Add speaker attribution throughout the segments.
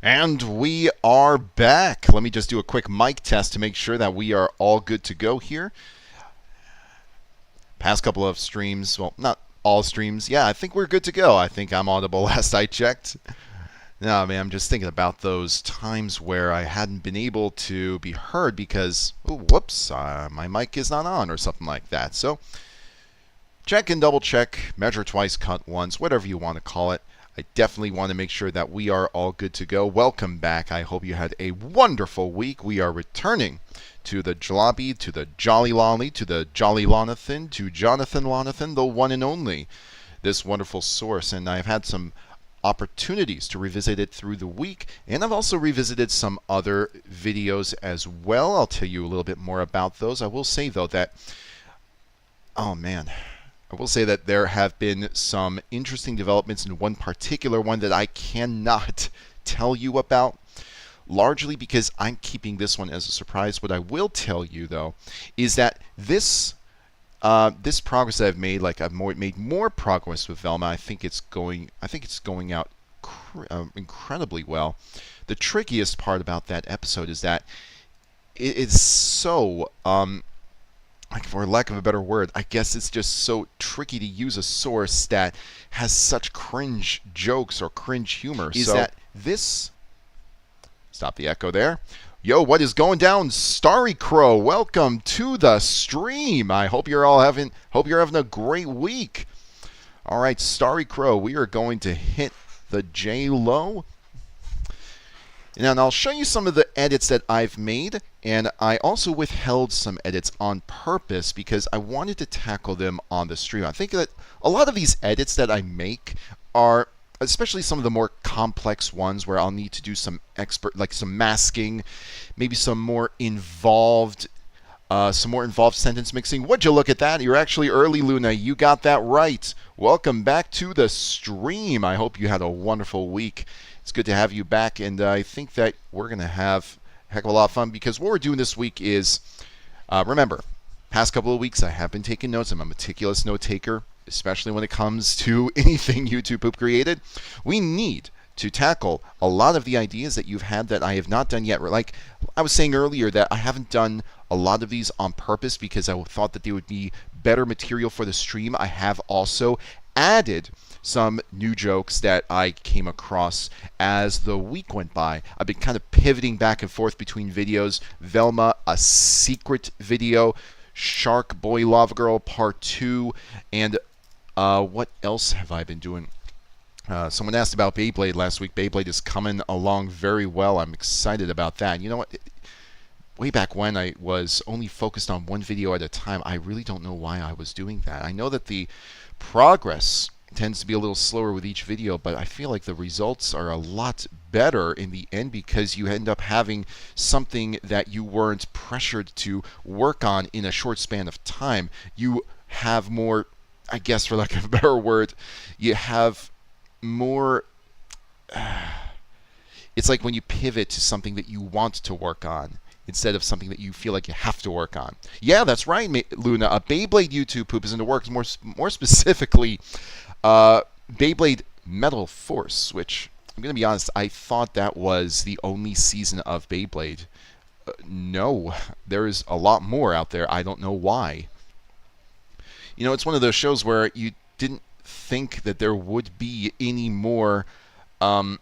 Speaker 1: And we are back. Let me just do a quick mic test to make sure that we are all good to go here. Past couple of streams, well, not all streams. Yeah, I think we're good to go. I think I'm audible last I checked. No, man, I'm just thinking about those times where I hadn't been able to be heard because, oh, whoops, my mic is not on or something like that. So check and double check, measure twice, cut once, whatever you want to call it. I definitely want to make sure that we are all good to go. Welcome back. I hope you had a wonderful week. We are returning to the Jlobby, to the Jolly Lolly, to the Jolly Lonathan, to Jonathan Lonathan, the one and only, this wonderful source. And I've had some opportunities to revisit it through the week, and I've also revisited some other videos as well. I'll tell you a little bit more about those. I will say, though, that, oh man, I will say that there have been some interesting developments in one particular one that I cannot tell you about, largely because I'm keeping this one as a surprise. What I will tell you, though, is that this progress that I've made, like I've made more progress with Velma. I think it's going out incredibly well. The trickiest part about that episode is that it is so like, for lack of a better word, I guess it's just so tricky to use a source that has such cringe jokes or cringe humor. Is that this? Stop the echo there. Yo, what is going down, Starry Crow? Welcome to the stream. I hope you're having a great week. All right, Starry Crow, we are going to hit the J low. And I'll show you some of the edits that I've made, and I also withheld some edits on purpose because I wanted to tackle them on the stream. I think that a lot of these edits that I make are, especially some of the more complex ones where I'll need to do some some masking, maybe some more involved sentence mixing. Would you look at that? You're actually early, Luna. You got that right. Welcome back to the stream. I hope you had a wonderful week. It's good to have you back, and I think that we're going to have a heck of a lot of fun because what we're doing this week is, remember, past couple of weeks I have been taking notes. I'm a meticulous note taker, especially when it comes to anything YouTube Poop created. We need to tackle a lot of the ideas that you've had that I have not done yet. Like I was saying earlier, that I haven't done a lot of these on purpose because I thought that they would be better material for the stream. I have also added some new jokes that I came across as the week went by. I've been kind of pivoting back and forth between videos. Velma, a secret video, Shark Boy Lava Girl Part 2, and what else have I been doing? Someone asked about Beyblade last week. Beyblade is coming along very well. I'm excited about that. You know what? Way back when I was only focused on one video at a time, I really don't know why I was doing that. I know that the progress tends to be a little slower with each video, but I feel like the results are a lot better in the end because you end up having something that you weren't pressured to work on in a short span of time. You have more, I guess for lack of a better word, you have more, it's like when you pivot to something that you want to work on instead of something that you feel like you have to work on. Yeah, that's right, Luna. A Beyblade YouTube poop is in the works, more specifically, Beyblade Metal Force, which, I'm going to be honest, I thought that was the only season of Beyblade. No, there is a lot more out there. I don't know why. You know, it's one of those shows where you didn't think that there would be any more, you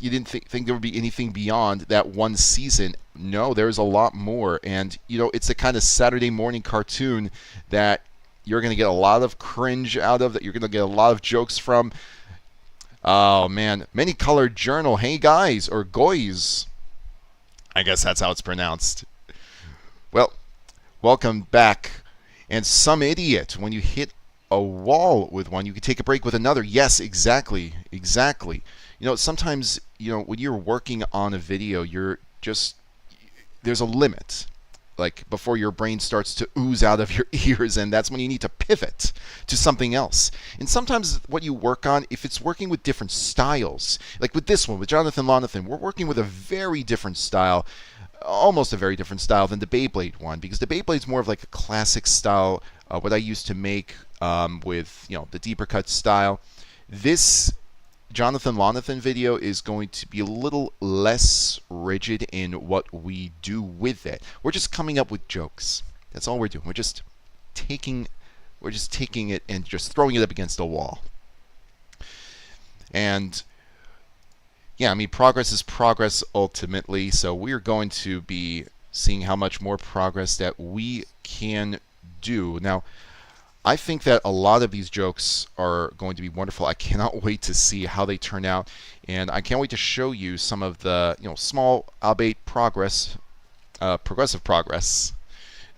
Speaker 1: didn't think there would be anything beyond that one season. No, there's a lot more. And, you know, it's the kind of Saturday morning cartoon that you're going to get a lot of cringe out of, that you're going to get a lot of jokes from. Oh, man. Many Colored Journal. Hey, guys, or goys. I guess that's how it's pronounced. Well, welcome back. And some idiot, when you hit a wall with one, you can take a break with another. Yes, exactly. Exactly. You know, sometimes, you know, when you're working on a video, there's a limit. Like, before your brain starts to ooze out of your ears, and that's when you need to pivot to something else. And sometimes what you work on, if it's working with different styles, like with this one, with Jonathan Lonathan, we're working with a very different style, almost a very different style than the Beyblade one, because the Beyblade's more of like a classic style, what I used to make with, you know, the deeper cut style. This Jonathan Lonathan video is going to be a little less rigid in what we do with it. We're just coming up with jokes. That's all we're doing. Taking we're just taking it and just throwing it up against the wall. And yeah, I mean, progress is progress ultimately. So we're going to be seeing how much more progress that we can do. Now, I think that a lot of these jokes are going to be wonderful. I cannot wait to see how they turn out, and I can't wait to show you some of the small, albeit progressive progress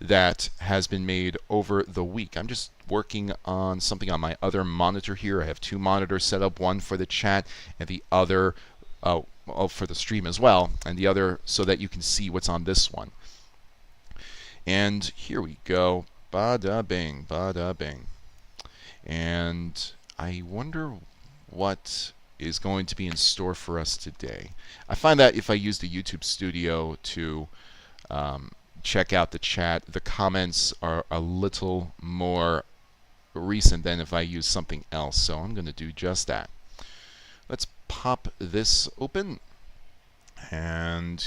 Speaker 1: that has been made over the week. I'm just working on something on my other monitor here. I have two monitors set up, one for the chat and the other for the stream as well, and the other so that you can see what's on this one. And here we go. Bada bing, bada bing. And I wonder what is going to be in store for us today. I find that if I use the YouTube Studio to check out the chat, the comments are a little more recent than if I use something else. So I'm going to do just that. Let's pop this open. And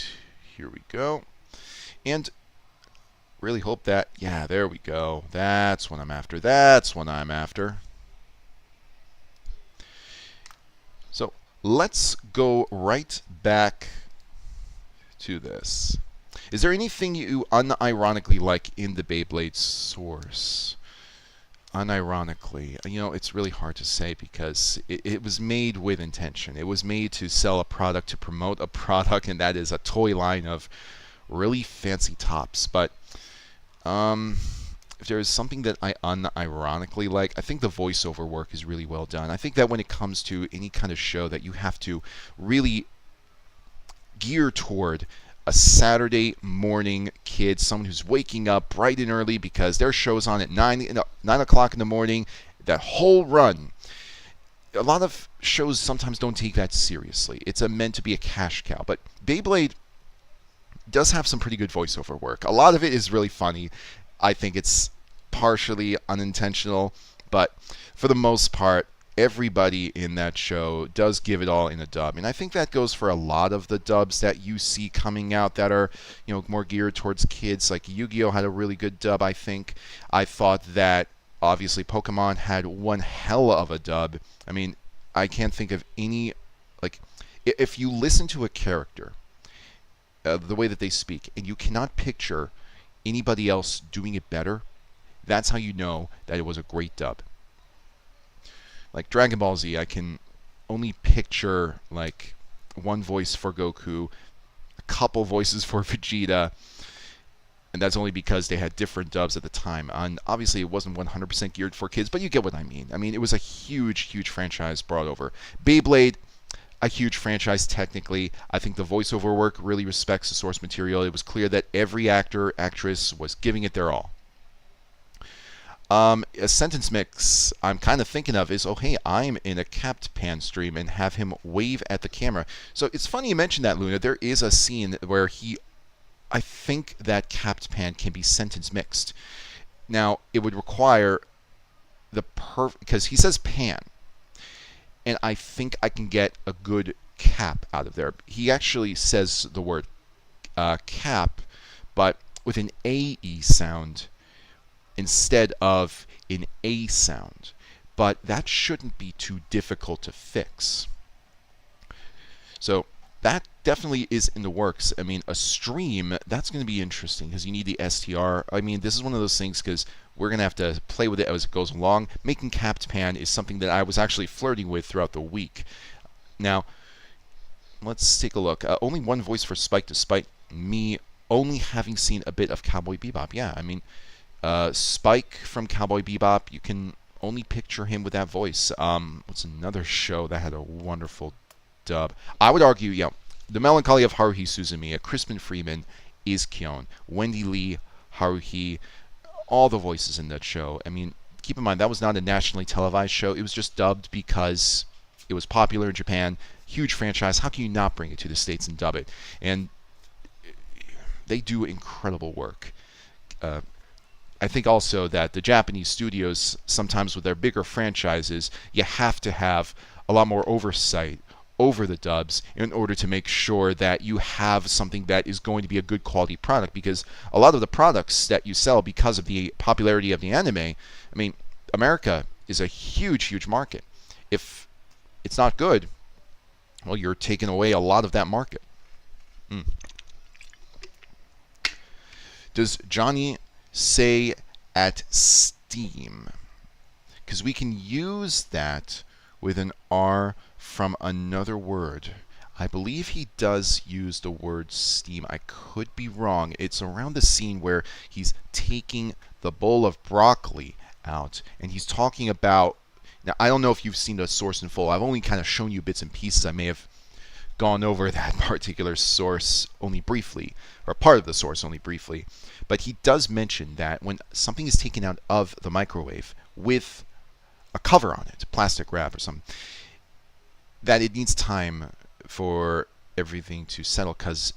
Speaker 1: here we go. And really hope that, yeah, there we go. That's what I'm after. That's what I'm after. So let's go right back to this. Is there anything you unironically like in the Beyblade source? Unironically, it's really hard to say because it was made with intention. It was made to sell a product, to promote a product, and that is a toy line of really fancy tops. But if there is something that I unironically like, I think the voiceover work is really well done. I think that when it comes to any kind of show that you have to really gear toward a Saturday morning kid, someone who's waking up bright and early because their show's on at 9 o'clock in the morning, that whole run. A lot of shows sometimes don't take that seriously. It's meant to be a cash cow. But Beyblade does have some pretty good voiceover work. A lot of it is really funny. I think it's partially unintentional, but for the most part, everybody in that show does give it all in a dub. And I think that goes for a lot of the dubs that you see coming out that are, more geared towards kids. Like Yu-Gi-Oh! Had a really good dub, I think. I thought that, obviously, Pokemon had one hell of a dub. I mean, I can't think of any, if you listen to a character, the way that they speak, and you cannot picture anybody else doing it better, that's how you know that it was a great dub. Like Dragon Ball Z, I can only picture one voice for Goku, a couple voices for Vegeta, and that's only because they had different dubs at the time. And obviously, it wasn't 100% geared for kids, but you get what I mean. I mean, it was a huge, huge franchise brought over. Beyblade, a huge franchise technically. I think the voiceover work really respects the source material. It was clear that every actor, actress was giving it their all. A sentence mix I'm kind of thinking of is, oh hey, I'm in a Capt Pan stream, and have him wave at the camera. So it's funny you mentioned that, Luna. There is a scene where I think that Capt Pan can be sentence mixed. Now, it would require because he says pan, and I think I can get a good cap out of there. He actually says the word cap, but with an AE sound instead of an A sound. But that shouldn't be too difficult to fix. So that definitely is in the works. I mean, a stream, that's going to be interesting because you need the STR. I mean, this is one of those things because we're going to have to play with it as it goes along. Making Capt Pan is something that I was actually flirting with throughout the week. Now, let's take a look. Only one voice for Spike, despite me only having seen a bit of Cowboy Bebop. Yeah, I mean, Spike from Cowboy Bebop, you can only picture him with that voice. What's another show that had a wonderful dub? I would argue, The Melancholy of Haruhi Suzumiya, Crispin Freeman is Kyon, Wendy Lee, Haruhi, all the voices in that show. I mean, keep in mind, that was not a nationally televised show. It was just dubbed because it was popular in Japan. Huge franchise. How can you not bring it to the States and dub it? And they do incredible work. I think also that the Japanese studios, sometimes with their bigger franchises, you have to have a lot more oversight over the dubs in order to make sure that you have something that is going to be a good quality product, because a lot of the products that you sell, because of the popularity of the anime, I mean, America is a huge market. If it's not good, well, you're taking away a lot of that market. Does Johnny say at Steam? Because we can use that with an R from another word. I believe he does use the word Steam. I could be wrong. It's around the scene where he's taking the bowl of broccoli out, and he's talking about... Now, I don't know if you've seen the source in full. I've only kind of shown you bits and pieces. I may have gone over that particular source only briefly, or part of the source only briefly. But he does mention that when something is taken out of the microwave with a cover on it, plastic wrap or something, that it needs time for everything to settle because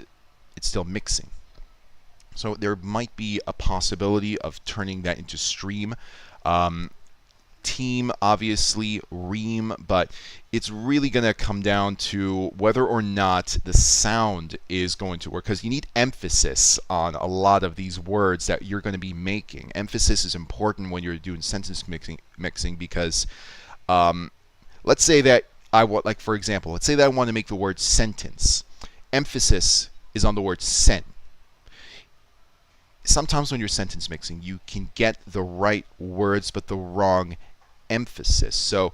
Speaker 1: it's still mixing. So there might be a possibility of turning that into stream. Team, obviously, ream, but it's really going to come down to whether or not the sound is going to work, because you need emphasis on a lot of these words that you're going to be making. Emphasis is important when you're doing sentence mixing because let's say that for example, let's say that I want to make the word sentence. Emphasis is on the word sen. Sometimes when you're sentence mixing, you can get the right words but the wrong emphasis. So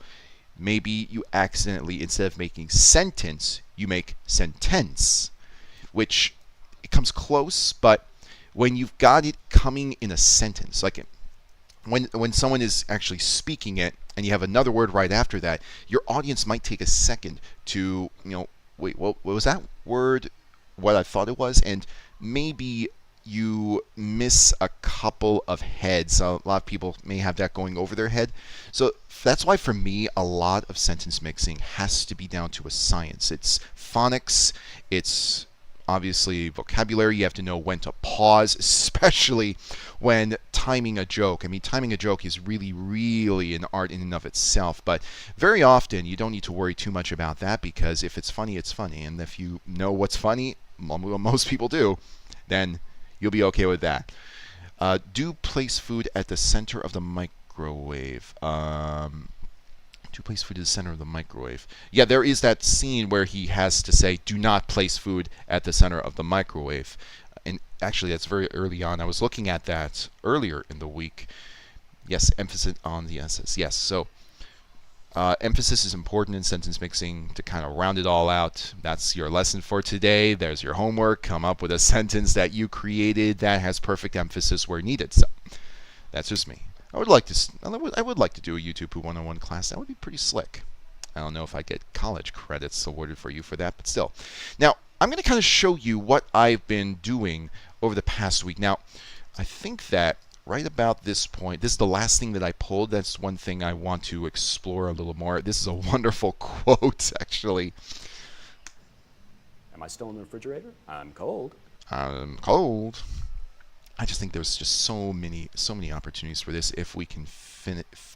Speaker 1: maybe you accidentally, instead of making sentence, you make sentence, which it comes close, but when you've got it coming in a sentence, like when someone is actually speaking it and you have another word right after that, your audience might take a second to, wait, what was that word what I thought it was? And maybe you miss a couple of heads. A lot of people may have that going over their head. So that's why for me, a lot of sentence mixing has to be down to a science. It's phonics, it's obviously vocabulary. You have to know when to pause, especially when timing a joke. I mean, timing a joke is really an art in and of itself, but very often you don't need to worry too much about that, because if it's funny, it's funny. And if you know what's funny, most people do, then you'll be okay with that. Do place food at the center of the microwave. Do place food at the center of the microwave. Yeah, there is that scene where he has to say, do not place food at the center of the microwave. And actually, that's very early on. I was looking at that earlier in the week. Yes, emphasis on the S's. Yes, so emphasis is important in sentence mixing to kind of round it all out. That's your lesson for today. There's your homework. Come up with a sentence that you created that has perfect emphasis where needed. So that's just me. I would like to do a YouTube Poo 101 class. That would be pretty slick. I don't know if I get college credits awarded for you for that, but still. Now, I'm going to kind of show you what I've been doing over the past week. Now, I think that right about this point, this is the last thing that I pulled. That's one thing I want to explore a little more. This is a wonderful quote, actually.
Speaker 2: Am I still in the refrigerator? I'm cold.
Speaker 1: I'm cold. I just think there's just so many opportunities for this if we can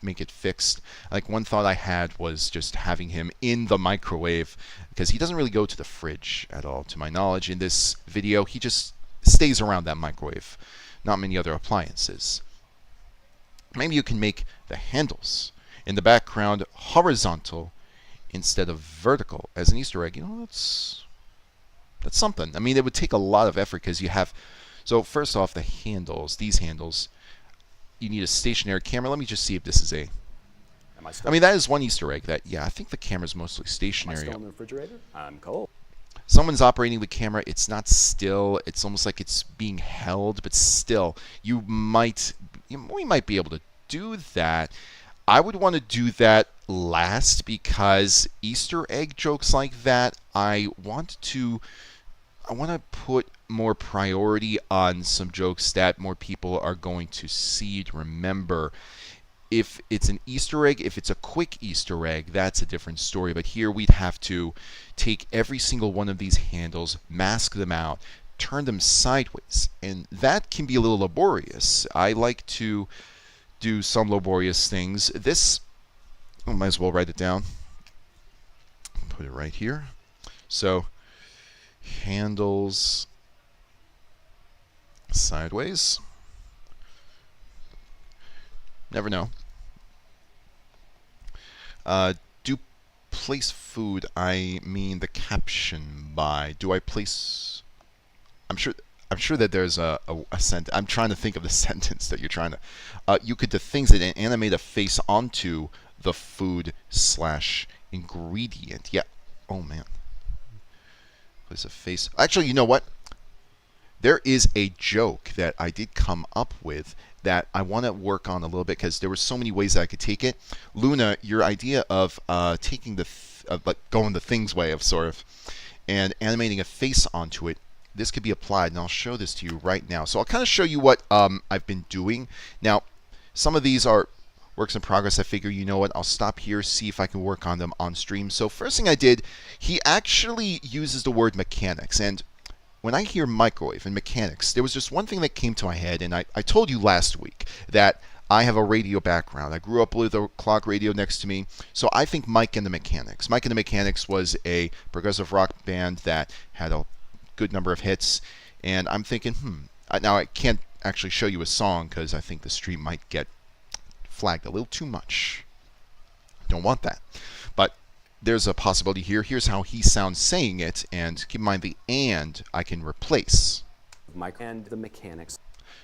Speaker 1: make it fixed. Like, one thought I had was just having him in the microwave, because he doesn't really go to the fridge at all, to my knowledge. In this video, he just stays around that microwave. Not many other appliances. Maybe you can make the handles in the background horizontal instead of vertical as an Easter egg. That's something. I mean, it would take a lot of effort, because you have... So first off, the handles, these handles, you need a stationary camera. Let me just see if this is a... I mean, that is one Easter egg that, yeah, I think the camera's mostly stationary.
Speaker 2: Am I still in the refrigerator? I'm cold.
Speaker 1: Someone's operating the camera. It's not still. It's almost like it's being held, but still, we might be able to do that. I would want to do that last, because Easter egg jokes like that, I want to put more priority on some jokes that more people are going to see, to remember. If it's an Easter egg, if it's a quick Easter egg, that's a different story. But here we'd have to take every single one of these handles, mask them out, turn them sideways. And that can be a little laborious. I like to do some laborious things. This, I might as well write it down. put it right here. So handles sideways. Never know. Do place food, I mean the caption by. Do I place... I'm sure that there's a sentence. I'm trying to think of the sentence that you're trying to... you could do things that animate a face onto the food slash ingredient. Yeah. Oh, man. Place a face. Actually, you know what? There is a joke that I did come up with that I want to work on a little bit because there were so many ways that I could take it. Luna, your idea of taking the like going the things way of sort of and animating a face onto it, this could be applied, and I'll show this to you right now. So I'll kind of show you what I've been doing. Now, some of these are works in progress. I figure, you know what, I'll stop here, see if I can work on them on stream. So first thing I did, he actually uses the word mechanics, and when I hear microwave and mechanics, there was just one thing that came to my head, and I told you last week that I have a radio background. I grew up with a clock radio next to me, so I think Mike and the Mechanics. Mike and the Mechanics was a progressive rock band that had a good number of hits, and I'm thinking, now I can't actually show you a song because I think the stream might get flagged a little too much. Don't want that. But there's a possibility here. Here's how he sounds saying it, and keep in mind the "and" I can replace.
Speaker 2: Mike and the Mechanics.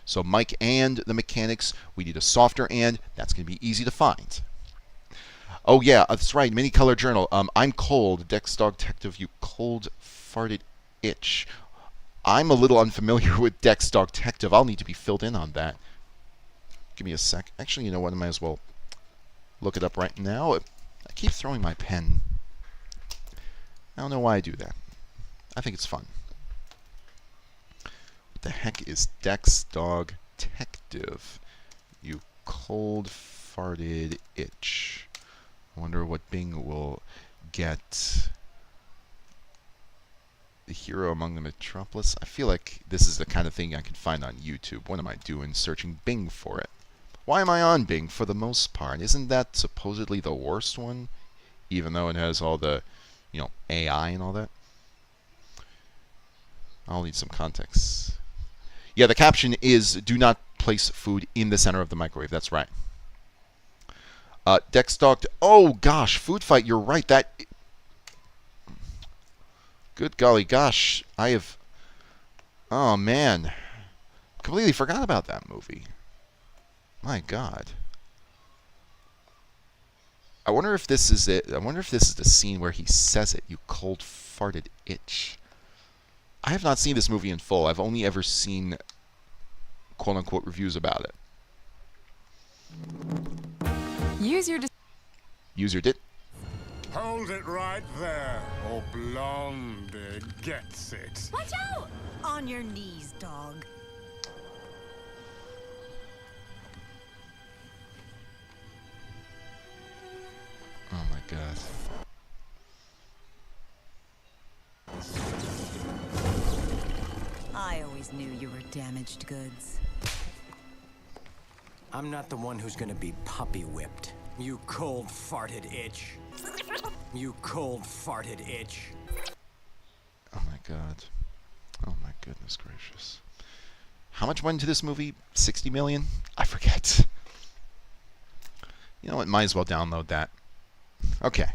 Speaker 1: So Mike and the Mechanics, we need a softer "and." That's going to be easy to find. Oh yeah, that's right. Mini Color Journal. I'm cold. Dex Dog Detective, you cold farted itch. I'm a little unfamiliar with Dex Dog Detective. I'll need to be filled in on that. Give me a sec. Actually, you know what? I might as well look it up right now. I keep throwing my pen. I don't know why I do that. I think it's fun. What the heck is Dex Dog Detective? You cold farted itch. I wonder what Bing will get. The hero among the metropolis. I feel like this is the kind of thing I can find on YouTube. What am I doing searching Bing for it? Why am I on Bing for the most part? Isn't that supposedly the worst one? Even though it has all the, AI and all that? I'll need some context. Yeah, the caption is, do not place food in the center of the microwave. That's right. Dex Dog. Oh, gosh. Food Fight. You're right. That... Good golly gosh. I have... Oh, man. Completely forgot about that movie. My God. I wonder if this is it. I wonder if this is the scene where he says it. You cold farted itch. I have not seen this movie in full. I've only ever seen quote-unquote reviews about it. Use your dit.
Speaker 3: Hold it right there, or Blondie gets it.
Speaker 4: Watch out! On your knees, dog.
Speaker 1: Oh my God.
Speaker 4: I always knew you were damaged goods.
Speaker 5: I'm not the one who's gonna be puppy whipped. You cold farted itch. You cold farted itch.
Speaker 1: Oh my God. Oh my goodness gracious. How much went into this movie? 60 million? I forget. You know what? Might as well download that. Okay.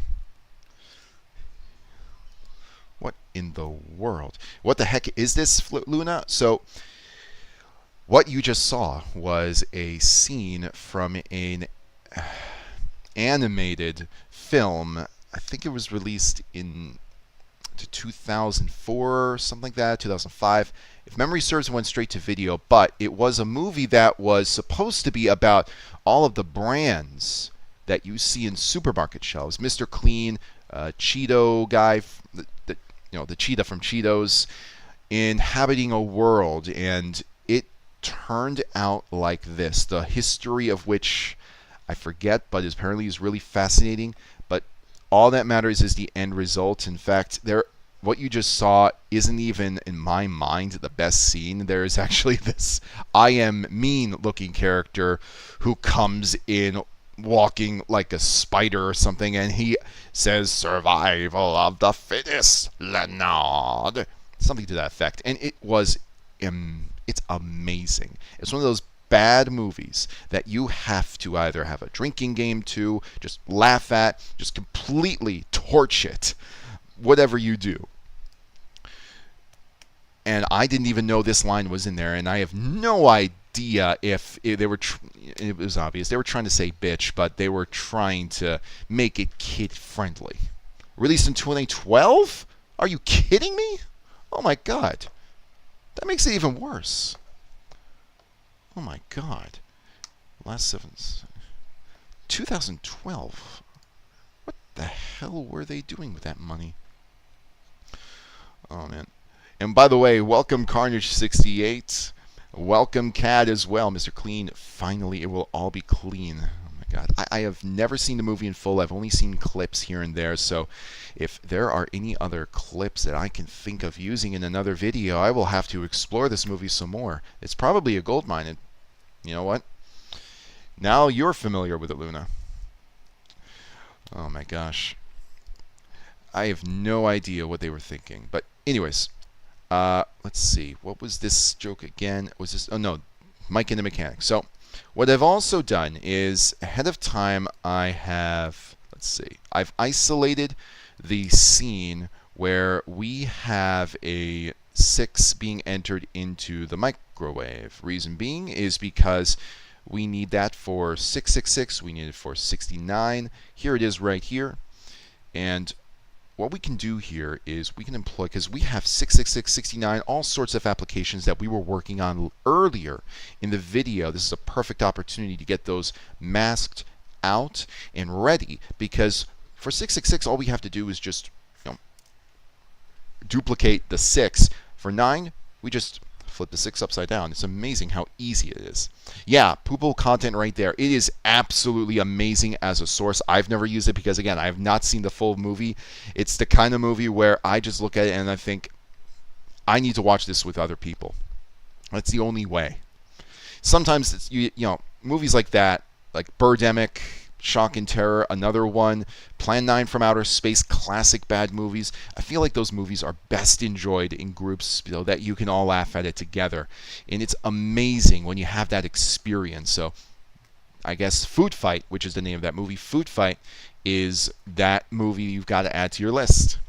Speaker 1: What in the world? What the heck is this, Luna? So, what you just saw was a scene from an animated film. I think it was released in 2004 or something like that, 2005. If memory serves, it went straight to video, but it was a movie that was supposed to be about all of the brands that you see in supermarket shelves. Mr. Clean, Cheeto guy, the cheetah from Cheetos, inhabiting a world, and it turned out like this. The history of which I forget, but apparently is really fascinating. But all that matters is the end result. In fact, what you just saw isn't even, in my mind, the best scene. There is actually this I Am Mean looking character who comes in walking like a spider or something, and he says, "Survival of the fittest, Leonard." Something to that effect. And it's amazing. It's one of those bad movies that you have to either have a drinking game to, just laugh at, just completely torch it, whatever you do. And I didn't even know this line was in there, and I have no idea if they were. It was obvious they were trying to say bitch, but they were trying to make it kid friendly. Released in 2012? Are you kidding me? Oh my god, that makes it even worse. Oh my god, last 2012. What the hell were they doing with that money? Oh man. And by the way, welcome Carnage68. Welcome Cad as well, Mr. Clean. Finally, it will all be clean. Oh my god. I have never seen the movie in full. I've only seen clips here and there. So if there are any other clips that I can think of using in another video, I will have to explore this movie some more. It's probably a goldmine. And you know what? Now you're familiar with it, Luna. Oh my gosh. I have no idea what they were thinking. But anyways. Let's see. What was this joke again? Was this? Oh no, Mike and the Mechanic. So, what I've also done is ahead of time I have. Let's see. I've isolated the scene where we have a 6 being entered into the microwave. Reason being is because we need that for 666. We need it for 69. Here it is right here, and what we can do here is we can employ, because we have 666, 69, all sorts of applications that we were working on earlier in the video. This is a perfect opportunity to get those masked out and ready, because for 666 all we have to do is just duplicate the 6. For 9 we just flip the 6 upside down. It's amazing how easy it is. Yeah, poople content right there. It is absolutely amazing as a source. I've never used it because, again, I have not seen the full movie. It's the kind of movie where I just look at it and I think, I need to watch this with other people. That's the only way. Sometimes it's, you know, movies like that, like Birdemic, Shock and Terror, another one, Plan 9 from Outer Space, classic bad movies. I feel like those movies are best enjoyed in groups so that you can all laugh at it together. And it's amazing when you have that experience. So I guess Food Fight, which is the name of that movie, Food Fight, is that movie you've got to add to your list.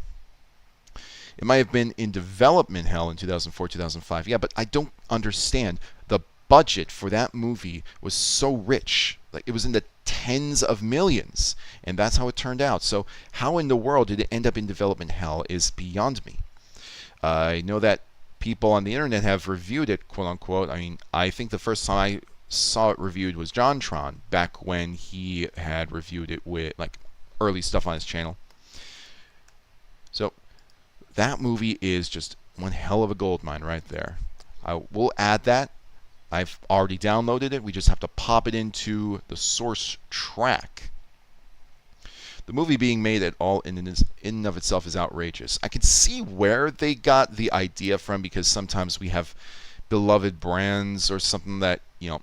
Speaker 1: It might have been in development hell in 2004, 2005. Yeah, but I don't understand. The budget for that movie was so rich. Like, it was in the tens of millions, and that's how it turned out. So how in the world did it end up in development hell is beyond me. I know that people on the internet have reviewed it, quote unquote. I mean, I think the first time I saw it reviewed was JonTron, back when he had reviewed it with like early stuff on his channel. So that movie is just one hell of a goldmine right there. I will add that. I've already downloaded it. We just have to pop it into the source track. The movie being made at all in and of itself is outrageous. I can see where they got the idea from, because sometimes we have beloved brands or something that, you know,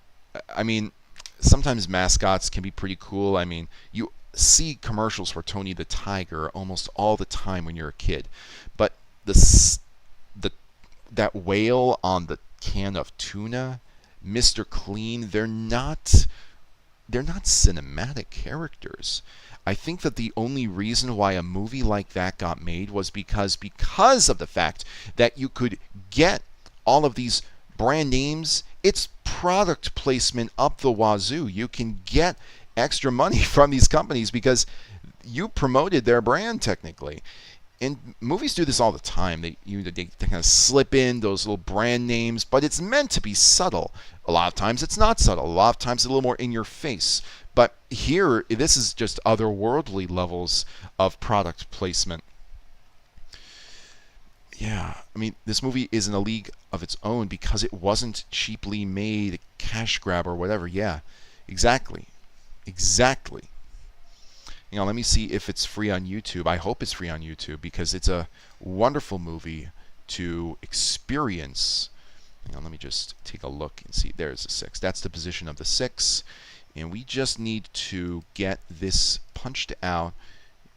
Speaker 1: I mean, sometimes mascots can be pretty cool. I mean, you see commercials for Tony the Tiger almost all the time when you're a kid. But that whale on the can of tuna, Mr. Clean, they're not cinematic characters. I think that the only reason why a movie like that got made was because of the fact that you could get all of these brand names. It's product placement up the wazoo. You can get extra money from these companies because you promoted their brand technically. And movies do this all the time. They kind of slip in those little brand names, but it's meant to be subtle. A lot of times it's not subtle. A lot of times it's a little more in your face. But here, this is just otherworldly levels of product placement. Yeah, I mean, this movie is in a league of its own because it wasn't cheaply made, a cash grab or whatever. Yeah, exactly. Exactly. You know, let me see if it's free on YouTube. I hope it's free on YouTube because it's a wonderful movie to experience. You know, let me just take a look and see. There's the 6. That's the position of the 6. And we just need to get this punched out.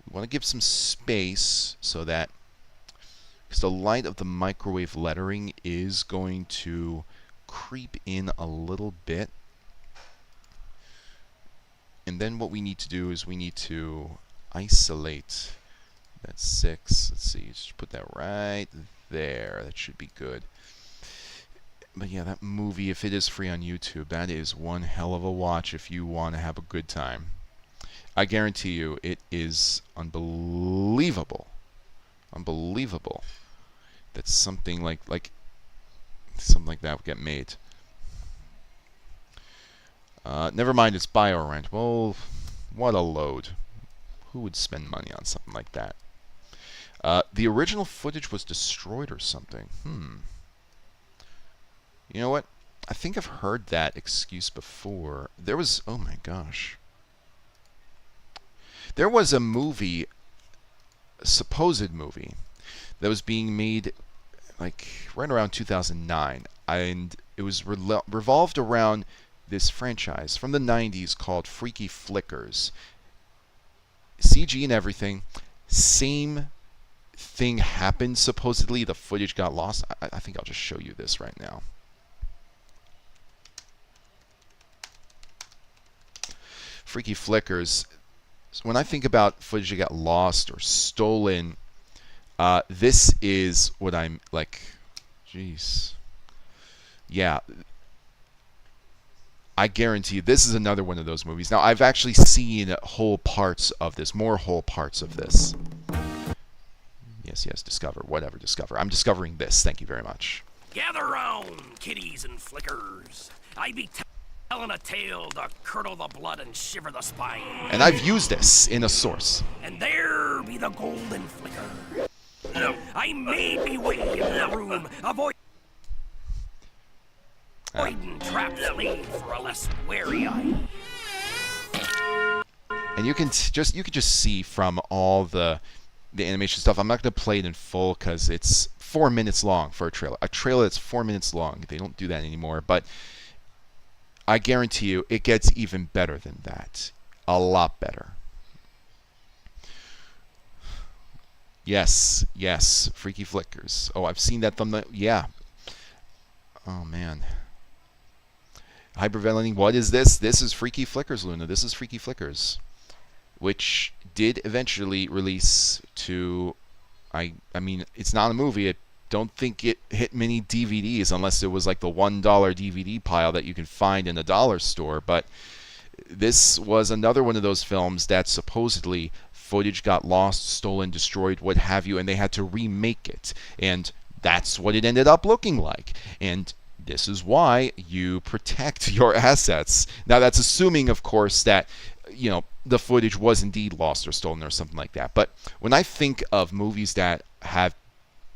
Speaker 1: We want to give some space so that, because the light of the microwave lettering is going to creep in a little bit. And then what we need to do is we need to isolate that 6. Let's see, just put that right there. That should be good. But yeah, that movie, if it is free on YouTube, that is one hell of a watch if you want to have a good time. I guarantee you it is unbelievable. Unbelievable that something like something like that would get made. Never mind, it's BioRent. Well, what a load. Who would spend money on something like that? The original footage was destroyed or something. You know what? I think I've heard that excuse before. There was, oh my gosh. There was a movie, a supposed movie, that was being made like right around 2009. And it was revolved around this franchise from the 90s called Freaky Flickers. CG and everything. Same thing happened, supposedly. The footage got lost. I think I'll just show you this right now. Freaky Flickers. When I think about footage that got lost or stolen, this is what I'm like. Jeez. Yeah. I guarantee you, this is another one of those movies. Now, I've actually seen whole parts of this, more whole parts of this. Yes, discover, whatever, discover. I'm discovering this. Thank you very much.
Speaker 6: Gather round, kiddies and flickers. I be telling a tale to curdle the blood and shiver the spine.
Speaker 1: And I've used this in a source.
Speaker 6: And there be the golden flicker. I may be waiting in the room, avoiding traps leave for a less wary eye.
Speaker 1: And you can just see from all the animation stuff. I'm not going to play it in full because it's 4 minutes long for a trailer. A trailer that's 4 minutes long. They don't do that anymore. But I guarantee you, it gets even better than that. A lot better. Yes, Freaky Flickers. Oh, I've seen that thumbnail. Yeah. Oh man. Hyperventilating. What is this? This is Freaky Flickers, Luna. This is Freaky Flickers, which did eventually release to. I mean, it's not a movie. I don't think it hit many DVDs unless it was like the $1 DVD pile that you can find in a dollar store. But this was another one of those films that supposedly footage got lost, stolen, destroyed, what have you, and they had to remake it. And that's what it ended up looking like. And this is why you protect your assets. Now, that's assuming, of course, that, you know, the footage was indeed lost or stolen or something like that. But when I think of movies that have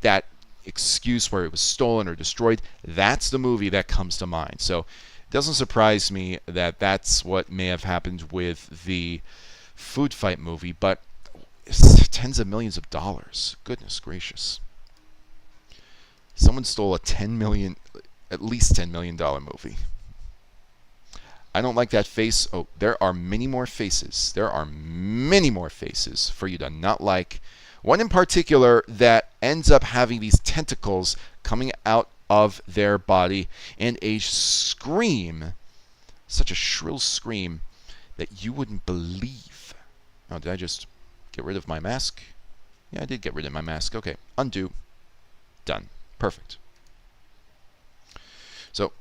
Speaker 1: that excuse where it was stolen or destroyed, that's the movie that comes to mind. So it doesn't surprise me that that's what may have happened with the Food Fight movie, but it's tens of millions of dollars. Goodness gracious. Someone stole a at least $10 million movie. I don't like that face. Oh, there are many more faces. There are many more faces for you to not like. One in particular that ends up having these tentacles coming out of their body and a scream, such a shrill scream that you wouldn't believe. Oh, did I just get rid of my mask? Yeah, I did get rid of my mask. Okay, undo. Done. Perfect. So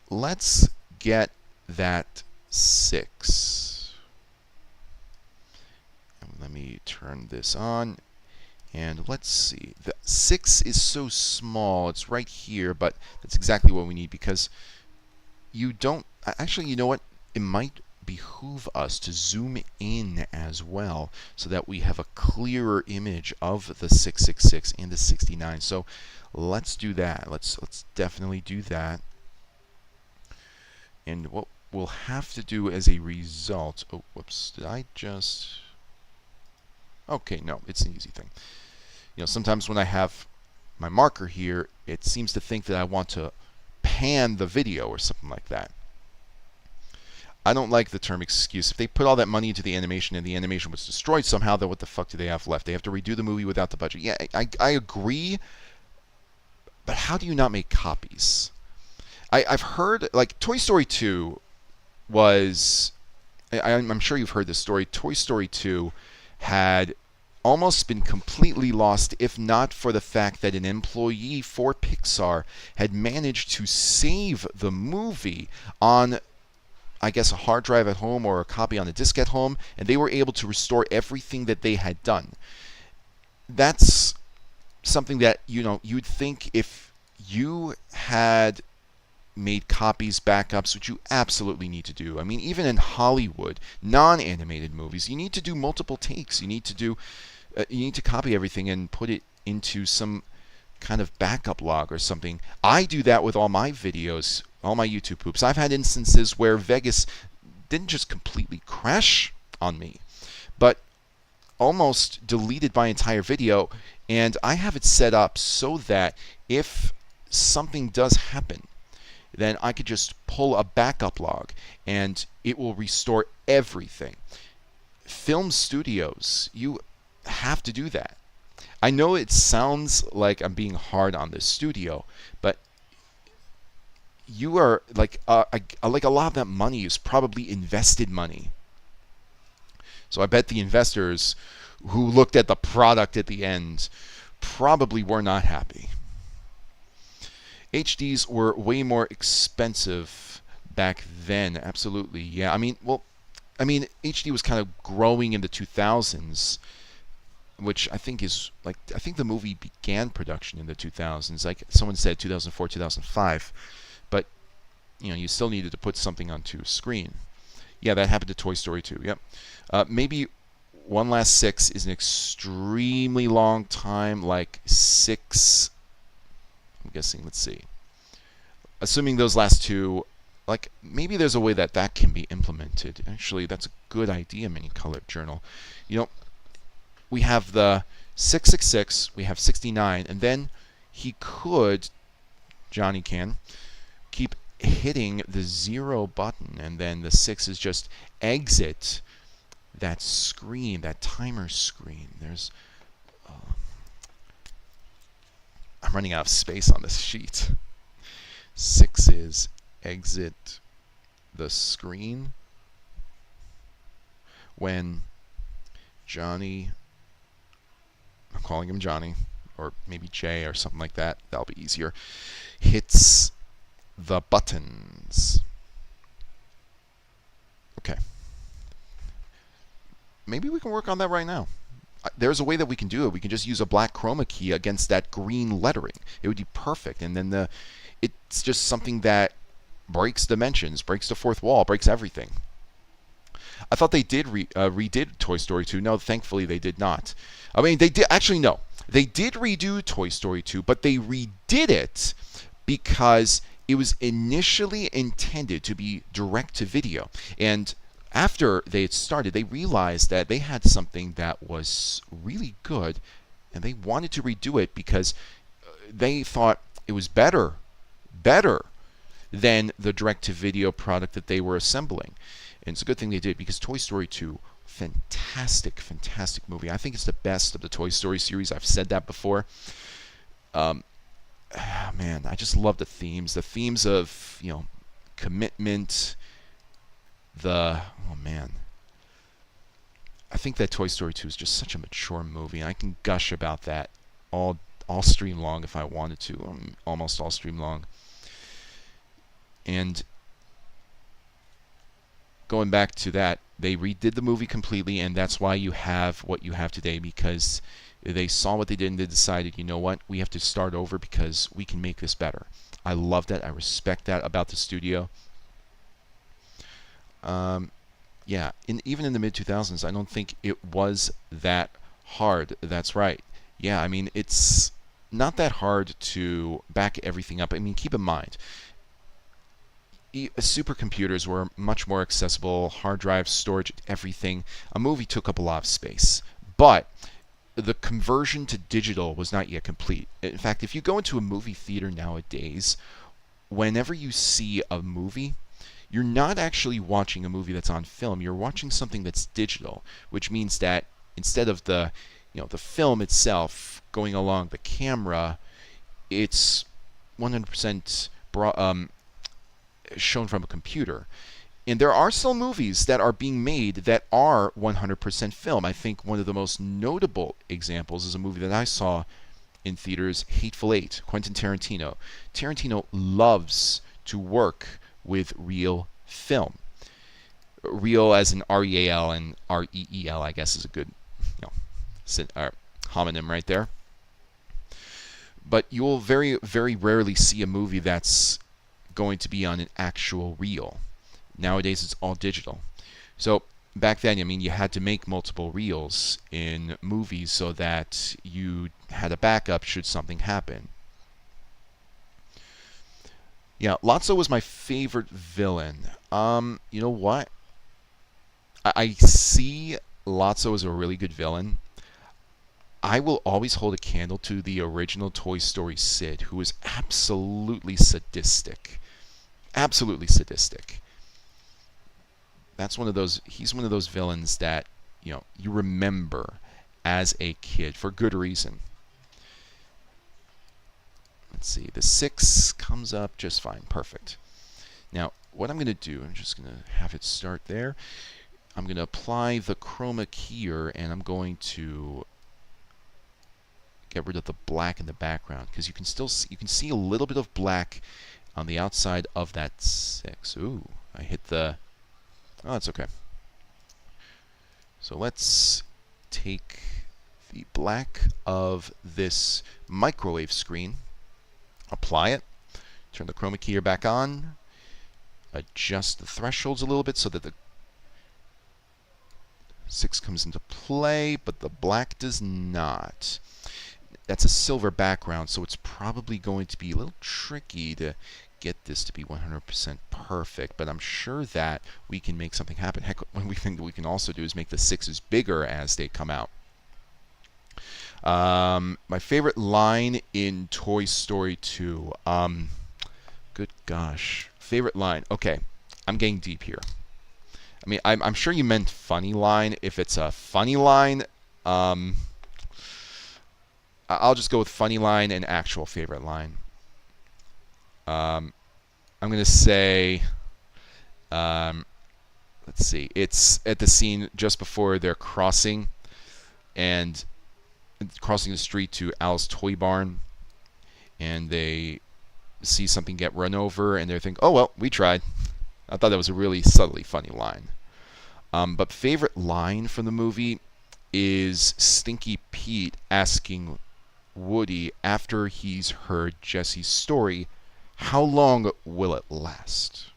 Speaker 1: let's get that 6. And let me turn this on. And let's see. The 6 is so small. It's right here, but that's exactly what we need because you don't... Actually, you know what? It might behoove us to zoom in as well so that we have a clearer image of the 666 and the 69. So let's do that. Let's definitely do that. And what we'll have to do as a result... Oh, whoops. Did I just... Okay, no. It's an easy thing. You know, sometimes when I have my marker here, it seems to think that I want to pan the video or something like that. I don't like the term excuse. If they put all that money into the animation and the animation was destroyed somehow, then what the fuck do they have left? They have to redo the movie without the budget. Yeah, I agree, but how do you not make copies? I've heard, like, Toy Story 2 was... I'm sure you've heard this story. Toy Story 2 had almost been completely lost, if not for the fact that an employee for Pixar had managed to save the movie on, I guess, a hard drive at home or a copy on a disc at home, and they were able to restore everything that they had done. That's something that, you'd think if you had made copies, backups, which you absolutely need to do. I mean, even in Hollywood, non-animated movies, you need to do multiple takes. You need to copy everything and put it into some kind of backup log or something. I do that with all my videos, all my YouTube poops. I've had instances where Vegas didn't just completely crash on me, but almost deleted my entire video, and I have it set up so that if something does happen, then I could just pull a backup log and it will restore everything. Film studios, you have to do that. I know it sounds like I'm being hard on the studio, but you are like a lot of that money is probably invested money. So I bet the investors who looked at the product at the end probably were not happy. HDs were way more expensive back then. Absolutely, yeah. I mean, HD was kind of growing in the 2000s, which I think the movie began production in the 2000s. Like someone said, 2004, 2005. But you still needed to put something onto screen. Yeah, that happened to Toy Story 2. Yep. Maybe 1 Last 6 is an extremely long time, like 6. I'm guessing, let's see. Assuming those last two, like, maybe there's a way that can be implemented. Actually, that's a good idea, Mini Colored Journal. We have the 666, we have 69, and then Johnny can, keep hitting the 0 button, and then the 6 is just exit that screen, that timer screen. I'm running out of space on this sheet. 6 is exit the screen when Johnny, I'm calling him Johnny, or maybe Jay or something like that, that'll be easier, hits the buttons. Okay. Maybe we can work on that right now. There's a way that we can do it. We can just use a black chroma key against that green lettering. It would be perfect. And then it's just something that breaks dimensions, breaks the fourth wall, breaks everything. I thought they did redid Toy Story 2. No, thankfully they did not. I mean, they did. Actually, no. They did redo Toy Story 2, but they redid it because it was initially intended to be direct-to-video. And after they had started, they realized that they had something that was really good, and they wanted to redo it because they thought it was better than the direct-to-video product that they were assembling. And it's a good thing they did, because Toy Story 2, fantastic movie. I think it's the best of the Toy Story series. I've said that before. Man, I just love the themes. The themes of, commitment. I think that Toy Story 2 is just such a mature movie, and I can gush about that all stream long if I wanted to. Almost all stream long. And going back to that, they redid the movie completely, and that's why you have what you have today, because they saw what they did and they decided, you know what, we have to start over because we can make this better. I love that. I respect that about the studio. Yeah, even in the mid-2000s, I don't think it was that hard. That's right. Yeah, I mean, it's not that hard to back everything up. I mean, keep in mind, supercomputers were much more accessible, hard drive storage, everything. A movie took up a lot of space, but the conversion to digital was not yet complete. In fact, if you go into a movie theater nowadays, whenever you see a movie, you're not actually watching a movie that's on film. You're watching something that's digital, which means that instead of the the film itself going along the camera, it's 100% shown from a computer. And there are still movies that are being made that are 100% film. I think one of the most notable examples is a movie that I saw in theaters, Hateful Eight, Quentin Tarantino. Tarantino loves to work with real film. Real as in R-E-A-L, and R-E-E-L, I guess, is a good homonym right there. But you'll very, very rarely see a movie that's going to be on an actual reel. Nowadays, it's all digital. So back then, I mean, you had to make multiple reels in movies so that you had a backup should something happen. Yeah, Lotso was my favorite villain. You know what? I see Lotso as a really good villain. I will always hold a candle to the original Toy Story Sid, who is absolutely sadistic. Absolutely sadistic. That's one of those. He's one of those villains that you remember as a kid for good reason. Let's see. The 6 comes up just fine. Perfect. Now, what I'm going to do, I'm just going to have it start there. I'm going to apply the chroma keyer, and I'm going to get rid of the black in the background because you can still see a little bit of black on the outside of that 6. Ooh, I hit the. Oh, that's okay. So let's take the black of this microwave screen, apply it, turn the chroma keyer back on, adjust the thresholds a little bit so that the 6 comes into play, but the black does not. That's a silver background, so it's probably going to be a little tricky to get this to be 100% perfect, but I'm sure that we can make something happen. Heck, one thing that we can also do is make the 6s bigger as they come out. My favorite line in Toy Story 2. Good gosh. Favorite line. Okay, I'm getting deep here. I mean, I'm sure you meant funny line. If it's a funny line, I'll just go with funny line and actual favorite line. I'm going to say, let's see, it's at the scene just before they're crossing the street to Al's Toy Barn, and they see something get run over, and they think, oh, well, we tried. I thought that was a really subtly funny line. But favorite line from the movie is Stinky Pete asking Woody after he's heard Jesse's story, how long will it last?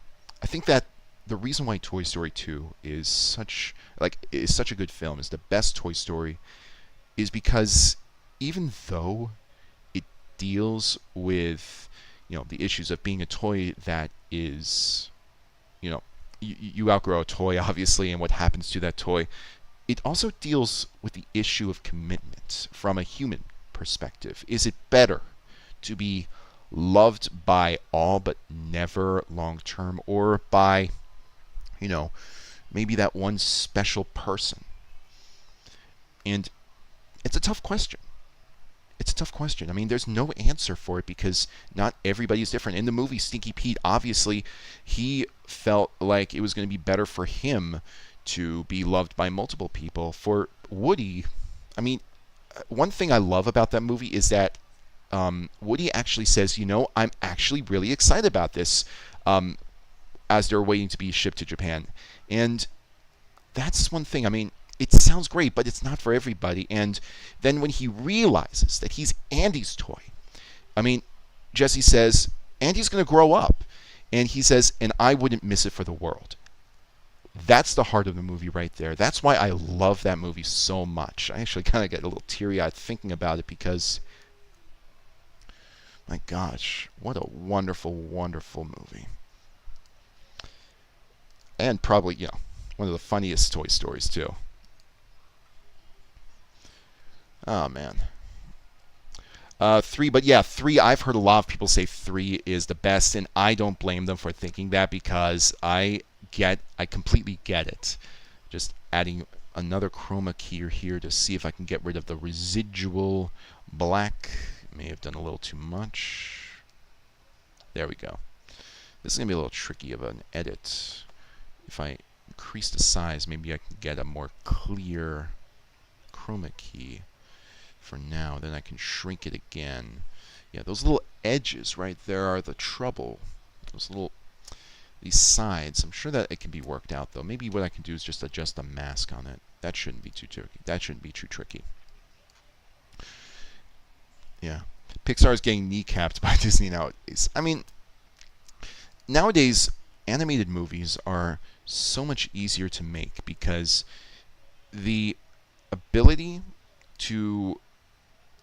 Speaker 1: I think that the reason why Toy Story 2 is such a good film, is the best Toy Story, is because even though it deals with the issues of being a toy that is you outgrow a toy, obviously, and what happens to that toy, it also deals with the issue of commitment from a human perspective. Is it better to be loved by all but never long term, or by maybe that one special person? And it's a tough question. It's a tough question. I mean, there's no answer for it because not everybody's different. In the movie, Stinky Pete, obviously, he felt like it was going to be better for him to be loved by multiple people. For Woody, I mean, one thing I love about that movie is that Woody actually says, I'm actually really excited about this, as they're waiting to be shipped to Japan. And that's one thing. I mean, it sounds great, but it's not for everybody. And then when he realizes that he's Andy's toy, I mean, Jesse says, Andy's going to grow up. And he says, and I wouldn't miss it for the world. That's the heart of the movie right there. That's why I love that movie so much. I actually kind of get a little teary-eyed thinking about it because, my gosh, what a wonderful, wonderful movie. And probably, one of the funniest Toy Stories, too. Oh, man. 3, but yeah, 3, I've heard a lot of people say 3 is the best, and I don't blame them for thinking that because I completely get it. Just adding another chroma key here to see if I can get rid of the residual black. May have done a little too much. There we go. This is going to be a little tricky of an edit. If I increase the size, maybe I can get a more clear chroma key for now. Then I can shrink it again. Yeah, those little edges right there are the trouble. These sides. I'm sure that it can be worked out though. Maybe what I can do is just adjust the mask on it. That shouldn't be too tricky. That shouldn't be too tricky. Yeah. Pixar is getting kneecapped by Disney nowadays. I mean, nowadays animated movies are so much easier to make because the ability to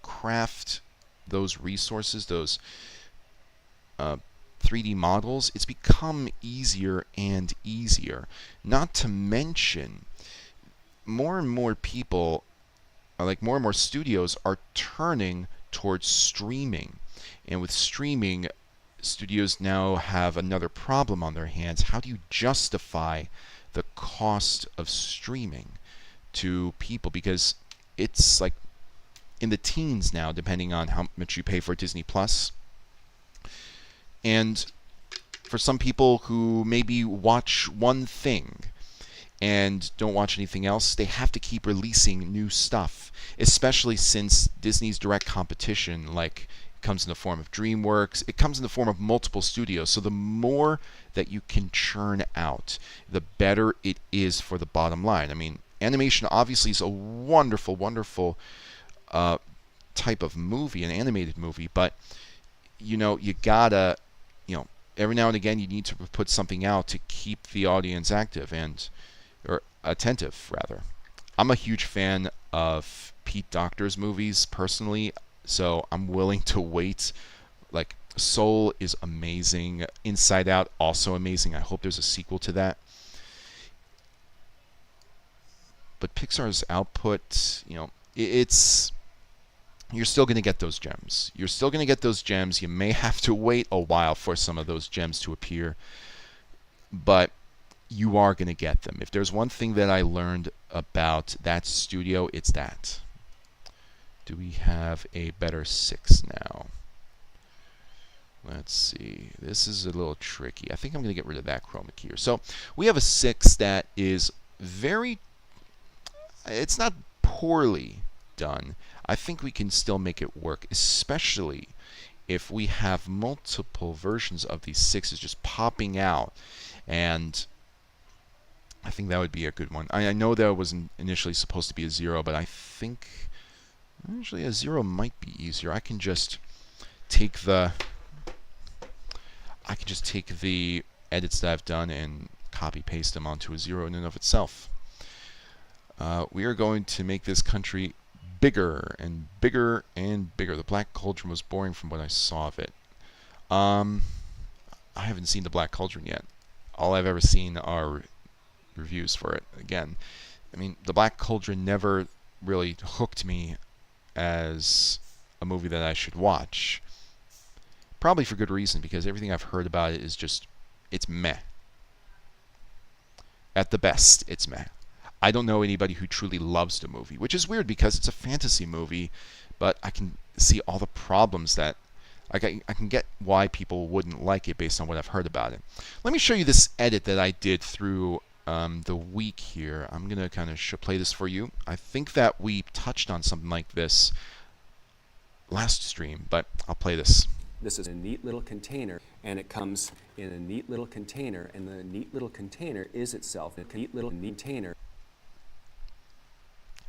Speaker 1: craft those resources, those 3D models, it's become easier and easier. Not to mention, more and more people, more and more studios are turning towards streaming. And with streaming, studios now have another problem on their hands. How do you justify the cost of streaming to people? Because it's like in the teens now, depending on how much you pay for Disney Plus. And for some people who maybe watch one thing and don't watch anything else, they have to keep releasing new stuff, especially since Disney's direct competition, like, it comes in the form of DreamWorks, it comes in the form of multiple studios. So the more that you can churn out, the better it is for the bottom line. I mean, animation obviously is a wonderful, wonderful type of movie, an animated movie, but you gotta, every now and again you need to put something out to keep the audience active or attentive rather. I'm a huge fan of Pete Docter's movies personally, so I'm willing to wait. Like, Soul is amazing, Inside Out also amazing. I hope there's a sequel to that. But Pixar's output, it's, you're still going to get those gems. You're still going to get those gems. You may have to wait a while for some of those gems to appear, but you are going to get them. If there's one thing that I learned about that studio, it's that. Do we have a better 6 now? Let's see. This is a little tricky. I think I'm going to get rid of that chroma key here. So we have a 6 that is very, it's not poorly done. I think we can still make it work, especially if we have multiple versions of these 6s just popping out. And I think that would be a good one. I know that was initially supposed to be a 0, but I think actually a 0 might be easier. I can just take the edits that I've done and copy paste them onto a 0 in and of itself. We are going to make this country bigger and bigger and bigger. The Black Cauldron was boring from what I saw of it. I haven't seen the Black Cauldron yet. All I've ever seen are reviews for it. Again, I mean, the Black Cauldron never really hooked me as a movie that I should watch. Probably for good reason, because everything I've heard about it is just, it's meh. At the best, it's meh. I don't know anybody who truly loves the movie, which is weird because it's a fantasy movie, but I can see all the problems that I can get why people wouldn't like it based on what I've heard about it. Let me show you this edit that I did through the week here. I'm going to kind of play this for you. I think that we touched on something like this last stream, but I'll play this.
Speaker 2: This is a neat little container, and it comes in a neat little container, and the neat little container is itself a neat little container.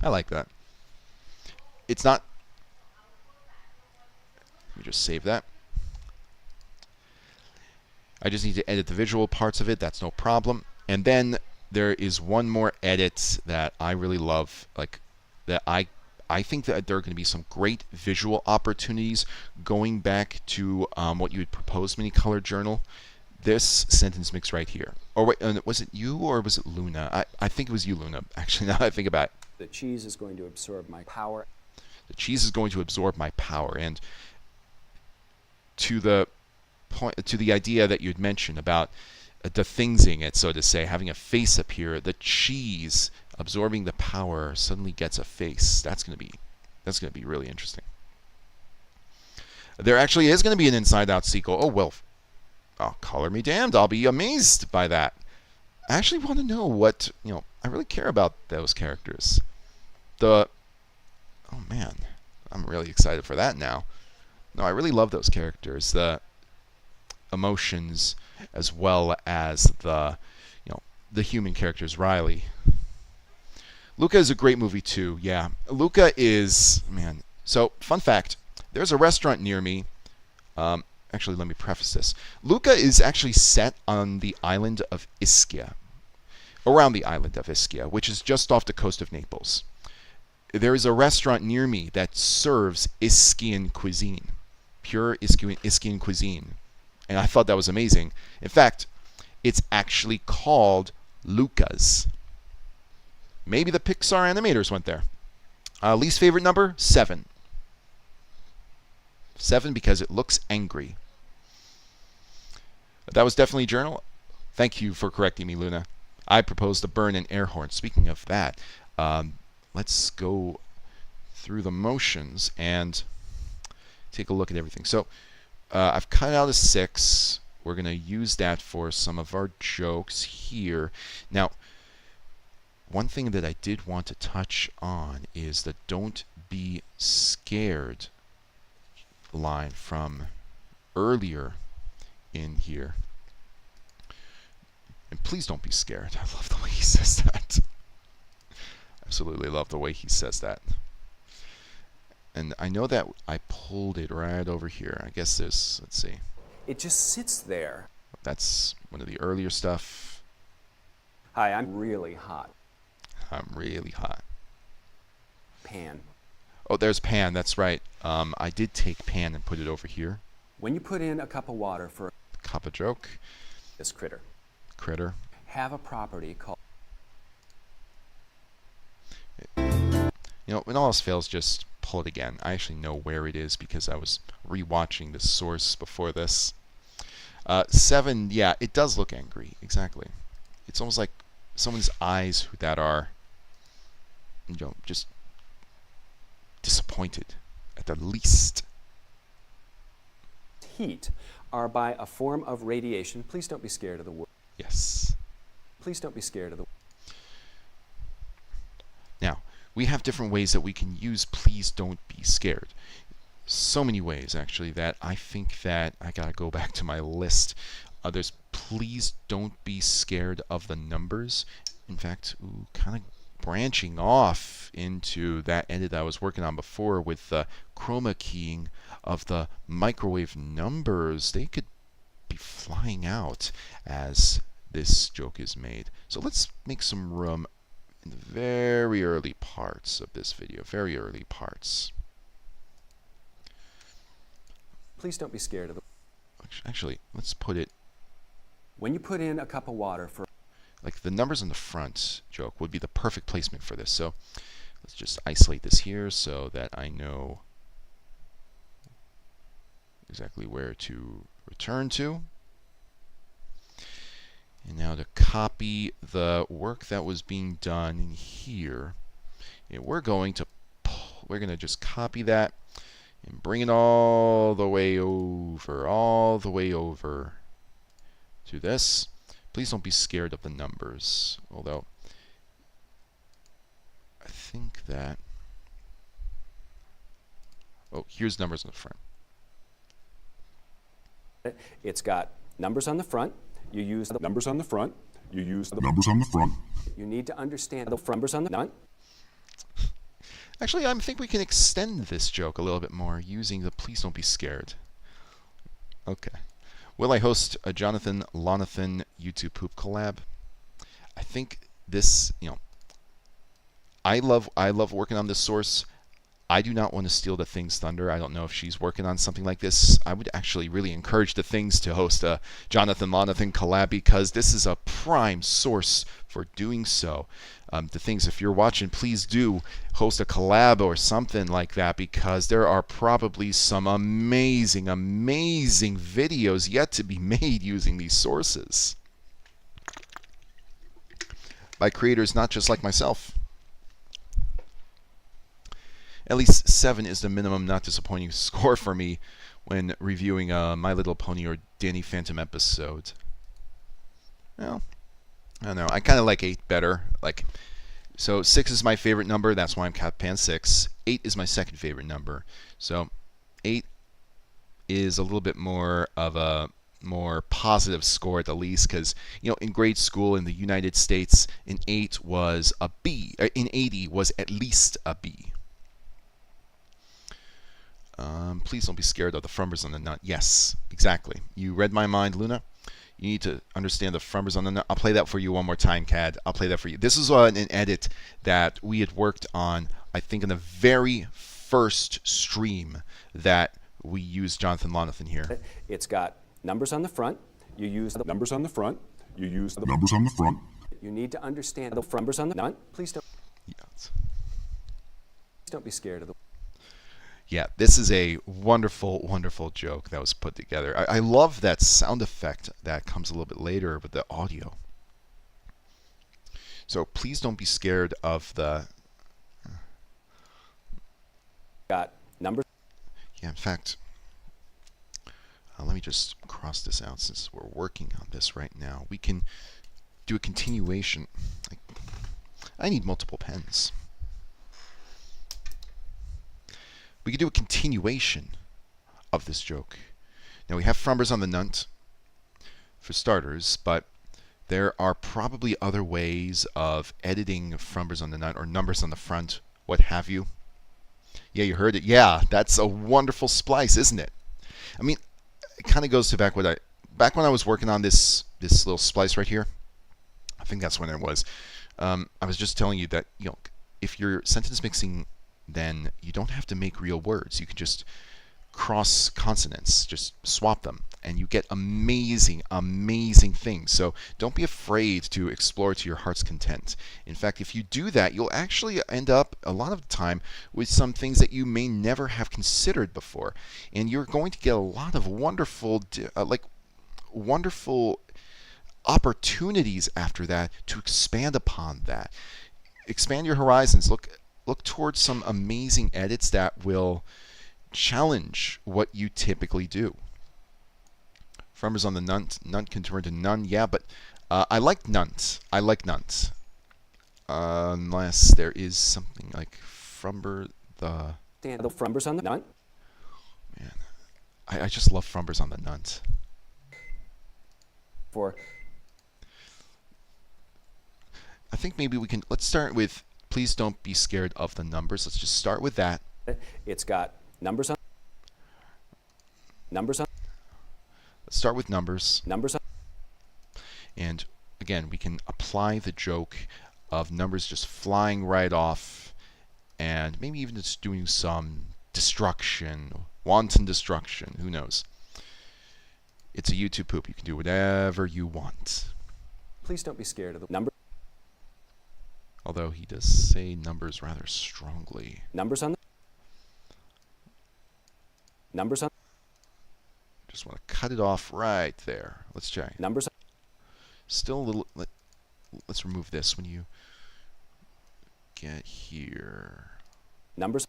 Speaker 1: I like that. It's not... Let me just save that. I just need to edit the visual parts of it. That's no problem. And then there is one more edit that I really love. Like, that I think that there are going to be some great visual opportunities going back to what you had proposed, Mini Color Journal. This sentence mix right here. Or wait, was it you or was it Luna? I think it was you, Luna, actually, now that I think about it.
Speaker 2: The cheese is going to absorb my power.
Speaker 1: The cheese is going to absorb my power. And to the point, to the idea that you'd mentioned about the thingsing it, so to say, having a face appear, the cheese absorbing the power suddenly gets a face. That's going to be really interesting. There actually is going to be an Inside Out sequel. Oh, well, color me damned. I'll be amazed by that. I actually want to know what, I really care about those characters. Oh man, I'm really excited for that now. No, I really love those characters. The emotions as well as the human characters. Riley. Luca is a great movie too. Yeah, Luca is, man. So, fun fact, there's a restaurant near me. Actually, let me preface this. Luca is actually set on the island of Ischia. Around the island of Ischia, which is just off the coast of Naples. There is a restaurant near me that serves Iskian cuisine. Pure Iskian cuisine. And I thought that was amazing. In fact, it's actually called Luca's. Maybe the Pixar animators went there. Least favorite number? 7. 7 because it looks angry. That was definitely a journal. Thank you for correcting me, Luna. I propose to burn an air horn. Speaking of that, let's go through the motions and take a look at everything. So I've cut out a 6. We're going to use that for some of our jokes here. Now, one thing that I did want to touch on is the "don't be scared" line from earlier in here. And please don't be scared. I love the way he says that. Absolutely love the way he says that. And I know that I pulled it right over here. I guess there's, let's see.
Speaker 2: It just sits there.
Speaker 1: That's one of the earlier stuff.
Speaker 2: Hi, I'm really hot.
Speaker 1: I'm really hot.
Speaker 2: Pan.
Speaker 1: Oh, there's Pan. That's right. I did take Pan and put it over here.
Speaker 2: When you put in a cup of water for
Speaker 1: Cup of joke.
Speaker 2: this critter, have a property called...
Speaker 1: When all else fails, just pull it again. I actually know where it is because I was rewatching the source before this. 7, yeah, it does look angry. Exactly. It's almost like someone's eyes that are, just disappointed at the least.
Speaker 2: heat are by a form of radiation. Please don't be scared of the word.
Speaker 1: Yes.
Speaker 2: Please don't be scared of the...
Speaker 1: Now, we have different ways that we can use "please don't be scared." So many ways, actually, that I think that I gotta go back to my list. There's "please don't be scared of the numbers." In fact, kind of branching off into that edit I was working on before with the chroma keying of the microwave numbers. They could be flying out as this joke is made. So let's make some room in the very early parts of this video. Very early parts.
Speaker 2: Please don't be scared of the...
Speaker 1: Actually, let's put it
Speaker 2: When you put in a cup of water for...
Speaker 1: like the numbers in the front joke would be the perfect placement for this. So let's just isolate this here so that I know exactly where to return to. And now to copy the work that was being done in here, and we're going to just copy that and bring it all the way over to this. Please don't be scared of the numbers, although I think that, here's numbers in the front.
Speaker 2: It's got numbers on the front. You use the numbers on the front. You use the
Speaker 3: Numbers on the front.
Speaker 2: You need to understand the numbers on the front.
Speaker 1: Actually, I think we can extend this joke a little bit more using the "please don't be scared." Okay. Will I host a Jonathan Lonathan YouTube poop collab? I think this, I love working on this source. I do not want to steal the Thing's thunder. I don't know if she's working on something like this. I would actually really encourage the Things to host a Jonathan Lonathan collab, because this is a prime source for doing so. The Things, if you're watching, please do host a collab or something like that, because there are probably some amazing, amazing videos yet to be made using these sources by creators not just like myself. At least 7 is the minimum not disappointing score for me when reviewing a My Little Pony or Danny Phantom episode. Well, I don't know. I kind of like 8 better. So 6 is my favorite number. That's why I'm Catpan 6. 8 is my second favorite number. So 8 is a little bit more of a more positive score at the least, because in grade school in the United States, an 8 was a B. An 80 was at least a B. Please don't be scared of the frumbers on the nut. Yes, exactly. You read my mind, Luna. You need to understand the frumbers on the nut. I'll play that for you one more time, Cad. I'll play that for you. This is an edit that we had worked on, I think, in the very first stream that we used Jonathan Lonathan here.
Speaker 2: It's got numbers on the front. You use the numbers on the front. You use the
Speaker 3: Numbers on the front.
Speaker 2: You need to understand the frumbers on the nut. Please don't be scared of the.
Speaker 1: Yeah, this is a wonderful, wonderful joke that was put together. I love that sound effect that comes a little bit later with the audio. So please don't be scared of the...
Speaker 2: Got numbers.
Speaker 1: Yeah, in fact, let me just cross this out since we're working on this right now. We can do a continuation. I need multiple pens. We could do a continuation of this joke. Now we have frumbers on the nut for starters, but there are probably other ways of editing frumbers on the nut or numbers on the front, what have you. Yeah, you heard it. Yeah, that's a wonderful splice, isn't it? I mean, it kind of goes to back when I was working on this little splice right here. I think that's when it was. I was just telling you that if you're sentence mixing, then you don't have to make real words. You can just cross consonants, just swap them, and you get amazing, amazing things. So don't be afraid to explore to your heart's content. In fact, if you do that, you'll actually end up a lot of the time with some things that you may never have considered before, and you're going to get a lot of wonderful, wonderful opportunities after that to expand upon that. Expand your horizons. Look towards some amazing edits that will challenge what you typically do. Frumbers on the nut. Nut can turn to none. Yeah, but I like nunt. I like nunt. Unless there is something like frumber the...
Speaker 2: The frumbers on the nut.
Speaker 1: Man, I just love frumbers on the nut. I think maybe we can... Let's start with... Please don't be scared of the numbers. Let's just start with that.
Speaker 2: It's got numbers on. Numbers on.
Speaker 1: Let's start with numbers.
Speaker 2: Numbers on.
Speaker 1: And again, we can apply the joke of numbers just flying right off, and maybe even just doing some destruction, wanton destruction. Who knows? It's a YouTube poop. You can do whatever you want.
Speaker 2: Please don't be scared of the number.
Speaker 1: Although he does say numbers rather strongly.
Speaker 2: Numbers on. Numbers on.
Speaker 1: Just want to cut it off right there. Let's check.
Speaker 2: Numbers on.
Speaker 1: Still a little... Let's remove this when you get here.
Speaker 2: Numbers.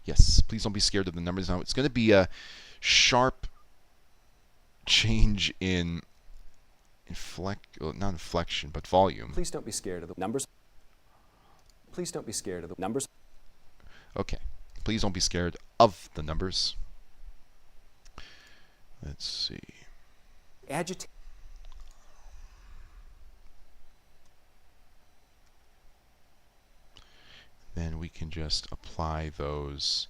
Speaker 1: Yes, please don't be scared of the numbers. Now, it's going to be a sharp change in not inflection, but volume.
Speaker 2: Please don't be scared of the numbers. Please don't be scared of the numbers.
Speaker 1: Okay. Please don't be scared of the numbers. Let's see.
Speaker 2: Agitate.
Speaker 1: Then we can just apply those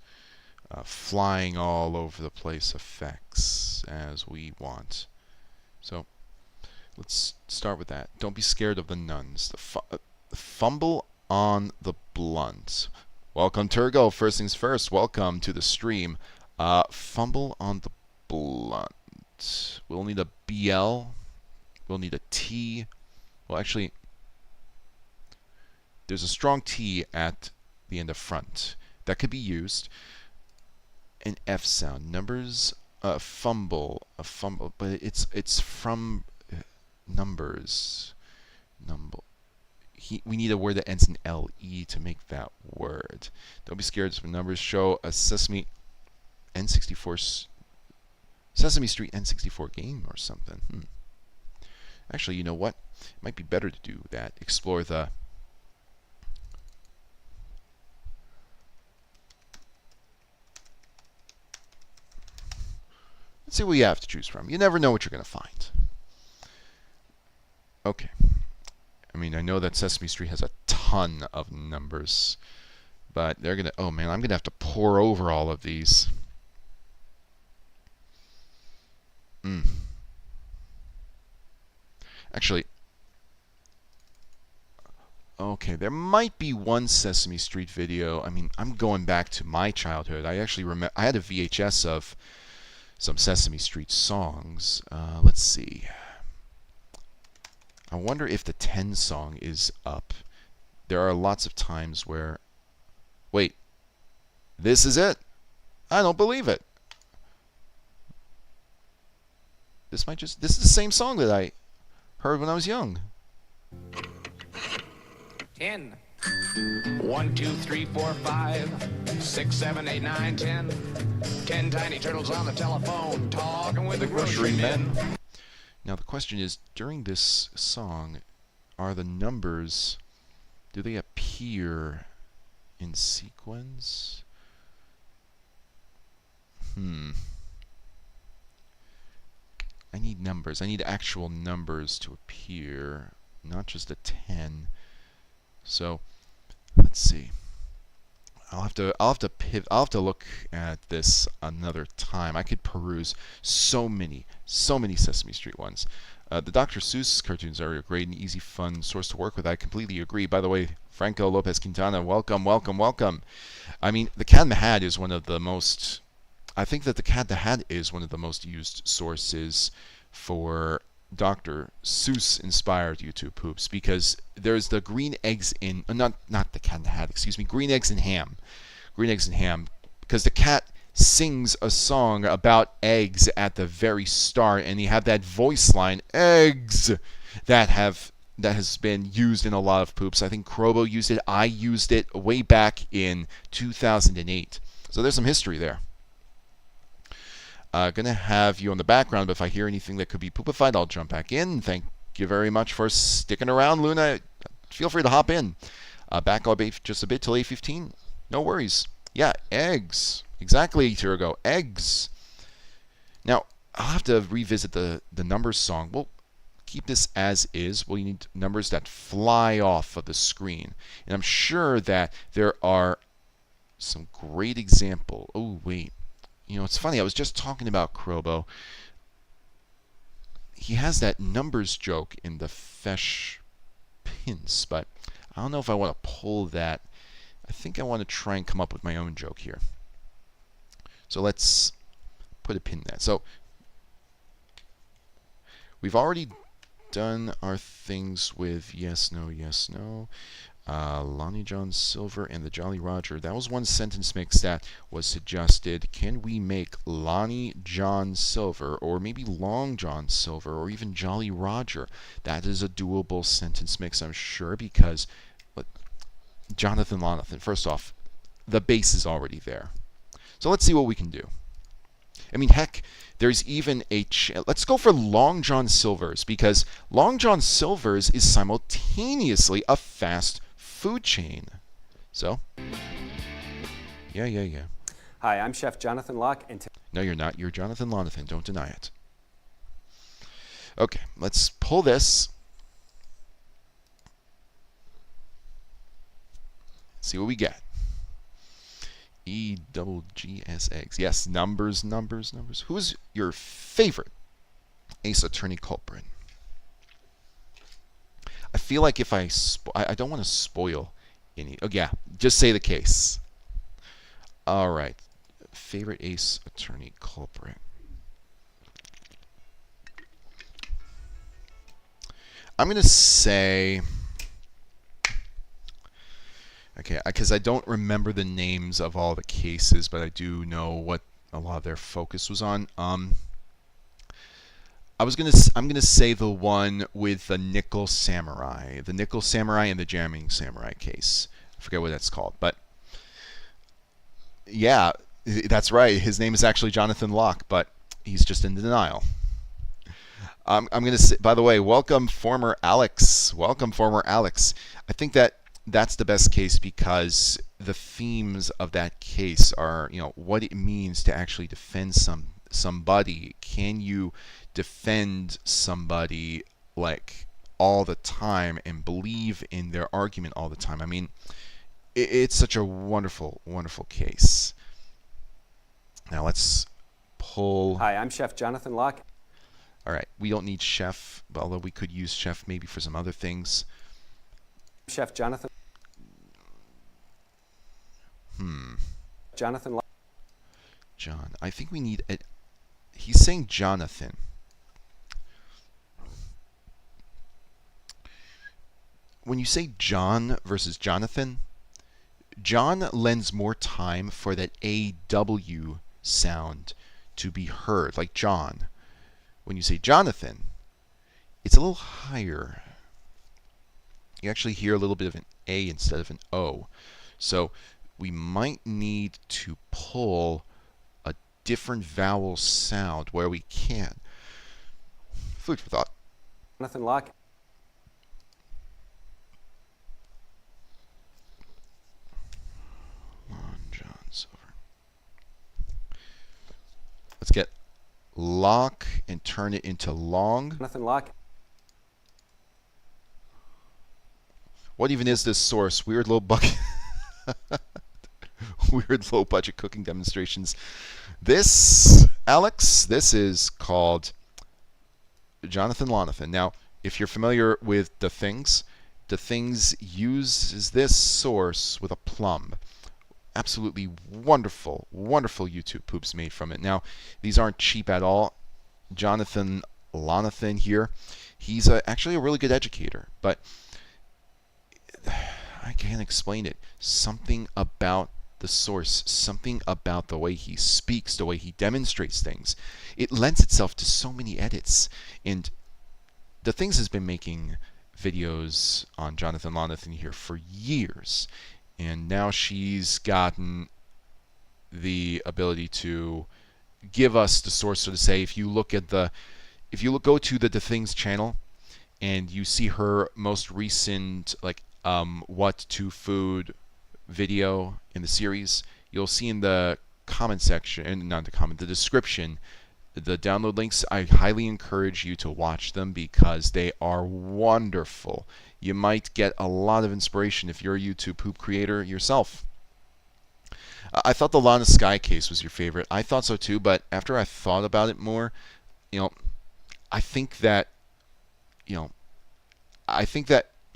Speaker 1: flying all over the place effects as we want. So let's start with that. Don't be scared of the nuns. The fumble on the blunt. Welcome, Turgo. First things first, welcome to the stream. Fumble on the blunt. We'll need a BL. We'll need a T. Well, actually, there's a strong T at the end of front. That could be used. An F sound. Numbers, fumble. A fumble. But it's from numbers. Number. We need a word that ends in LE to make that word. Don't be scared. Some numbers show a Sesame Street N64 game or something. Actually, you know what? It might be better to do that. Explore the... Let's see what you have to choose from. You never know what you're going to find. Okay. I mean, I know that Sesame Street has a ton of numbers, but they're going to... Oh, man, I'm going to have to pore over all of these. Actually, okay, there might be one Sesame Street video. I mean, I'm going back to my childhood. I actually remember I had a VHS of some Sesame Street songs. Let's see. I wonder if the 10 song is up. There are lots of times where... Wait. This is it? I don't believe it. This is the same song that I heard when I was young.
Speaker 7: 10. 1, 2, 3, 4, 5, 6, 7, 8, 9, 10. 10 tiny turtles on the telephone talking with the grocery men.
Speaker 1: Now the question is, during this song, are the numbers, do they appear in sequence? I need numbers. I need actual numbers to appear, not just a 10. So, let's see. I'll have to look at this another time. I could peruse so many Sesame Street ones. The Dr. Seuss cartoons are a great and easy, fun source to work with. I completely agree. By the way, Franco Lopez Quintana, welcome, welcome, welcome. I mean, the Cat in the Hat is one of the most... I think that the Cat in the Hat is one of the most used sources for Dr. Seuss-inspired YouTube poops, because there's the green eggs in... not the Cat in the Hat, excuse me. Green eggs and ham. Green eggs and ham. Because the cat sings a song about eggs at the very start, and you have that voice line, eggs, that has been used in a lot of poops. I think Krobo used it. I used it way back in 2008. So there's some history there. Gonna have you on the background, but if I hear anything that could be poopified, I'll jump back in. Thank you very much for sticking around, Luna. Feel free to hop in. Back just a bit till 8:15. No worries. Yeah, eggs. Exactly, Turgo. Eggs. Now, I'll have to revisit the numbers song. We'll keep this as is. We'll need numbers that fly off of the screen. And I'm sure that there are some great example. Oh, wait. You know, it's funny. I was just talking about Krobo. He has that numbers joke in the Fesh Pins, but I don't know if I want to pull that. I think I want to try and come up with my own joke here. So let's put a pin there. So we've already done our things with yes, no, yes, no. Lonnie John Silver and the Jolly Roger. That was one sentence mix that was suggested. Can we make Lonnie John Silver, or maybe Long John Silver, or even Jolly Roger? That is a doable sentence mix, I'm sure, because Jonathan Lonathan, first off, the base is already there. So let's see what we can do. I mean, heck, there's even a... let's go for Long John Silver's, because Long John Silver's is simultaneously a fast food chain. So, yeah.
Speaker 2: Hi, I'm Chef Jonathan Locke, and
Speaker 1: no, you're not. You're Jonathan Lonathan. Don't deny it. Okay, let's pull this. See what we get. EGGSX. Yes, numbers. Who's your favorite Ace Attorney culprit? I feel like if I don't want to spoil any. Oh yeah, just say the case. All right. Favorite Ace Attorney culprit. I'm going to say... Okay, because I don't remember the names of all the cases, but I do know what a lot of their focus was on. I'm gonna say the one with the Nickel Samurai, and the Jamming Samurai case. I forget what that's called, but yeah, that's right. His name is actually Jonathan Locke, but he's just in denial. I'm gonna say, by the way, welcome former Alex. Welcome former Alex. I think that's the best case because the themes of that case are, what it means to actually defend somebody. Can you defend somebody like all the time and believe in their argument all the time? I mean, it's such a wonderful, wonderful case. Now let's pull.
Speaker 2: Hi, I'm Chef Jonathan Locke.
Speaker 1: All right, we don't need Chef, although we could use Chef maybe for some other things.
Speaker 2: Chef Jonathan. Jonathan Locke.
Speaker 1: John. I think we need a... He's saying Jonathan. When you say John versus Jonathan, John lends more time for that AW sound to be heard, like John. When you say Jonathan, it's a little higher. You actually hear a little bit of an A instead of an O. So we might need to pull a different vowel sound where we can. Food for thought.
Speaker 2: Jonathan Locke.
Speaker 1: Long John Silver. Let's get lock and turn it into long.
Speaker 2: Jonathan Locke.
Speaker 1: What even is this source? Weird low budget weird low budget cooking demonstrations. This, Alex, this is called Jonathan Lonathan. Now, if you're familiar with The Things uses this source with a plum. Absolutely wonderful, wonderful YouTube poops made from it. Now, these aren't cheap at all. Jonathan Lonathan here, he's actually a really good educator, but I can't explain it. Something about the source, something about the way he speaks, the way he demonstrates things, it lends itself to so many edits. And The Things has been making videos on Jonathan Lonathan here for years, and now she's gotten the ability to give us the source, so to say. If you go to the Things channel and you see her most recent what to food video in the series, you'll see in the comment section, and not the comment, the description, the download links. I highly encourage you to watch them because they are wonderful. You might get a lot of inspiration if you're a YouTube poop creator yourself. I thought the Lana Sky case was your favorite. I thought so too, but after I thought about it more, I think that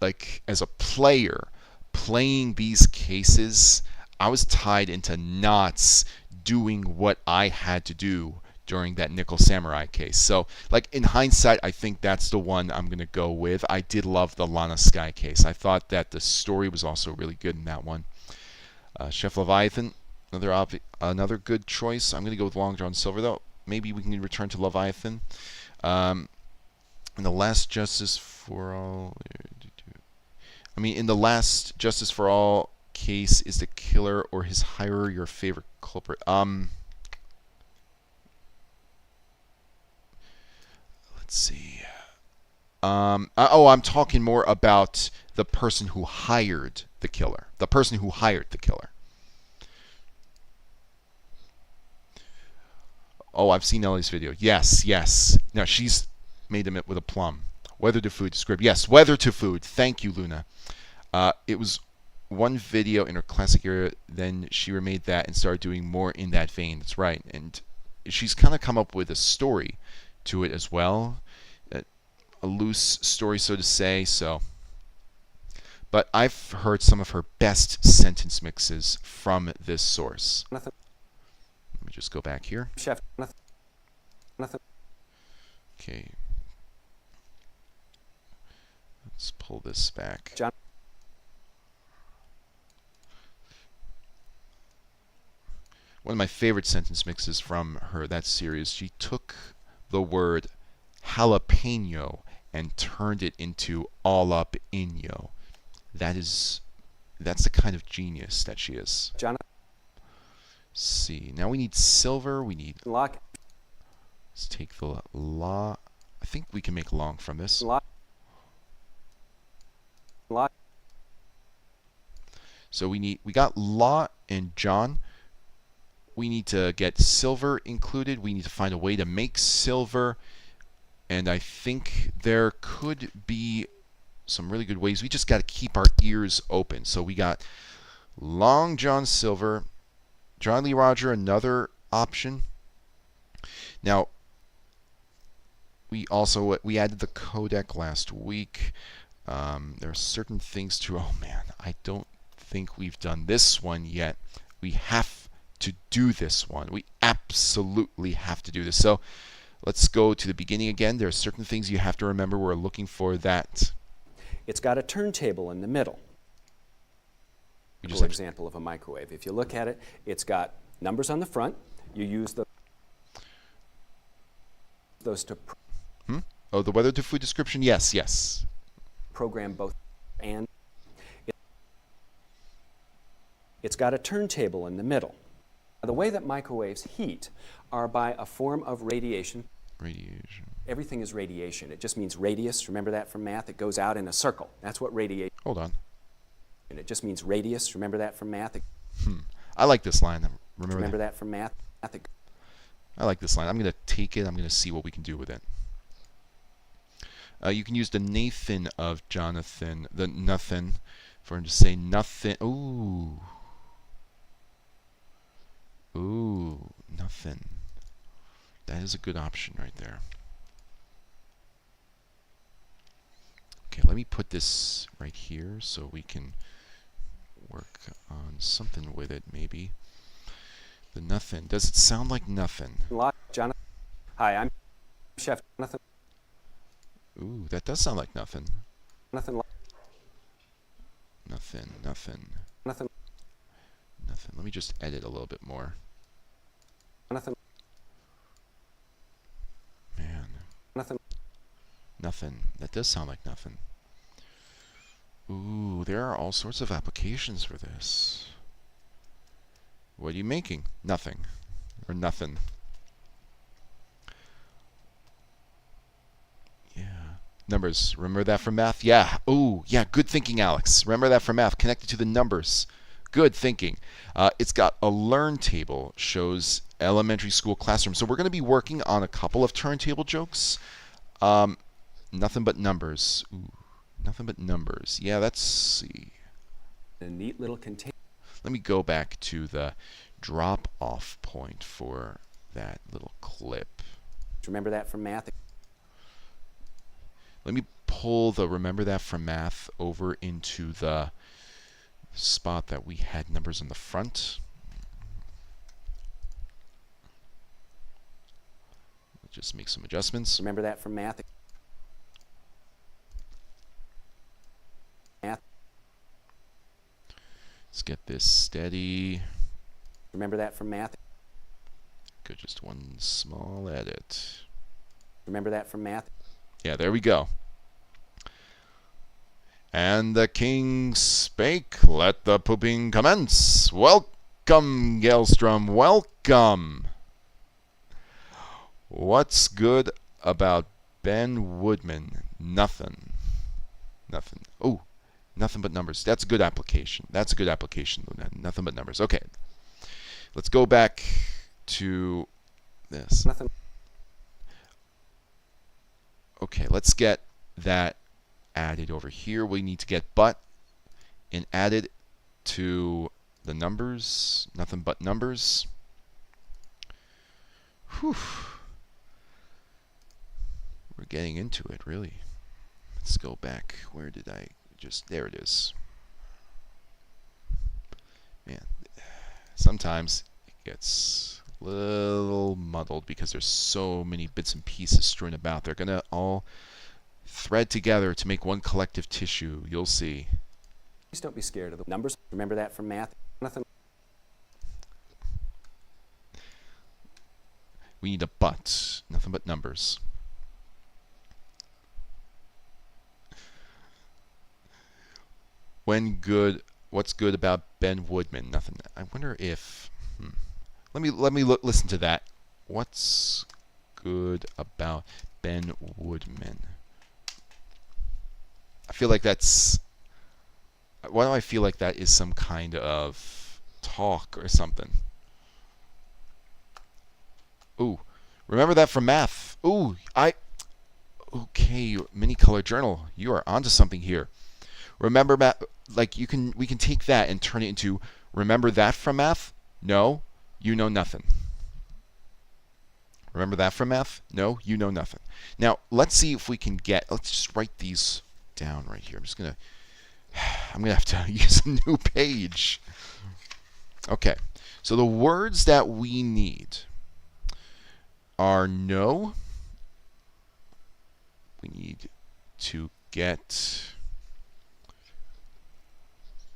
Speaker 1: like as a player playing these cases, I was tied into knots doing what I had to do during that Nickel Samurai case. So, like, in hindsight, I think that's the one I'm going to go with. I did love the Lana Sky case. I thought that the story was also really good in that one. Chef Leviathan, another good choice. I'm going to go with Long John Silver, though. Maybe we can return to Leviathan. And the Last Justice for All... in the Last Justice for All case, is the killer or his hirer your favorite culprit? Let's see. I'm talking more about the person who hired the killer. The person who hired the killer. Oh, I've seen Ellie's video. Yes. Now, she's made him with a plum. Weather to food script. Yes, weather to food. Thank you, Luna. It was one video in her classic era, then she remade that and started doing more in that vein. That's right. And she's kind of come up with a story to it as well. A loose story, so to say. So, but I've heard some of her best sentence mixes from this source.
Speaker 2: Nothing.
Speaker 1: Let me just go back here.
Speaker 2: Chef. Nothing. Nothing.
Speaker 1: Okay. Let's pull this back.
Speaker 2: John.
Speaker 1: One of my favorite sentence mixes from her, that series, she took the word jalapeno and turned it into all up in yo. That's the kind of genius that she is.
Speaker 2: John.
Speaker 1: Let's see. Now we need silver. We need.
Speaker 2: Lock.
Speaker 1: Let's take the la. I think we can make long from this.
Speaker 2: Lock. Lock.
Speaker 1: So we got law and John. We need to get silver included. We need to find a way to make silver. And I think there could be some really good ways. We just got to keep our ears open. So we got Long John Silver, John Lee Roger, another option. Now, we added the codec last week. There are certain things to. Oh man, I don't think we've done this one yet. We have to do this one. We absolutely have to do this. So let's go to the beginning again. There are certain things you have to remember. We're looking for that.
Speaker 2: It's got a turntable in the middle. For example of a microwave. If you look at it, it's got numbers on the front. You use those to
Speaker 1: Oh, the weather to food description? Yes, yes.
Speaker 2: program both. And it's got a turntable in the middle. The way that microwaves heat are by a form of radiation.
Speaker 1: Radiation.
Speaker 2: Everything is radiation. It just means radius. Remember that from math? It goes out in a circle. That's what radiation.
Speaker 1: Hold on.
Speaker 2: It just means radius. Remember that from math?
Speaker 1: I like this line.
Speaker 2: Remember that from math?
Speaker 1: I like this line. I'm going to take it. I'm going to see what we can do with it. You can use the Nathan of Jonathan, the nothing, for him to say nothing. Ooh. Ooh, nothing. That is a good option right there. Okay, let me put this right here so we can work on something with it, maybe. The nothing. Does it sound like nothing?
Speaker 2: Jonathan. Hi, I'm Chef Jonathan.
Speaker 1: Ooh, that does sound like nothing.
Speaker 2: Nothing.
Speaker 1: Nothing, nothing,
Speaker 2: Nothing.
Speaker 1: nothing. Let me just edit a little bit more.
Speaker 2: Nothing.
Speaker 1: Man,
Speaker 2: Nothing.
Speaker 1: nothing. That does sound like nothing. Ooh, there are all sorts of applications for this. What are you making? Nothing. Or nothing. Yeah. Numbers. Remember that from math? Yeah. Ooh, yeah. Good thinking, Alex. Remember that from math. Connected to the numbers. Good thinking. It's got a learn table. Shows elementary school classroom. So we're going to be working on a couple of turntable jokes. Nothing but numbers. Ooh. Nothing but numbers. Yeah, let's see.
Speaker 2: A neat little container.
Speaker 1: Let me go back to the drop-off point for that little clip.
Speaker 2: Remember that from math?
Speaker 1: Let me pull the remember that from math over into the spot that we had numbers in the front. Let's just make some adjustments.
Speaker 2: Remember that from math? Math.
Speaker 1: Let's get this steady.
Speaker 2: Remember that from math?
Speaker 1: Go just one small edit.
Speaker 2: Remember that from math?
Speaker 1: Yeah, there we go. And the king spake, let the pooping commence. Welcome, Gelstrom, welcome. What's good about Ben Woodman? Nothing. Nothing. Oh, nothing but numbers. That's a good application. That's a good application. Nothing but numbers. Okay. Let's go back to this.
Speaker 2: Nothing.
Speaker 1: Okay, let's get that added over here. We need to get but and add it to the numbers. Nothing but numbers. Whew. We're getting into it, really. Let's go back. Where did I just there it is. Man, sometimes it gets a little muddled because there's so many bits and pieces strewn about. They're gonna all thread together to make one collective tissue. You'll see.
Speaker 2: Please don't be scared of the numbers. Remember that from math. Nothing.
Speaker 1: We need a but. Nothing but numbers. What's good about Ben Woodman? Nothing. I wonder if. Let me listen to that. What's good about Ben Woodman? I feel like that's. Why do I feel like that is some kind of talk or something? Ooh, remember that from math. Ooh, okay, mini color journal. You are onto something here. Remember math, like we can take that and turn it into remember that from math? No, you know nothing. Remember that from math? No, you know nothing. Now, let's see if we can let's just write these down right here. I'm gonna have to use a new page. Okay, so the words that we need are no. We need to get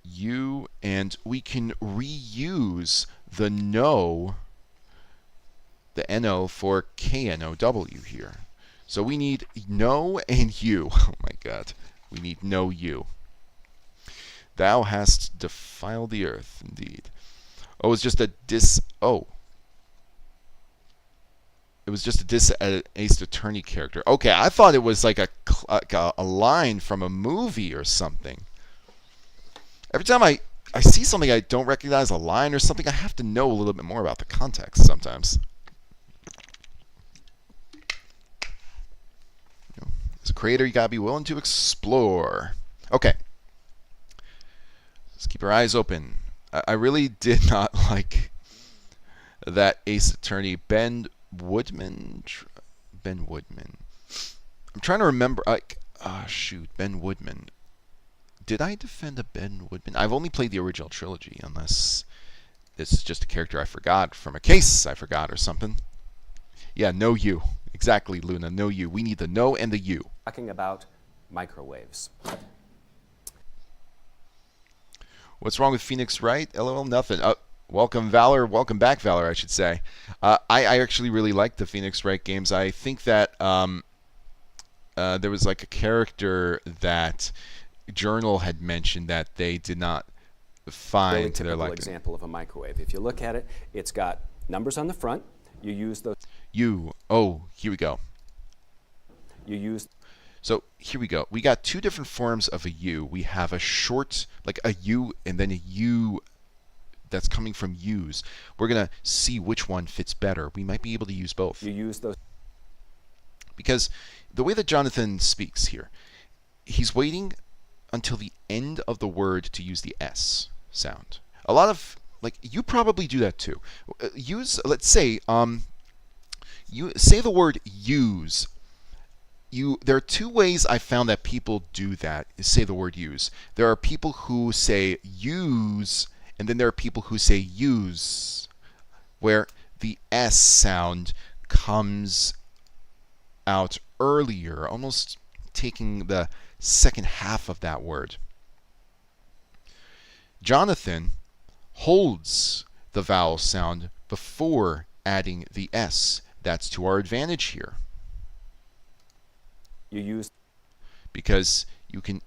Speaker 1: you, and we can reuse the no, the NO for KNOW here. So we need no and you. Oh my God. We need no you. Thou hast defiled the earth, indeed. Oh, it's just a oh. It was just a diss at an Ace Attorney character. Okay, I thought it was like a line from a movie or something. Every time I see something I don't recognize, a line or something, I have to know a little bit more about the context sometimes. As a creator, you gotta be willing to explore. Okay. Let's keep our eyes open. I really did not like that Ace Attorney Ben Woodman. I'm trying to remember. Shoot, Ben Woodman. Did I defend a Ben Woodman? I've only played the original trilogy, unless this is just a character I forgot from a case I forgot or something. Yeah, no you. Exactly, Luna. No you. We need the no and the you.
Speaker 2: Talking about microwaves.
Speaker 1: What's wrong with Phoenix Wright? LOL, nothing. Welcome, Valor. Welcome back, Valor, I should say. I actually really like the Phoenix Wright games. I think that there was like a character that Journal had mentioned that they did not find
Speaker 2: Really
Speaker 1: to their liking.
Speaker 2: Example of a microwave. If you look at it, it's got numbers on the front. You use those.
Speaker 1: Oh, here we go.
Speaker 2: You use.
Speaker 1: So here we go. We got two different forms of a U. We have a short, like a U, and then a U that's coming from U's. We're going to see which one fits better. We might be able to use both.
Speaker 2: You use those.
Speaker 1: Because the way that Jonathan speaks here, he's waiting until the end of the word to use the S sound. A lot of, like, you probably do that too. Let's say, you say the word use. There are two ways I found that people do that, say the word use. There are people who say use, and then there are people who say use, where the S sound comes out earlier, almost taking the second half of that word. Jonathan holds the vowel sound before adding the S. That's to our advantage here.
Speaker 2: You use.
Speaker 1: Because you can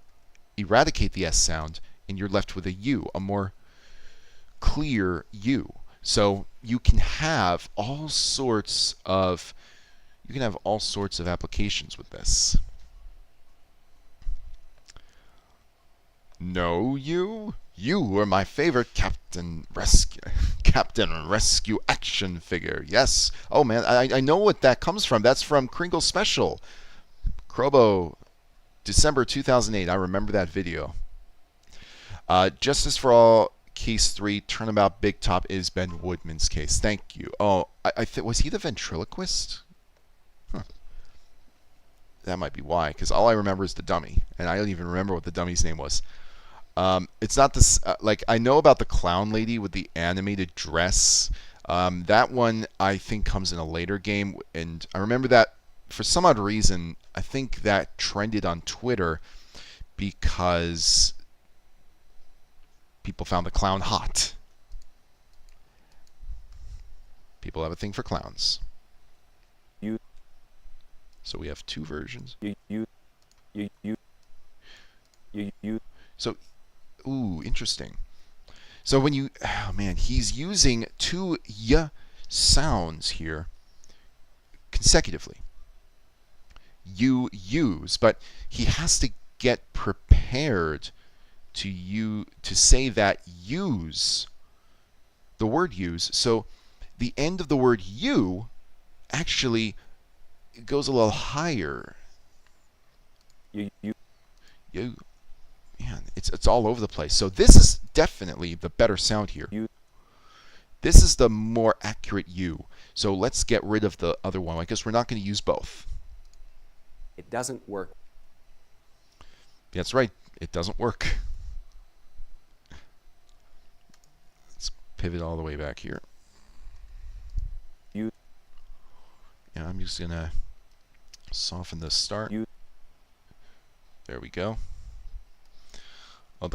Speaker 1: eradicate the S sound and you're left with a U, a more clear U. So you can have all sorts of applications with this. No, you are my favorite Captain Rescue action figure. Yes. Oh man, I know what that comes from. That's from Kringle Special. Krobo, December 2008. I remember that video. Justice for All, Case 3, Turnabout Big Top is Ben Woodman's case. Thank you. Oh, was he the ventriloquist? Huh. That might be why, because all I remember is the dummy, and I don't even remember what the dummy's name was. It's not this. Like, I know about the clown lady with the animated dress. That one I think comes in a later game, and I remember that for some odd reason. I think that trended on Twitter because people found the clown hot. People have a thing for clowns. So we have two versions. So, ooh, interesting. So when you, oh man, he's using two y sounds here consecutively. You use, but he has to get prepared to say that use, the word use. So the end of the word you actually goes a little higher. You. Man, it's all over the place. So this is definitely the better sound here. This is the more accurate you. So let's get rid of the other one. I guess we're not going to use both.
Speaker 2: It doesn't work.
Speaker 1: That's right. It doesn't work. Let's pivot all the way back here. Yeah, I'm just going to soften the start. There we go. Oh,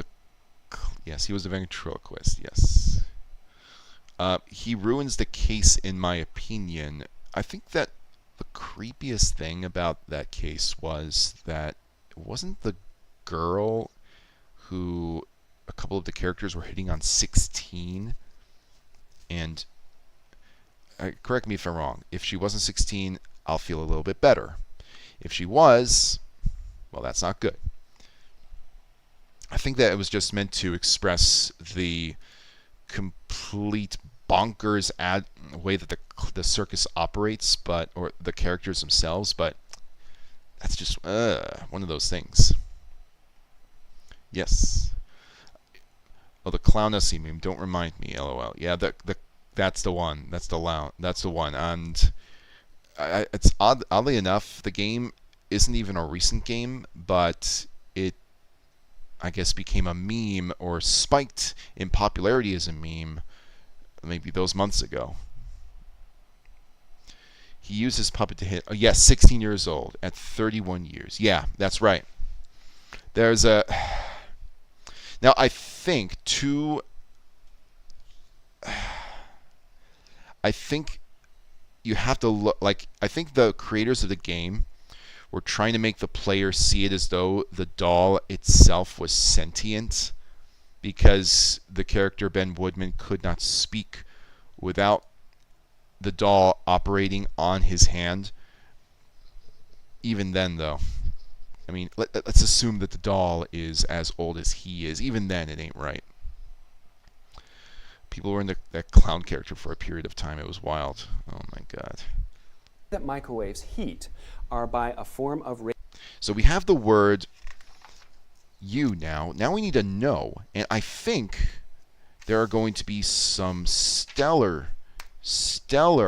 Speaker 1: yes, he was a ventriloquist. Yes. He ruins the case, in my opinion. I think that the creepiest thing about that case was that it wasn't the girl who a couple of the characters were hitting on 16. And correct me if I'm wrong. If she wasn't 16, I'll feel a little bit better. If she was, well, that's not good. I think that it was just meant to express the complete bonkers way that the circus operates, or the characters themselves, but that's just one of those things. Yes. Oh, the clown SC meme. Don't remind me. LOL. Yeah, that's the one. That's the one. And it's oddly enough, the game isn't even a recent game, but it, I guess, became a meme or spiked in popularity as a meme maybe those months ago. He used his puppet to hit, 16 years old at 31 years. Yeah, that's right. There's a, now I think you have to look, like, I think the creators of the game were trying to make the player see it as though the doll itself was sentient, because the character Ben Woodman could not speak without the doll operating on his hand. Even then, though, I mean, let's assume that the doll is as old as he is. Even then, it ain't right. People were in that clown character for a period of time. It was wild. Oh my God.
Speaker 2: That microwaves heat are by a form of
Speaker 1: So we have the word you now. Now we need to know. And I think there are going to be some stellar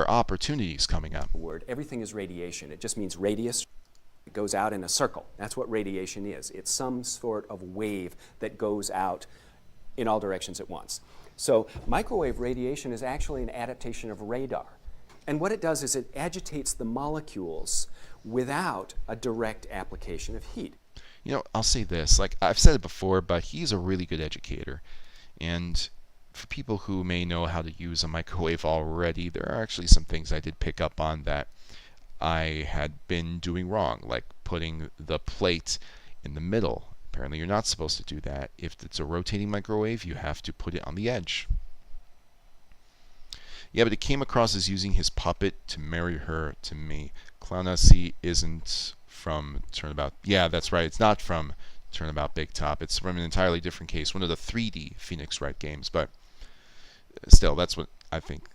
Speaker 1: opportunities coming up.
Speaker 2: word. Everything is radiation. It just means radius. It goes out in a circle. That's what radiation is. It's some sort of wave that goes out in all directions at once. So microwave radiation is actually an adaptation of radar. And what it does is it agitates the molecules without a direct application of heat.
Speaker 1: You know, I'll say this, like I've said it before, but he's a really good educator. And for people who may know how to use a microwave already, there are actually some things I did pick up on that I had been doing wrong, like putting the plate in the middle. Apparently you're not supposed to do that. If it's a rotating microwave, you have to put it on the edge. Yeah, but it came across as using his puppet to marry her to me. Clown SC isn't from Turnabout. Yeah, that's right. It's not from Turnabout Big Top. It's from an entirely different case, one of the 3D Phoenix Wright games. But still, that's what I think.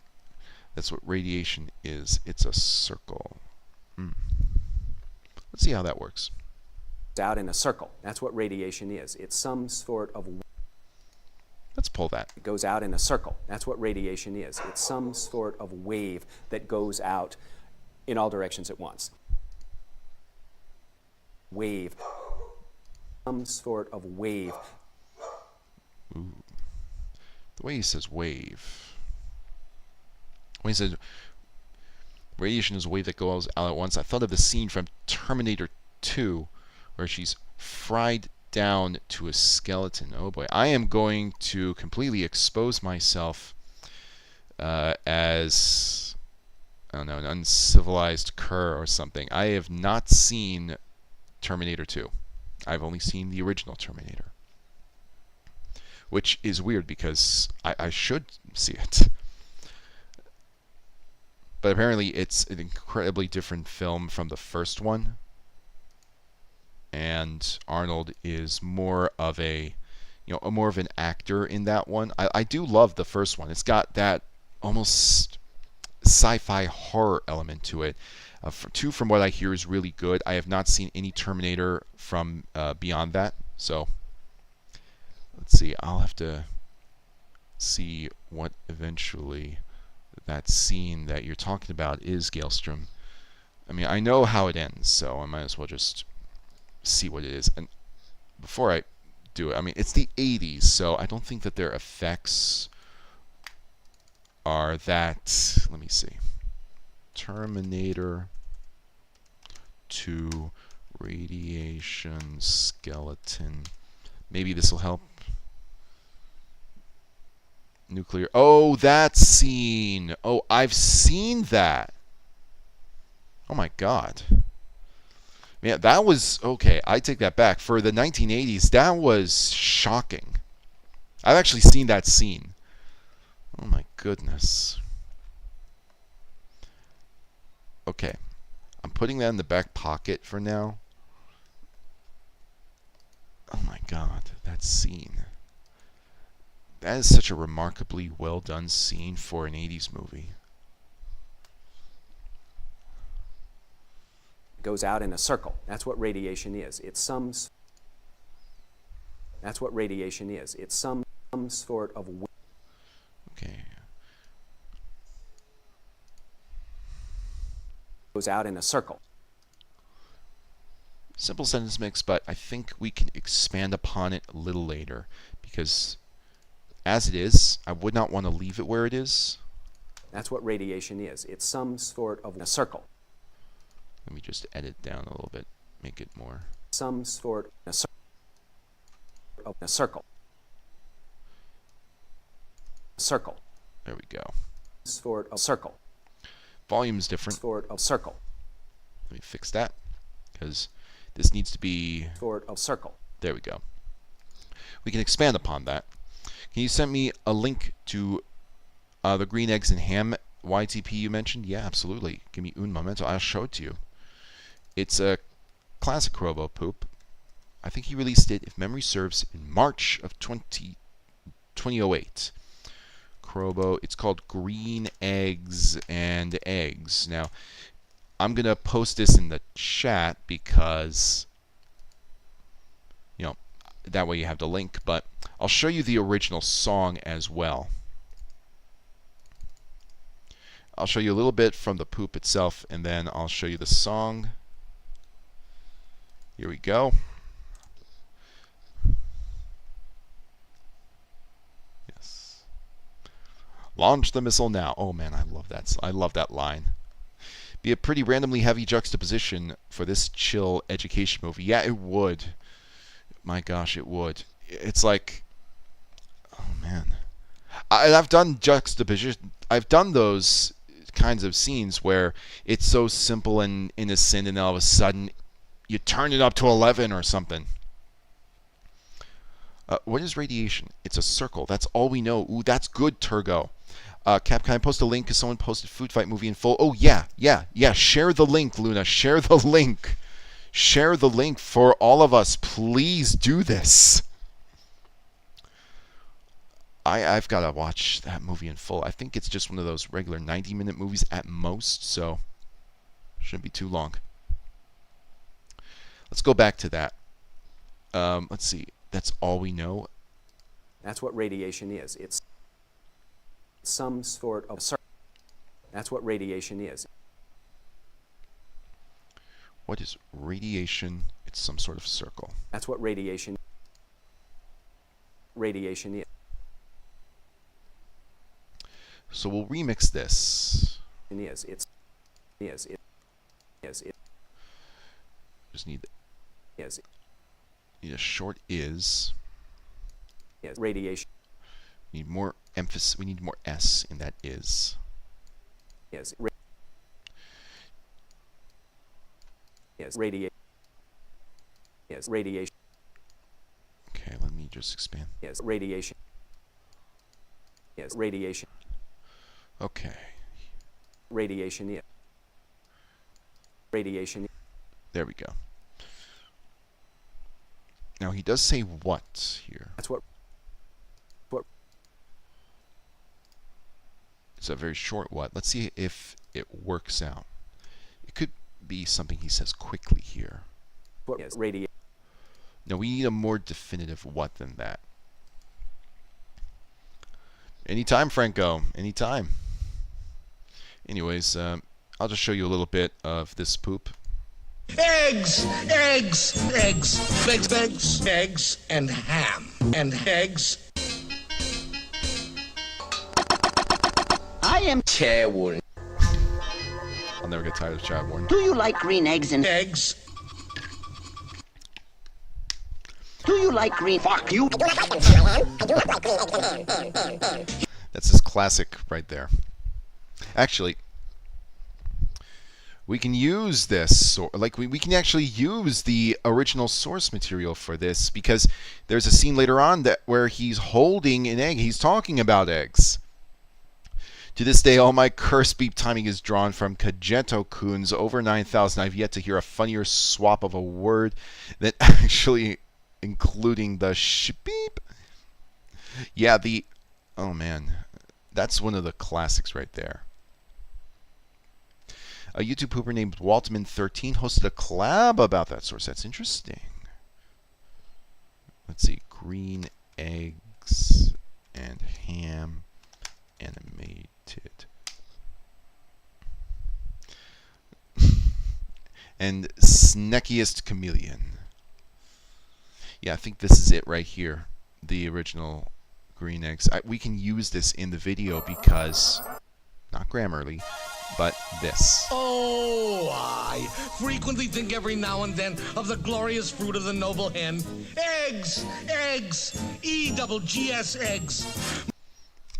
Speaker 1: That's what radiation is. It's a circle. Let's see how that works.
Speaker 2: Out in a circle. That's what radiation is. It's some sort of.
Speaker 1: Let's pull that.
Speaker 2: It goes out in a circle. That's what radiation is. It's some sort of wave that goes out in all directions at once. wave. Some sort of wave.
Speaker 1: Ooh. The way he says wave. When he said radiation is a wave that goes out at once, I thought of the scene from Terminator 2 where she's fried down to a skeleton. Oh boy. I am going to completely expose myself as, I don't know, an uncivilized cur or something. I have not seen Terminator 2. I've only seen the original Terminator. Which is weird because I should see it. But apparently it's an incredibly different film from the first one. And Arnold is more of a, more of an actor in that one. I do love the first one. It's got that almost sci-fi horror element to it. Two, from what I hear, is really good. I have not seen any Terminator from beyond that. So let's see. I'll have to see what eventually that scene that you're talking about is, Galestrom. I mean, I know how it ends, so I might as well just see what it is. And before I do it, I mean, it's the 80s, so I don't think that their effects are that. Let me see. Terminator 2 radiation skeleton. Maybe this will help. Nuclear. Oh, that scene. Oh, I've seen that. Oh my god. Man, that was okay. I take that back. For the 1980s, that was shocking. I've actually seen that scene. Oh my goodness. Okay. I'm putting that in the back pocket for now. Oh my god, that scene. That is such a remarkably well done scene for an 80s movie.
Speaker 2: Goes out in a circle. That's what radiation is. It's some. That's what radiation is. It's some sort of.
Speaker 1: Okay.
Speaker 2: Goes out in a circle.
Speaker 1: Simple sentence mix, but I think we can expand upon it a little later because as it is, I would not want to leave it where it is.
Speaker 2: That's what radiation is. It's some sort of a circle.
Speaker 1: Let me just edit down a little bit, make it more.
Speaker 2: Some sort of a circle. Circle.
Speaker 1: There we go.
Speaker 2: Sort of circle.
Speaker 1: Volume's different.
Speaker 2: Sort of circle.
Speaker 1: Let me fix that because this needs to be.
Speaker 2: Sort of circle.
Speaker 1: There we go. We can expand upon that. Can you send me a link to the green eggs and ham YTP you mentioned? Yeah, absolutely. Give me un momento. I'll show it to you. It's a classic Robo poop. I think he released it, if memory serves, in March of 2008. Crobo. It's called Green Eggs and Eggs. Now, I'm going to post this in the chat because, that way you have the link, but I'll show you the original song as well. I'll show you a little bit from the poop itself, and then I'll show you the song. Here we go. Yes. Launch the missile now. Oh man, I love that. I love that line. Be a pretty randomly heavy juxtaposition for this chill education movie. Yeah, it would. My gosh, it would. It's like, oh man, I've done juxtaposition. I've done those kinds of scenes where it's so simple and innocent, and all of a sudden you turn it up to 11 or something. What is radiation? It's a circle. That's all we know. Ooh, that's good, Turgo. Cap, can I post a link? Because someone posted Food Fight movie in full. Oh yeah. Share the link, Luna. Share the link. Share the link for all of us. Please do this. I've got to watch that movie in full. I think it's just one of those regular 90-minute movies at most, so shouldn't be too long. Let's go back to that. Let's see. That's all we know.
Speaker 2: That's what radiation is. It's some sort of circle. That's what radiation is.
Speaker 1: What is radiation? It's some sort of circle.
Speaker 2: That's what radiation is.
Speaker 1: So we'll remix this.
Speaker 2: It's
Speaker 1: Just need
Speaker 2: yes,
Speaker 1: need a short is.
Speaker 2: yes, radiation.
Speaker 1: Need more emphasis. We need more S in that is.
Speaker 2: Yes, yes, radiation. Yes, radiation.
Speaker 1: Okay, let me just expand.
Speaker 2: Yes, radiation. Yes, radiation.
Speaker 1: Okay,
Speaker 2: Radiation is. Radiation.
Speaker 1: there we go. Now he does say what here.
Speaker 2: That's what. What?
Speaker 1: It's a very short what. Let's see if it works out. It could be something he says quickly here.
Speaker 2: What? Yes, radiation.
Speaker 1: No, we need a more definitive what than that. Anytime, Franco. Anytime. Anyways, I'll just show you a little bit of this poop.
Speaker 8: Eggs, eggs, eggs, eggs, eggs, eggs, and ham, and eggs.
Speaker 9: I am Chairwoman.
Speaker 1: I'll never get tired of Chad Warren.
Speaker 9: Do you like green eggs and
Speaker 8: Eggs.
Speaker 9: do you like green? Fuck you.
Speaker 1: That's his classic right there. Actually, we can use this, we can actually use the original source material for this, because there's a scene later on where he's holding an egg. He's talking about eggs. To this day, all my curse beep timing is drawn from Kageto-kun's over 9,000. I've yet to hear a funnier swap of a word than actually including the beep. Yeah, oh man, that's one of the classics right there. A YouTube pooper named Waltman13 hosted a collab about that source. That's interesting. Let's see. Green eggs and ham animated. And Sneckiest Chameleon. Yeah, I think this is it right here. The original green eggs. We can use this in the video because, not Grammarly, but this.
Speaker 8: Oh, I frequently think every now and then of the glorious fruit of the noble hen. Eggs, eggs, E-double-G-S eggs.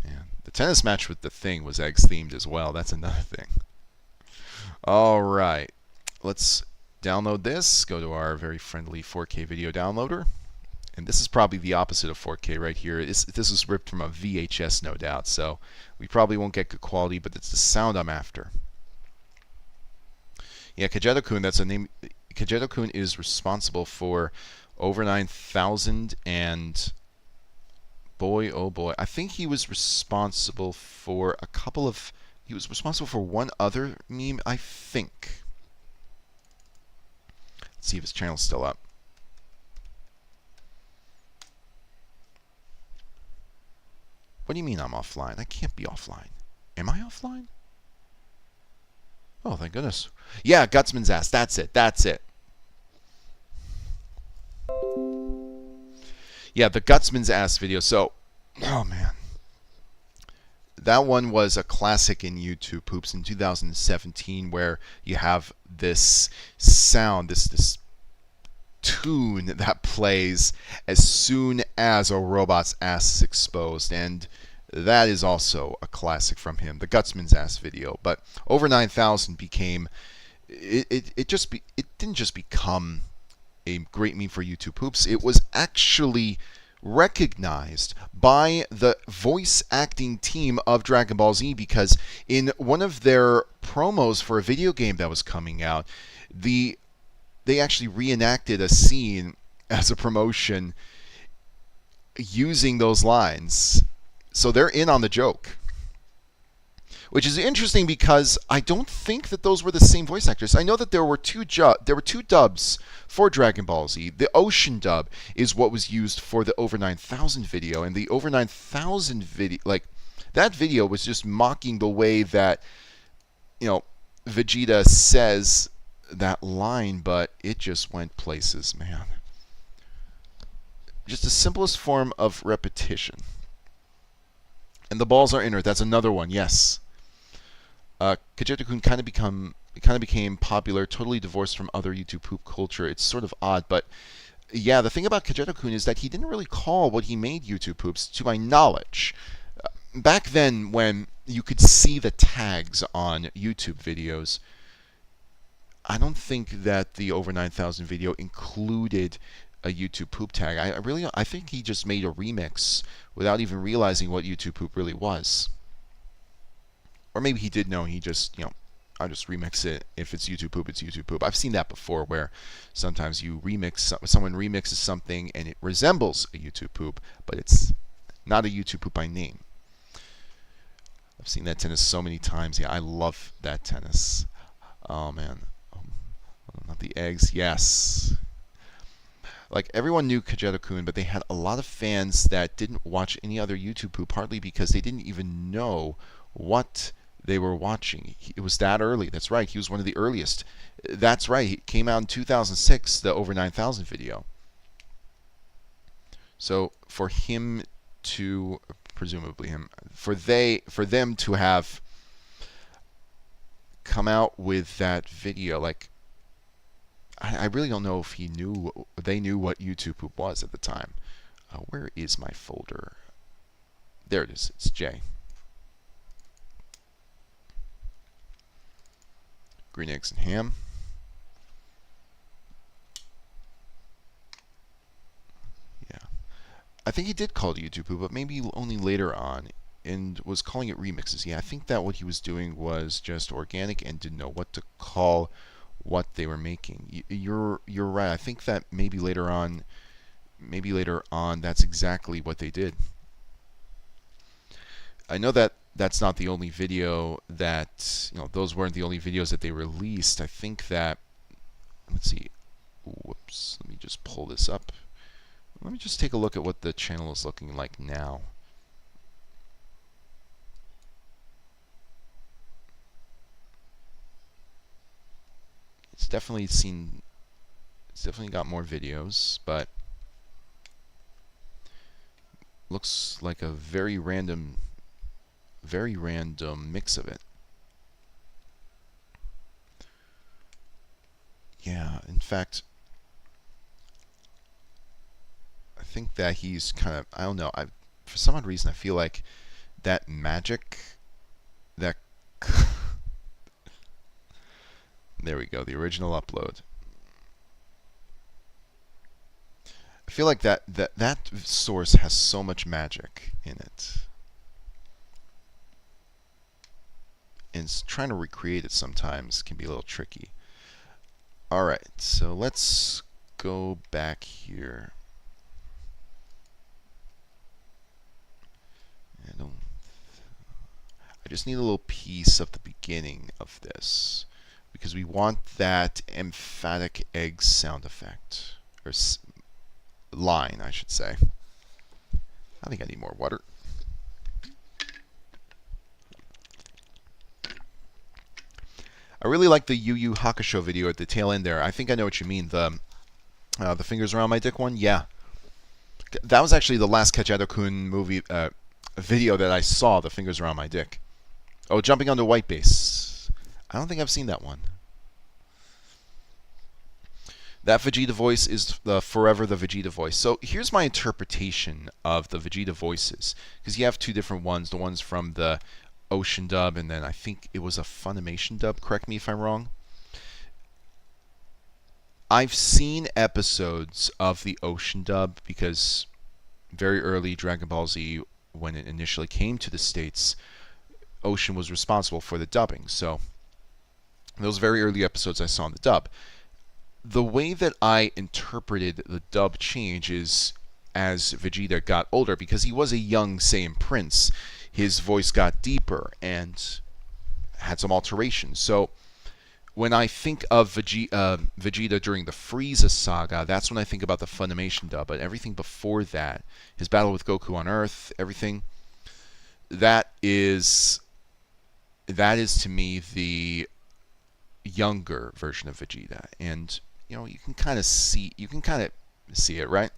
Speaker 1: Yeah, the tennis match with the Thing was eggs themed as well. That's another thing. All right, let's download this. Go to our very friendly 4K video downloader. And this is probably the opposite of 4K right here. This is ripped from a VHS, no doubt. So we probably won't get good quality, but it's the sound I'm after. Yeah, Kageto-kun, that's a name. Kageto-kun is responsible for over 9,000, and boy, oh boy, I think he was responsible for a couple of. He was responsible for one other meme, I think. Let's see if his channel's still up. What do you mean I'm offline? I can't be offline. Am I offline? Oh, thank goodness. Yeah, Gutsman's ass. That's it. That's it. Yeah, the Gutsman's ass video. So, oh man. That one was a classic in YouTube poops in 2017, where you have this sound, this tune that plays as soon as a robot's ass is exposed, and that is also a classic from him, the Gutsman's ass video. But over 9,000 became it didn't just become a great meme for YouTube poops. It was actually recognized by the voice acting team of Dragon Ball Z, because in one of their promos for a video game that was coming out, they actually reenacted a scene as a promotion using those lines. So they're in on the joke. Which is interesting because I don't think that those were the same voice actors. I know that there were two dubs for Dragon Ball Z. The Ocean dub is what was used for the over 9,000 video, and the over 9,000 video, like that video was just mocking the way that, Vegeta says that line, but it just went places, man. Just the simplest form of repetition. And the balls are inert. That's another one. Yes. Kajeto-kun kind of became popular, totally divorced from other YouTube poop culture. It's sort of odd, but yeah, the thing about Kajeto-kun is that he didn't really call what he made YouTube poops, to my knowledge. Back then, when you could see the tags on YouTube videos, I don't think that the over 9,000 video included a YouTube poop tag. I think he just made a remix without even realizing what YouTube poop really was. Or maybe he did know. He just, I'll just remix it. If it's YouTube poop, it's YouTube poop. I've seen that before, where sometimes someone remixes something and it resembles a YouTube poop, but it's not a YouTube poop by name. I've seen that tennis so many times. Yeah, I love that tennis. Oh man, not the eggs. Yes. Like, everyone knew Kajeto-kun, but they had a lot of fans that didn't watch any other YouTube poop, partly because they didn't even know what they were watching. It was that early. That's right. He was one of the earliest. That's right. He came out in 2006, the over 9,000 video. So for him to, presumably him, for them to have come out with that video, like, I really don't know if they knew what YouTube poop was at the time. Where is my folder? There it is. It's J. Green eggs and ham. Yeah. I think he did call it YouTube poop, but maybe only later on, and was calling it remixes. Yeah, I think that what he was doing was just organic and didn't know what to call what they were making. You're right. I think that maybe later on, that's exactly what they did. I know that that's not the only video that, those weren't the only videos that they released. I think that, let's see, whoops, let me just pull this up. Let me just take a look at what the channel is looking like now. It's definitely got more videos, but looks like a very random mix of it. Yeah, in fact, I think that he's kind of, I don't know, for some odd reason I feel like that magic, that there we go, the original upload. I feel like that source has so much magic in it. And trying to recreate it sometimes can be a little tricky. Alright, so let's go back here. I just need a little piece of the beginning of this, because we want that emphatic egg sound effect, or line, I should say. I think I need more water. I really like the Yu Yu Hakusho video at the tail end there. I think I know what you mean. The fingers around my dick one? Yeah. That was actually the last Kajeto-kun movie video that I saw, the fingers around my dick. Oh, jumping onto white base. I don't think I've seen that one. That Vegeta voice is forever the Vegeta voice. So here's my interpretation of the Vegeta voices, because you have two different ones. The ones from the Ocean dub, and then I think it was a Funimation dub. Correct me if I'm wrong. I've seen episodes of the Ocean dub because very early Dragon Ball Z, when it initially came to the States, Ocean was responsible for the dubbing. So those very early episodes I saw in the dub. The way that I interpreted the dub change is as Vegeta got older, because he was a young Saiyan Prince, his voice got deeper and had some alterations. So when I think of Vegeta during the Frieza saga, that's when I think about the Funimation dub. But everything before that, his battle with Goku on Earth, everything, that is to me younger version of Vegeta, and you can kind of see it, right?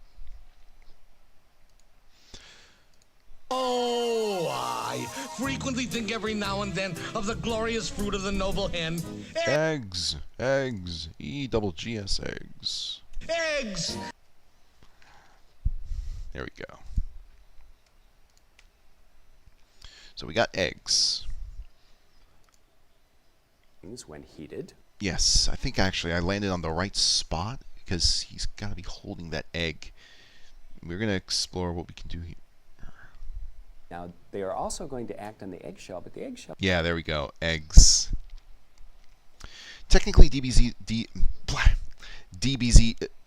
Speaker 8: Oh, I frequently think every now and then of the glorious fruit of the noble hen.
Speaker 1: Eggs, EGGS eggs.
Speaker 8: Eggs!
Speaker 1: There we go. So we got eggs.
Speaker 2: When heated.
Speaker 1: Yes, I think actually I landed on the right spot because he's got to be holding that egg. We're going to explore what we can do here.
Speaker 2: Now, they are also going to act on the eggshell, but the eggshell...
Speaker 1: Yeah, there we go. Eggs. Technically, DBZ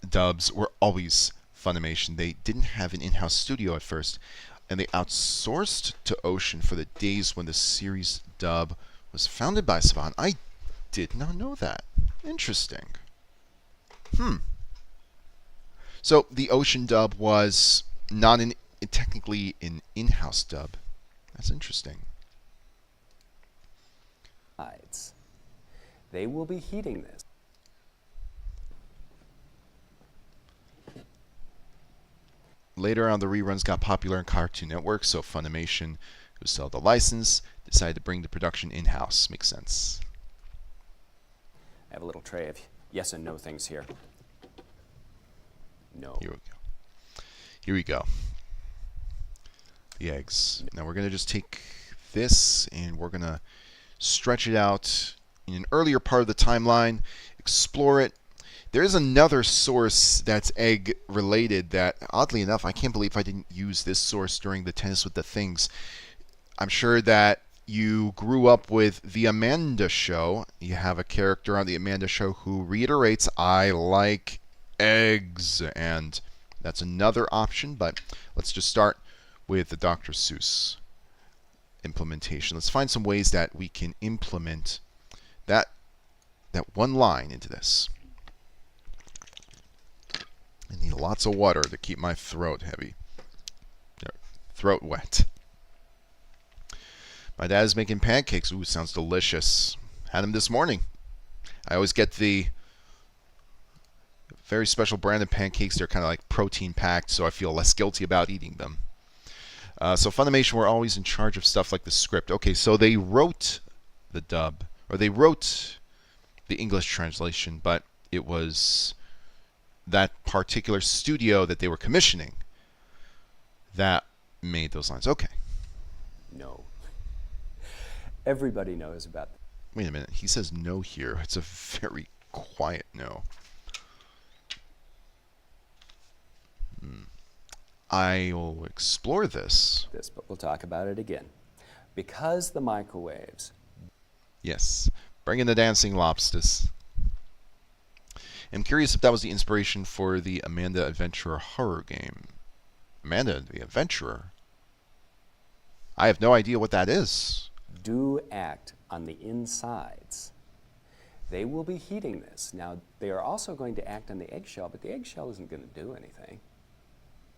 Speaker 1: dubs were always Funimation. They didn't have an in-house studio at first, and they outsourced to Ocean for the days when the series dub was founded by Saban. I did not know that. Interesting. So the Ocean dub was not technically an in-house dub. That's interesting.
Speaker 2: They will be heating this.
Speaker 1: Later on, the reruns got popular in Cartoon Network, so Funimation, who sold the license, decided to bring the production in-house. Makes sense.
Speaker 2: I have a little tray of yes and no things here. No.
Speaker 1: Here we go. Here we go. The eggs. Now we're going to just take this and we're going to stretch it out in an earlier part of the timeline, explore it. There is another source that's egg related that, oddly enough, I can't believe I didn't use this source during the Tennis with the Things. I'm sure that you grew up with The Amanda Show. You have a character on The Amanda Show who reiterates, I like eggs. And that's another option, but let's just start with the Dr. Seuss implementation. Let's find some ways that we can implement that one line into this. I need lots of water to keep my throat heavy. Throat wet. My dad is making pancakes. Ooh, sounds delicious. Had them this morning. I always get the very special brand of pancakes. They're kind of like protein packed, so I feel less guilty about eating them. So Funimation were always in charge of stuff like the script. Okay, so they wrote the dub, or they wrote the English translation, but it was that particular studio that they were commissioning that made those lines. Okay.
Speaker 2: No. Everybody knows about that.
Speaker 1: Wait a minute. He says no here. It's a very quiet no. I'll explore this.
Speaker 2: But we'll talk about it again. Because the microwaves.
Speaker 1: Yes. Bring in the dancing lobsters. I'm curious if that was the inspiration for the Amanda Adventurer horror game. Amanda the Adventurer? I have no idea what that is.
Speaker 2: Do act on the insides. They will be heating this. Now, they are also going to act on the eggshell, but the eggshell isn't going to do anything.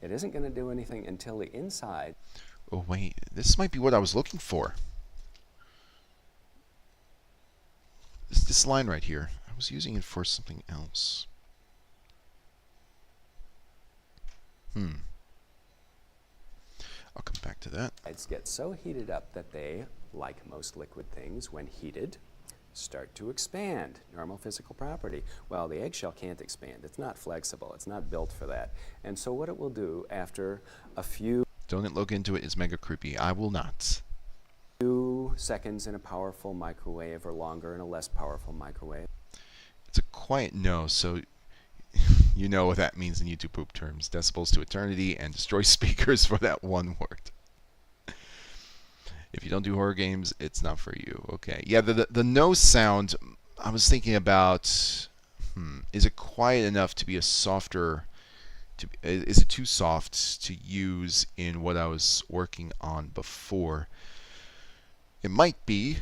Speaker 2: It isn't going to do anything until the inside.
Speaker 1: Oh, wait. This might be what I was looking for. This line right here. I was using it for something else. I'll come back to that.
Speaker 2: It's get so heated up that they, like most liquid things, when heated, start to expand. Normal physical property. Well, the eggshell can't expand. It's not flexible. It's not built for that. And so what it will do after a few...
Speaker 1: Don't look into it. It's mega creepy. I will not.
Speaker 2: Few seconds in a powerful microwave or longer in a less powerful microwave.
Speaker 1: It's a quiet no, so you know what that means in YouTube poop terms. Decibels to eternity and destroy speakers for that one word. If you don't do horror games, it's not for you. Okay. Yeah, the no sound, I was thinking about, is it quiet enough to be a softer, is it too soft to use in what I was working on before? It might be.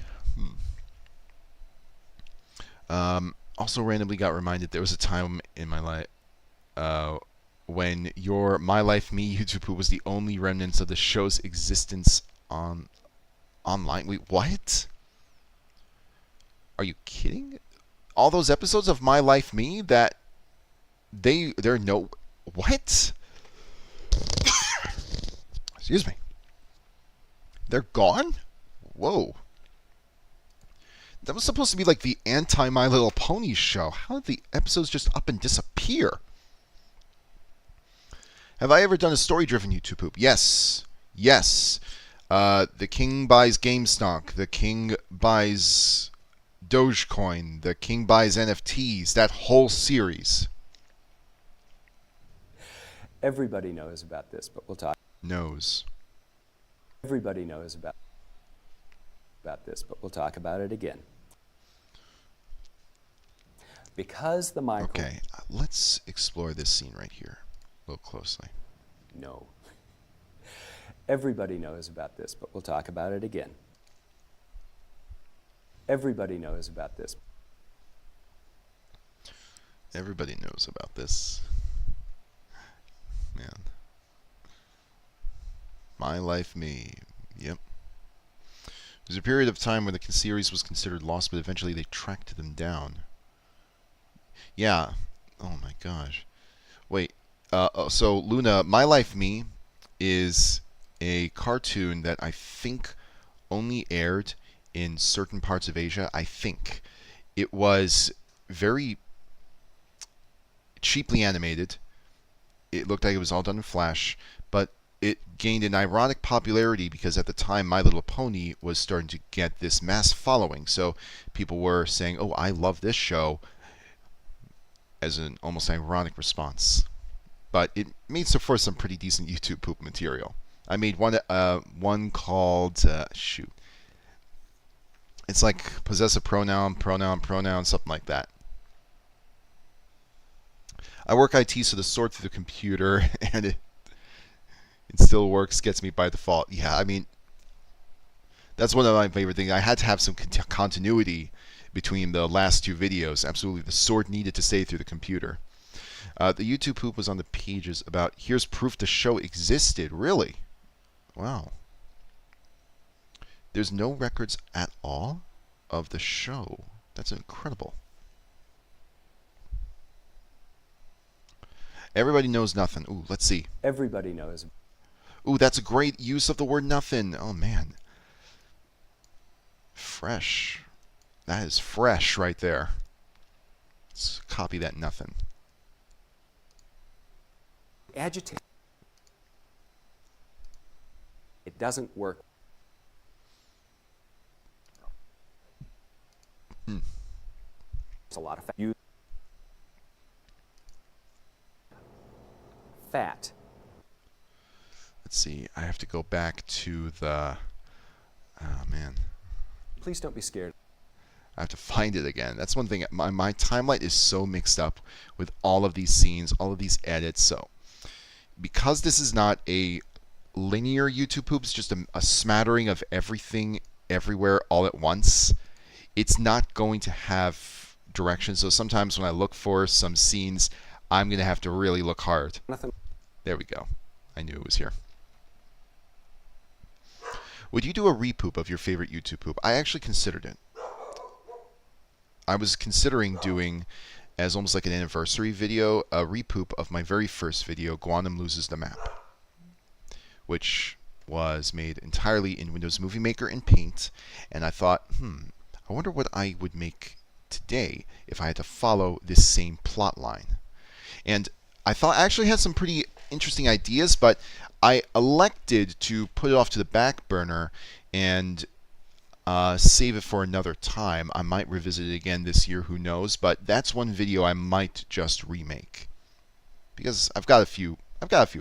Speaker 1: Also randomly got reminded there was a time in my life when your My Life Me YouTube poop was the only remnants of the show's existence online. Wait, what? Are you kidding? all those episodes of My Life Me that they're no what? Excuse me. They're gone? Whoa. That was supposed to be like the anti My Little Pony show. How did the episodes just up and disappear? Have I ever done a story-driven YouTube poop? Yes. Yes. The King buys GameStop. The King buys Dogecoin. The King buys NFTs. That whole series.
Speaker 2: Everybody knows about this, but we'll talk.
Speaker 1: Knows.
Speaker 2: Everybody knows about this, but we'll talk about it again. Because the micro...
Speaker 1: Okay, let's explore this scene right here a little closely.
Speaker 2: No. Everybody knows about this, but we'll talk about it again. Everybody knows about this.
Speaker 1: Everybody knows about this. Man. My Life Me. Yep. There's a period of time where the series was considered lost, but eventually they tracked them down. Yeah. Oh my gosh. Wait. So Luna, My Life Me is a cartoon that I think only aired in certain parts of Asia. I think it was very cheaply animated. It looked like it was all done in Flash, but it gained an ironic popularity because at the time My Little Pony was starting to get this mass following. So people were saying, "Oh, I love this show," as an almost ironic response. But it made for some pretty decent YouTube poop material. I made one called shoot. It's like possessive pronoun, something like that. I work IT, so to sort through the computer, and it still works, gets me by default. Yeah, I mean, that's one of my favorite things. I had to have some continuity between the last two videos. Absolutely, the sword needed to stay through the computer. The YouTube poop was on the pages about, here's proof the show existed. Really? Wow. There's no records at all of the show. That's incredible. Everybody knows nothing. Ooh, let's see.
Speaker 2: Everybody knows.
Speaker 1: Ooh, that's a great use of the word nothing. Oh, man. Fresh. That is fresh right there. Let's copy that nothing.
Speaker 2: Agitate. It doesn't work. It's a lot of fat. Fat.
Speaker 1: Let's see. I have to go back to the... Oh, man.
Speaker 2: Please don't be scared.
Speaker 1: I have to find it again. That's one thing. My timeline is so mixed up with all of these scenes, all of these edits. So, because this is not a linear YouTube poop, it's just a smattering of everything, everywhere, all at once, it's not going to have directions. So sometimes when I look for some scenes, I'm going to have to really look hard.
Speaker 2: Nothing.
Speaker 1: There we go. I knew it was here. Would you do a repoop of your favorite YouTube poop? I actually considered it. I was considering doing, as almost like an anniversary video, a repoop of my very first video, Guanum Loses the Map, which was made entirely in Windows Movie Maker and Paint. And I thought, I wonder what I would make today if I had to follow this same plot line. And I thought I actually had some pretty interesting ideas, but I elected to put it off to the back burner and save it for another time. I might revisit it again this year, who knows, but that's one video I might just remake. Because I've got a few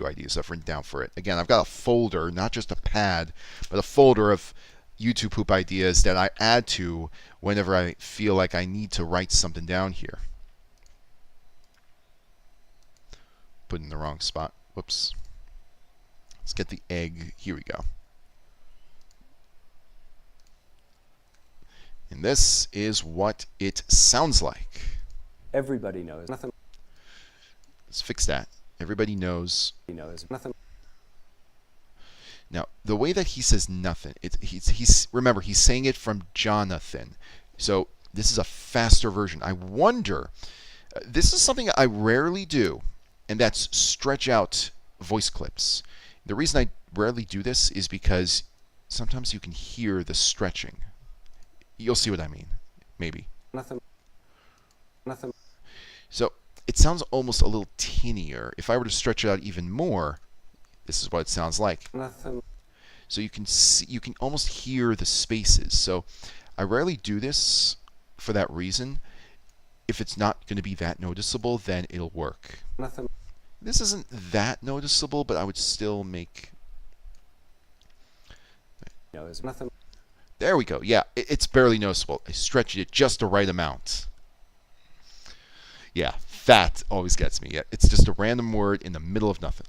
Speaker 1: ideas I've written down for it. Again, I've got a folder, not just a pad, but a folder of YouTube poop ideas that I add to whenever I feel like I need to write something down here. Put in the wrong spot. Whoops. Let's get the egg. Here we go. And this is what it sounds like.
Speaker 2: Everybody knows. Nothing.
Speaker 1: Let's fix that. Everybody knows.
Speaker 2: He knows. Nothing.
Speaker 1: Now, the way that he says nothing, he's remember, he's saying it from Jonathan. So This is a faster version. I wonder, this is something I rarely do, and that's stretch out voice clips. The reason I rarely do this is because sometimes you can hear the stretching. You'll see what I mean, maybe.
Speaker 2: Nothing. Nothing.
Speaker 1: So it sounds almost a little tinier. If I were to stretch it out even more, this is what it sounds like.
Speaker 2: Nothing.
Speaker 1: So you can see, you can almost hear the spaces. So I rarely do this for that reason. If it's not going to be that noticeable, then it'll work.
Speaker 2: Nothing.
Speaker 1: This isn't that noticeable, but I would still make...
Speaker 2: No, there's nothing.
Speaker 1: There we go. Yeah, it's barely noticeable. I stretched it just the right amount. Yeah, that always gets me. Yeah, it's just a random word in the middle of nothing.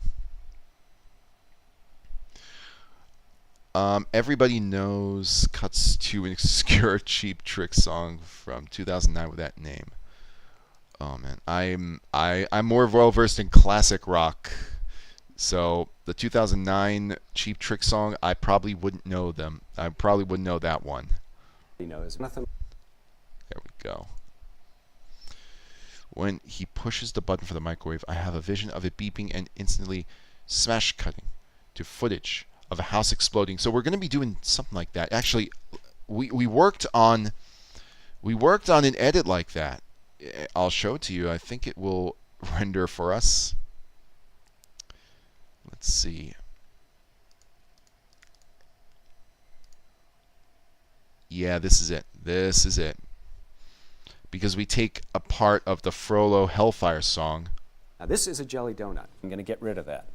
Speaker 1: Everybody knows cuts to an obscure Cheap Trick song from 2009 with that name. Oh man, I'm more well versed in classic rock, so the 2009 Cheap Trick song, I probably wouldn't know them. I probably wouldn't know that one.
Speaker 2: You know, there's nothing.
Speaker 1: There we go. When he pushes the button for the microwave, I have a vision of it beeping and instantly smash cutting to footage of a house exploding. So we're going to be doing something like that. Actually, we worked on an edit like that. I'll show it to you. I think it will render for us. Let's see. Yeah, this is it. This is it. Because we take a part of the Frollo Hellfire song.
Speaker 2: Now this is a jelly donut. I'm going to get rid of that.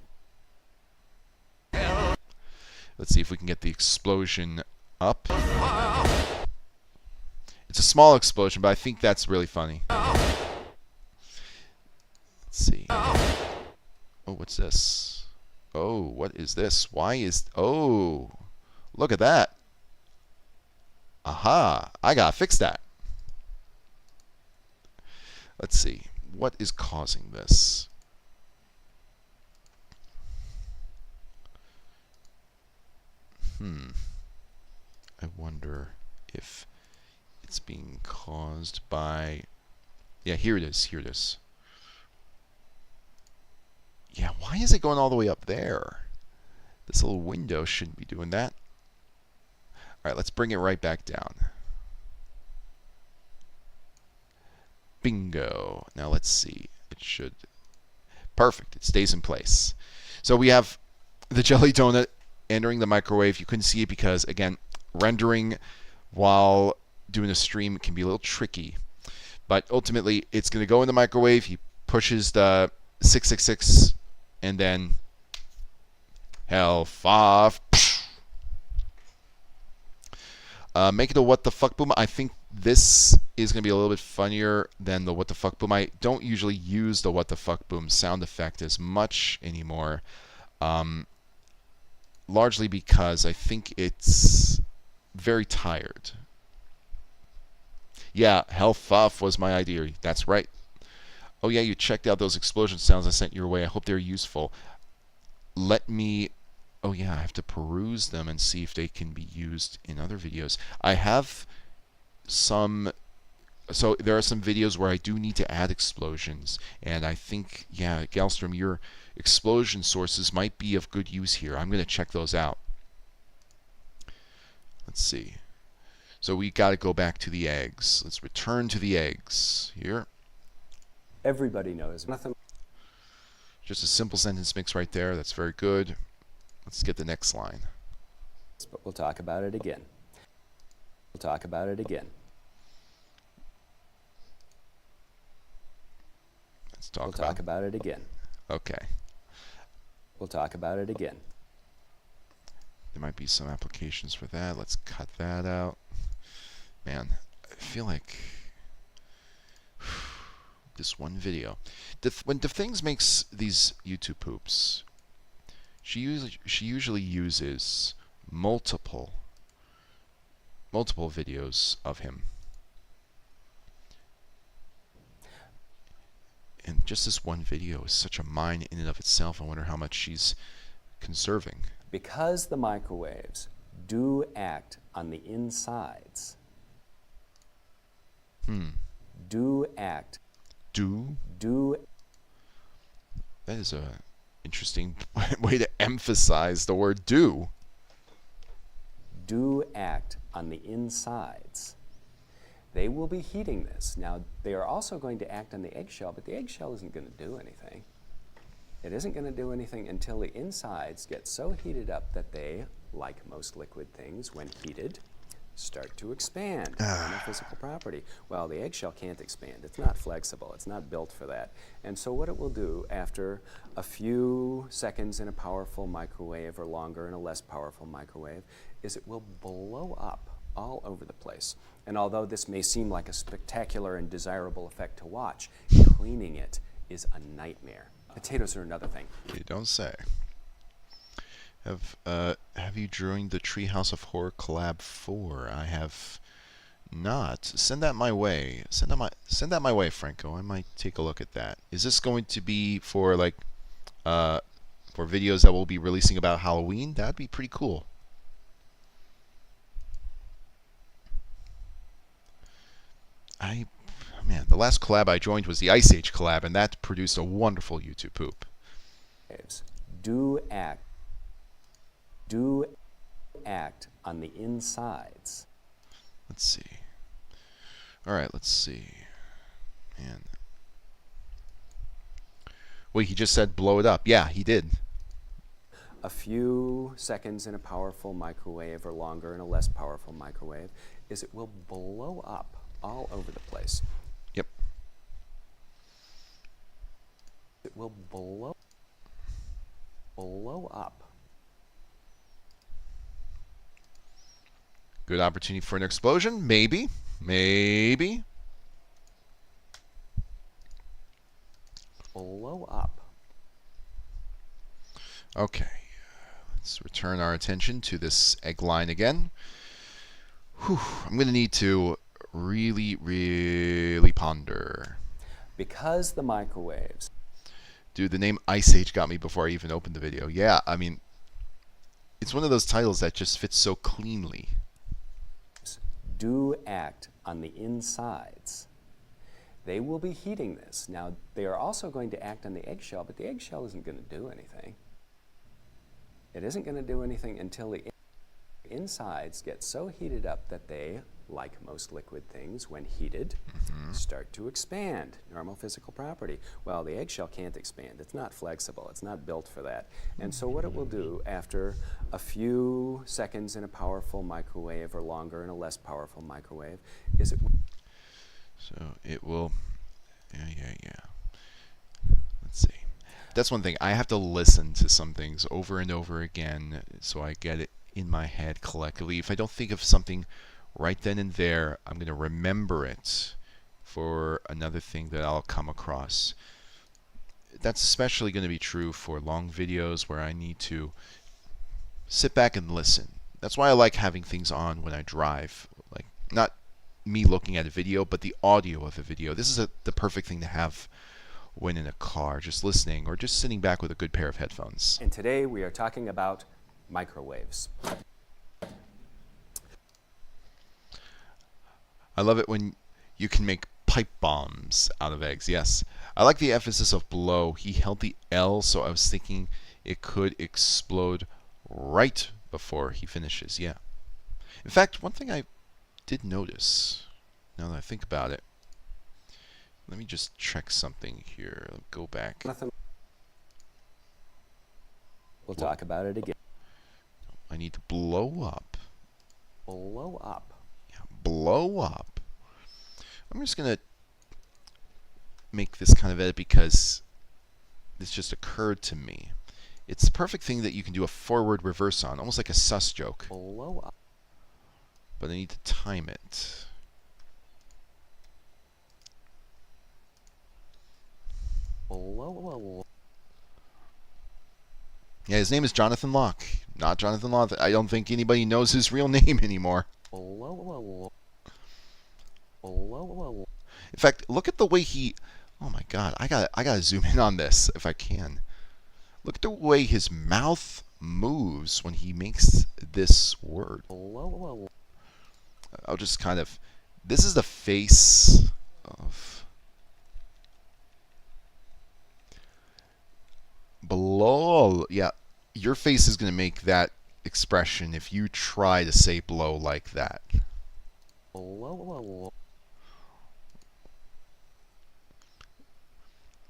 Speaker 1: Let's see if we can get the explosion up. It's a small explosion, but I think that's really funny. Let's see. Oh, what's this? Oh, what is this? Why is... Oh, look at that. Aha, I gotta fix that. Let's see. What is causing this? I wonder if it's being caused by... Yeah, here it is. Here it is. Yeah, why is it going all the way up there? This little window shouldn't be doing that. All right, let's bring it right back down. Bingo. Now let's see. It should... Perfect. It stays in place. So we have the jelly donut entering the microwave. You couldn't see it because, again, rendering while doing a stream can be a little tricky. But ultimately, it's going to go in the microwave. He pushes the 666 and then health off. Make it a what the fuck boom. I think this is going to be a little bit funnier than the what the fuck boom. I don't usually use the what the fuck boom sound effect as much anymore. Largely because I think it's very tired. Yeah, health off was my idea. That's right. Oh yeah, you checked out those explosion sounds I sent your way. I hope they're useful. Let me... Oh yeah, I have to peruse them and see if they can be used in other videos. I have some... So there are some videos where I do need to add explosions. And I think, yeah, Galstrom, your explosion sources might be of good use here. I'm going to check those out. Let's see. So we got to go back to the eggs. Let's return to the eggs here.
Speaker 2: Everybody knows nothing.
Speaker 1: Just a simple sentence mix right there. That's very good. Let's get the next line.
Speaker 2: But we'll talk about it again. We'll talk about it again.
Speaker 1: Let's talk
Speaker 2: We'll talk about it again.
Speaker 1: Okay.
Speaker 2: We'll talk about it again.
Speaker 1: There might be some applications for that. Let's cut that out. Man, I feel like this one video. When Things makes these YouTube poops, she usually uses multiple videos of him. And just this one video is such a mine in and of itself. I wonder how much she's conserving.
Speaker 2: Because the microwaves do act on the insides Do act.
Speaker 1: Do?
Speaker 2: Do
Speaker 1: That is a interesting way to emphasize the word do.
Speaker 2: do act on the insides. They will be heating this. Now, they are also going to act on the eggshell, but the eggshell isn't going to do anything. It isn't going to do anything until the insides get so heated up that they, like most liquid things, when heated, start to expand. Normal physical property. Well, the eggshell can't expand. It's not flexible. It's not built for that. And so what it will do after a few seconds in a powerful microwave or longer in a less powerful microwave is it will blow up all over the place. And although this may seem like a spectacular and desirable effect to watch, cleaning it is a nightmare. Potatoes are another thing.
Speaker 1: You don't say. Have you joined the Treehouse of Horror Collab 4? I have not. Send that my way. Send that my way, Franco. I might take a look at that. Is this going to be for like for videos that we'll be releasing about Halloween? That'd be pretty cool. Man, the last collab I joined was the Ice Age collab, and that produced a wonderful YouTube poop.
Speaker 2: Do act on the insides.
Speaker 1: Let's see. All right, let's see. Man. Wait, he just said blow it up. Yeah, he did.
Speaker 2: A few seconds in a powerful microwave or longer in a less powerful microwave is it will blow up all over the place.
Speaker 1: Yep.
Speaker 2: It will blow up.
Speaker 1: Good opportunity for an explosion? Maybe. Maybe.
Speaker 2: Blow up.
Speaker 1: Okay. Let's return our attention to this egg line again. Whew. I'm going to need to really, really ponder.
Speaker 2: Because the microwaves.
Speaker 1: Dude, the name Ice Age got me before I even opened the video. Yeah, I mean, it's one of those titles that just fits so cleanly.
Speaker 2: Do act on the insides. They will be heating this. Now, they are also going to act on the eggshell, but the eggshell isn't going to do anything. It isn't going to do anything until the insides get so heated up that they, like most liquid things, when heated, start to expand. Normal physical property. Well, the eggshell can't expand. It's not flexible. It's not built for that. And so what it will do after a few seconds in a powerful microwave or longer in a less powerful microwave is it...
Speaker 1: So it will... Yeah. Let's see. That's one thing. I have to listen to some things over and over again so I get it in my head collectively. If I don't think of something right then and there, I'm going to remember it for another thing that I'll come across. That's especially going to be true for long videos where I need to sit back and listen. That's why I like having things on when I drive. Like, not me looking at a video, but the audio of the video. This is the perfect thing to have when in a car, just listening, or just sitting back with a good pair of headphones.
Speaker 2: And today we are talking about microwaves.
Speaker 1: I love it when you can make pipe bombs out of eggs. Yes. I like the emphasis of blow. He held the L, so I was thinking it could explode right before he finishes. Yeah. In fact, one thing I did notice, now that I think about it, let me just check something here. Let's go back.
Speaker 2: We'll talk about it again.
Speaker 1: I need to blow up.
Speaker 2: Blow up.
Speaker 1: Yeah, blow up. I'm just going to make this kind of edit because this just occurred to me. It's the perfect thing that you can do a forward reverse on, almost like a sus joke.
Speaker 2: Blow up.
Speaker 1: But I need to time it.
Speaker 2: Blow.
Speaker 1: Yeah, his name is Jonathan Locke, not Jonathan Law. I don't think anybody knows his real name anymore.
Speaker 2: Blow.
Speaker 1: In fact, look at the way he... Oh my god, I gotta zoom in on this if I can. Look at the way his mouth moves when he makes this word.
Speaker 2: Blow.
Speaker 1: I'll just kind of this is the face of blow. Yeah, your face is going to make that expression if you try to say blow like that.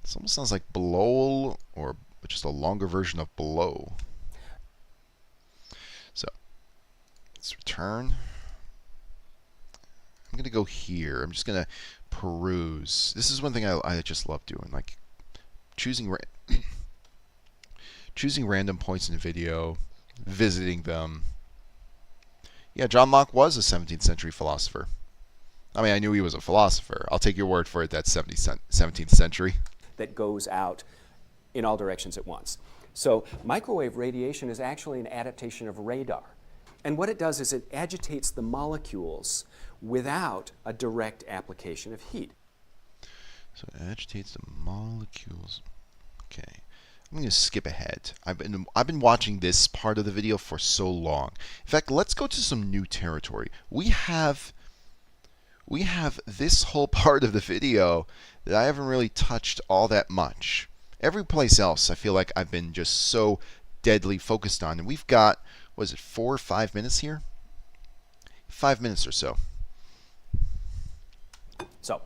Speaker 1: This almost sounds like blow, or just a longer version of blow. So let's return. I'm going to go here. I'm just going to peruse. This is one thing I just love doing, like choosing choosing random points in the video, visiting them. Yeah, John Locke was a 17th century philosopher. I mean, I knew he was a philosopher. I'll take your word for it. That's 17th century.
Speaker 2: That goes out in all directions at once. So microwave radiation is actually an adaptation of radar. And what it does is it agitates the molecules without a direct application of heat.
Speaker 1: So it agitates the molecules. Okay. I'm going to skip ahead. I've been watching this part of the video for so long. In fact, let's go to some new territory. We have this whole part of the video that I haven't really touched all that much. Every place else I feel like I've been just so deadly focused on. And we've got, what is it, 4 or 5 minutes here? 5 minutes or so.
Speaker 2: So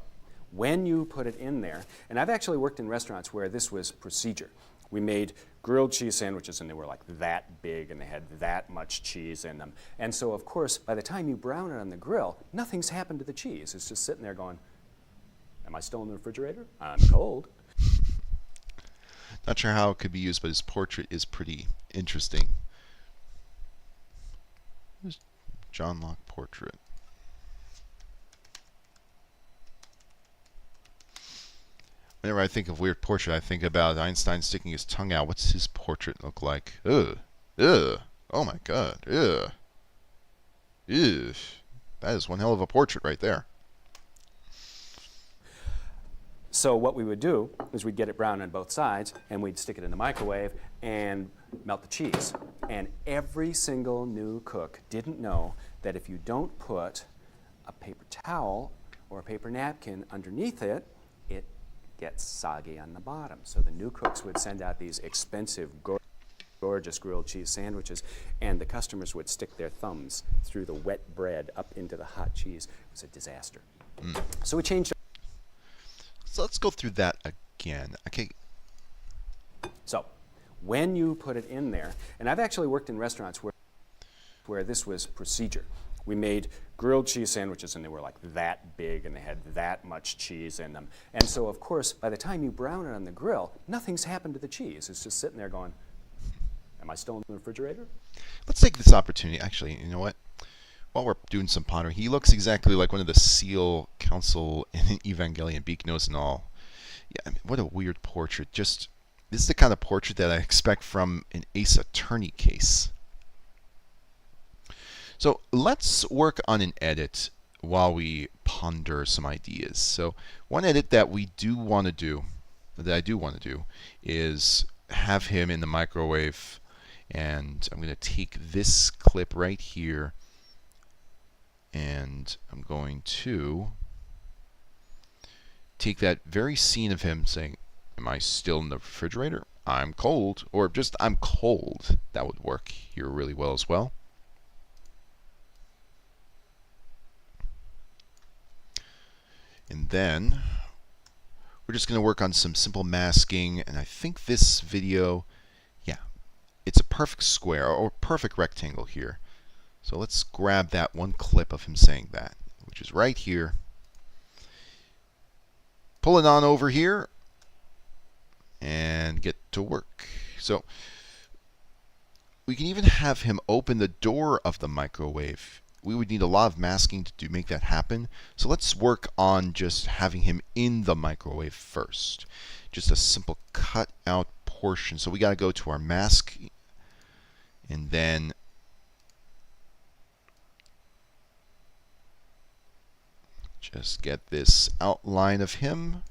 Speaker 2: when you put it in there, and I've actually worked in restaurants where this was procedure. We made grilled cheese sandwiches, and they were like that big, and they had that much cheese in them. And so, of course, by the time you brown it on the grill, nothing's happened to the cheese. It's just sitting there going, am I still in the refrigerator? I'm cold.
Speaker 1: Not sure how it could be used, but his portrait is pretty interesting. Here's John Locke portrait. Whenever I think of weird portrait, I think about Einstein sticking his tongue out. What's his portrait look like? Ugh. Ugh. Oh my god. Ugh. Ugh. That is one hell of a portrait right there.
Speaker 2: So what we would do is we'd get it brown on both sides, and we'd stick it in the microwave and melt the cheese. And every single new cook didn't know that if you don't put a paper towel or a paper napkin underneath it, it gets soggy on the bottom. So the new cooks would send out these expensive, gorgeous grilled cheese sandwiches, and the customers would stick their thumbs through the wet bread up into the hot cheese. It was a disaster. So we changed.
Speaker 1: So let's go through that again. Okay.
Speaker 2: So when you put it in there, and I've actually worked in restaurants where this was procedure. We made grilled cheese sandwiches, and they were like that big, and they had that much cheese in them. And so, of course, by the time you brown it on the grill, nothing's happened to the cheese. It's just sitting there going, am I still in the refrigerator?
Speaker 1: Let's take this opportunity. Actually, you know what? While we're doing some pottery, he looks exactly like one of the SEAL council in Evangelion, beak, nose, and all. Yeah, I mean, what a weird portrait. Just, this is the kind of portrait that I expect from an Ace Attorney case. So let's work on an edit while we ponder some ideas. So one edit that we do want to do, that I do want to do, is have him in the microwave. And I'm going to take this clip right here, and I'm going to take that very scene of him saying, am I still in the refrigerator? I'm cold. Or just, I'm cold. That would work here really well as well. And then we're just going to work on some simple masking. And I think this video, yeah, it's a perfect square or perfect rectangle here. So let's grab that one clip of him saying that, which is right here. Pull it on over here and get to work. So we can even have him open the door of the microwave. We would need a lot of masking to make that happen. So let's work on just having him in the microwave first. Just a simple cut out portion. So we got to go to our mask and then just get this outline of him.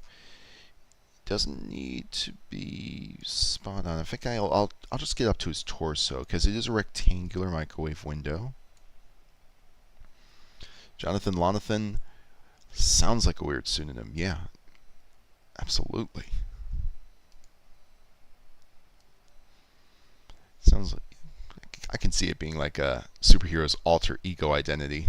Speaker 1: Doesn't need to be spot on. I think I'll just get up to his torso because it is a rectangular microwave window. Jonathan Lonathan Sounds like a weird pseudonym. Yeah, absolutely. Sounds like I can see it being like a superhero's alter ego identity.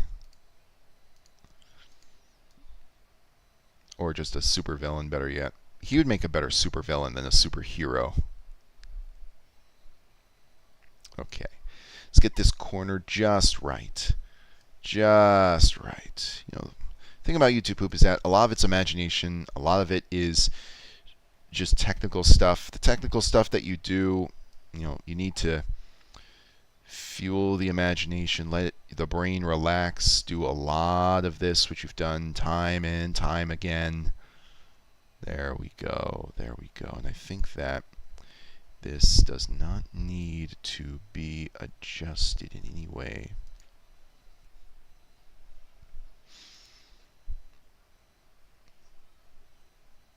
Speaker 1: Or just a supervillain, better yet. He would make a better supervillain than a superhero. Okay. Let's get this corner just right. Just right. You know, the thing about YouTube Poop is that a lot of it's imagination. A lot of it is just technical stuff. The technical stuff that you do, you know, you need to fuel the imagination, let the brain relax, do a lot of this, which you've done time and time again. There we go, there we go. And I think that this does not need to be adjusted in any way.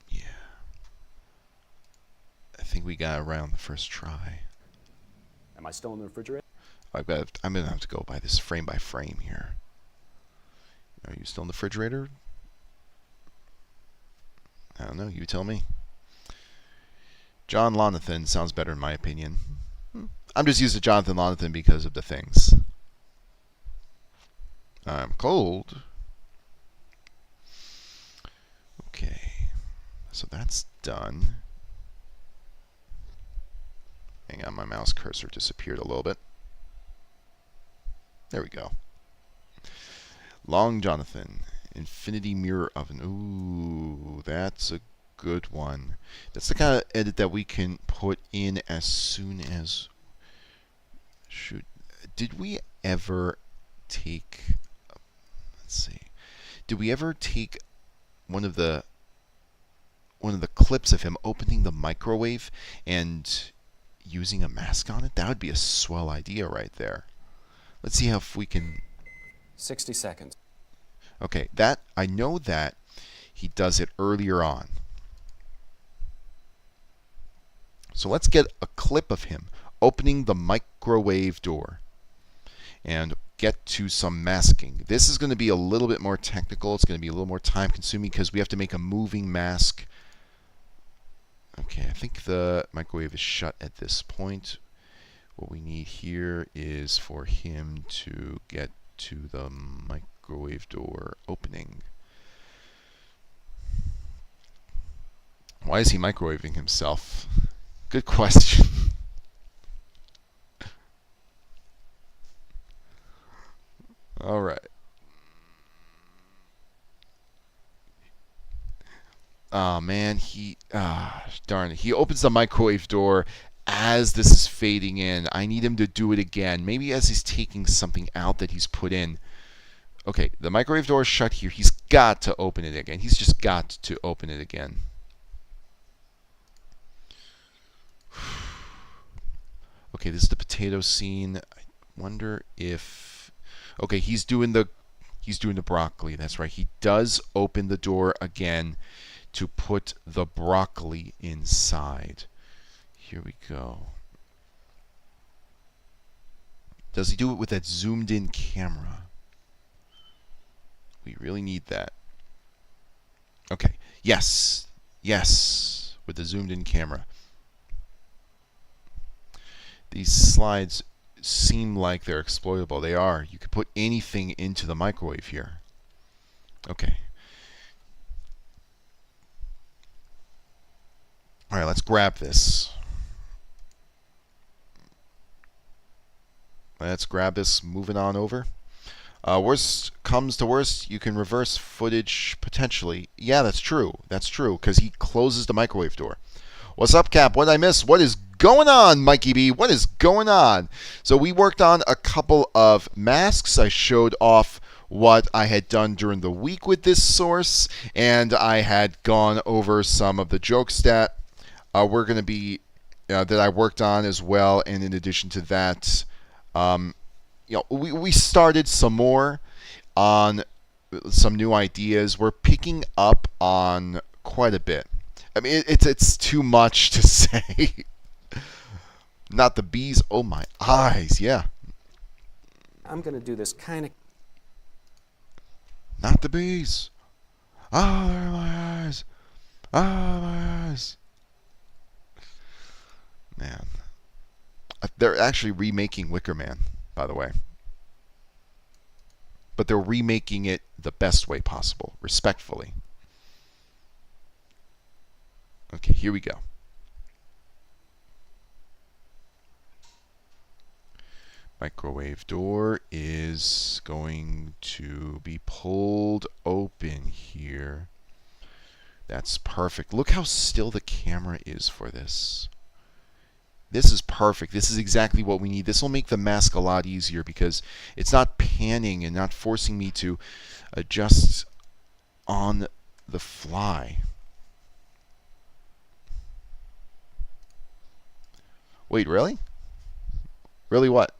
Speaker 1: Yeah. I think we got around the first try.
Speaker 2: Am I still in the refrigerator?
Speaker 1: I'm gonna have to go by this frame by frame here. Are you still in the refrigerator? I don't know. You tell me. John Lonathan sounds better in my opinion. I'm just used to Jonathan Lonathan because of the things. I'm cold. Okay. So that's done. Hang on, my mouse cursor disappeared a little bit. There we go. Long Jonathan. Infinity Mirror Oven. Ooh, that's a good one. That's the kind of edit that we can put in as soon as... Shoot. Did we ever take... Let's see. Did we ever take one of the clips of him opening the microwave and using a mask on it? That would be a swell idea right there. Let's see how if we can...
Speaker 2: 60 seconds.
Speaker 1: Okay, that I know that he does it earlier on. So let's get a clip of him opening the microwave door and get to some masking. This is going to be a little bit more technical. It's going to be a little more time consuming because we have to make a moving mask. Okay, I think the microwave is shut at this point. What we need here is for him to get to the microwave door opening. Why is he microwaving himself? Good question. All right. Oh man, darn it. He opens the microwave door as this is fading in. I need him to do it again. Maybe as he's taking something out that he's put in. Okay, the microwave door is shut here. He's got to open it again. He's just got to open it again. Okay, this is the potato scene. I wonder if... Okay, he's doing the broccoli. That's right. He does open the door again to put the broccoli inside. Here we go. Does he do it with that zoomed in camera? We really need that. Okay. Yes. Yes. With the zoomed in camera. These slides seem like they're exploitable. They are. You could put anything into the microwave here. Okay. All right, let's grab this. Let's grab this, moving on over. Worst comes to worst, you can reverse footage potentially. Yeah, that's true. That's true, because he closes the microwave door. What's up, Cap? What did I miss? What is going on, Mikey B? What is going on? So we worked on a couple of masks. I showed off what I had done during the week with this source, and I had gone over some of the jokes that we're going to be that I worked on as well. And in addition to that, we started some more on some new ideas. We're picking up on quite a bit. I mean, it's too much to say. Not the bees. Oh my eyes. Yeah.
Speaker 2: I'm going to do this kind of...
Speaker 1: Not the bees. Ah, there are my eyes. Ah, my eyes. Man. They're actually remaking Wicker Man, by the way. But they're remaking it the best way possible, respectfully. Okay, here we go. Microwave door is going to be pulled open here. That's perfect. Look how still the camera is for this. This is perfect. This is exactly what we need. This will make the mask a lot easier because it's not panning and not forcing me to adjust on the fly. Wait, really? Really what?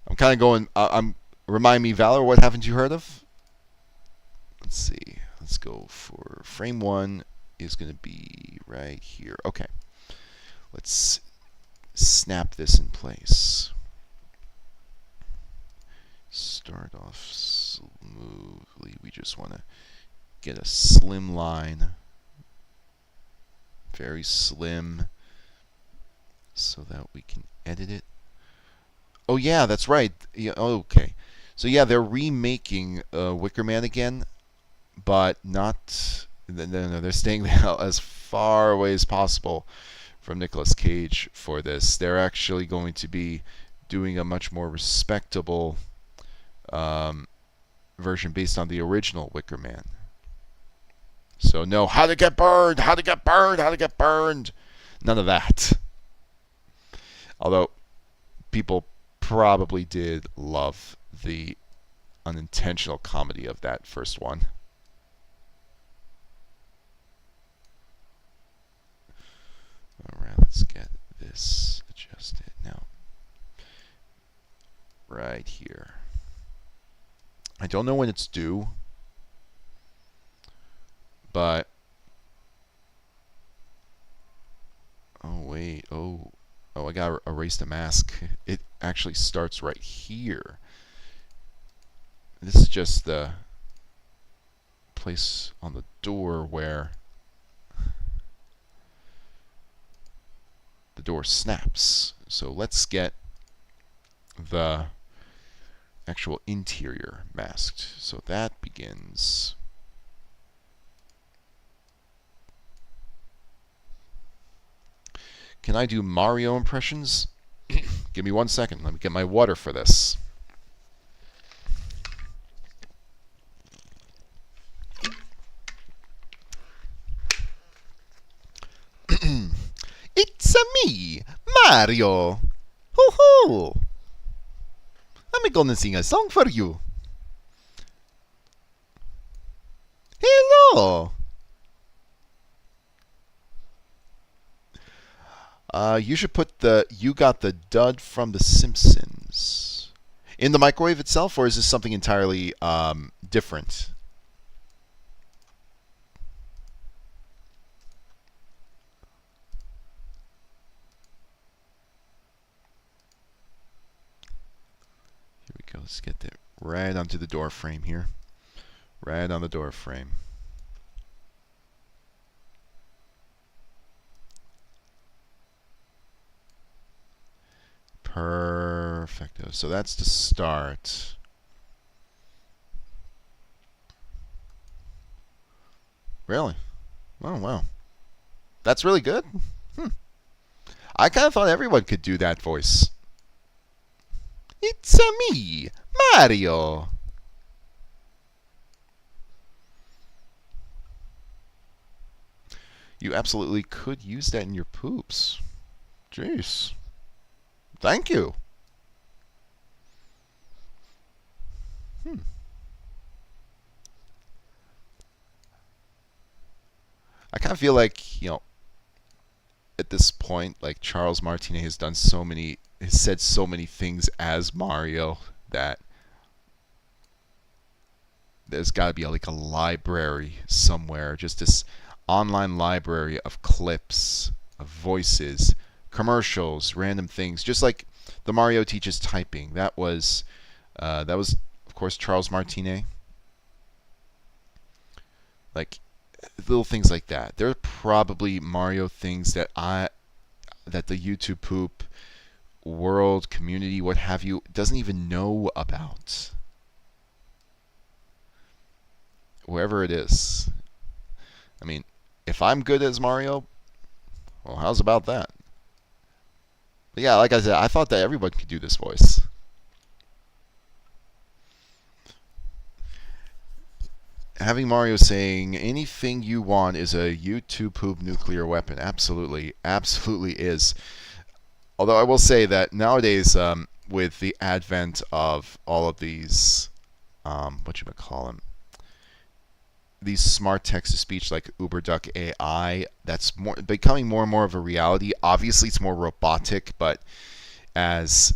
Speaker 1: I'm kind of going. Remind me, Valor. What haven't you heard of? Let's see. Let's go for frame 1 is going to be right here. Okay. Let's snap this in place. Start off smoothly. We just want to get a slim line. Very slim. So that we can edit it. Oh yeah, that's right. Yeah, okay. So yeah, they're remaking Wicker Man again, but not. No, they're staying as far away as possible from Nicolas Cage for this. They're actually going to be doing a much more respectable version based on the original Wicker Man. So no, how to get burned, how to get burned, how to get burned. None of that. Although people probably did love the unintentional comedy of that first one. Alright, let's get this adjusted now. Right here. I don't know when it's due, but oh wait, oh, I gotta erase the mask. It actually starts right here. This is just the place on the door where the door snaps. So let's get the actual interior masked. So that begins. Can I do Mario impressions? Give me 1 second. Let me get my water for this. It's me, Mario. Ho ho! I'm gonna sing a song for you. Hello. You should put the "You got the dud from The Simpsons" in the microwave itself, or is this something entirely different? Here we go. Let's get that right onto the door frame here. Right on the door frame. Perfecto. So that's the start. Really? Oh, wow. That's really good. I kind of thought everyone could do that voice. It's me, Mario. You absolutely could use that in your poops. Jeez. Thank you. I kind of feel like, at this point, like Charles Martinet has said so many things as Mario that there's got to be like a library somewhere, just this online library of clips, of voices, commercials, random things, just like The Mario teaches typing. That was of course Charles Martinet. Like little things like that. There are probably Mario things that the YouTube poop world community, what have you, doesn't even know about. Whoever it is. I mean, if I'm good as Mario, well, how's about that? But yeah, like I said, I thought that everyone could do this voice. Having Mario saying anything you want is a YouTube poop nuclear weapon. Absolutely, absolutely is. Although I will say that nowadays, with the advent of all of these, these smart text-to-speech like UberDuck AI, that's becoming more and more of a reality. Obviously, it's more robotic, but as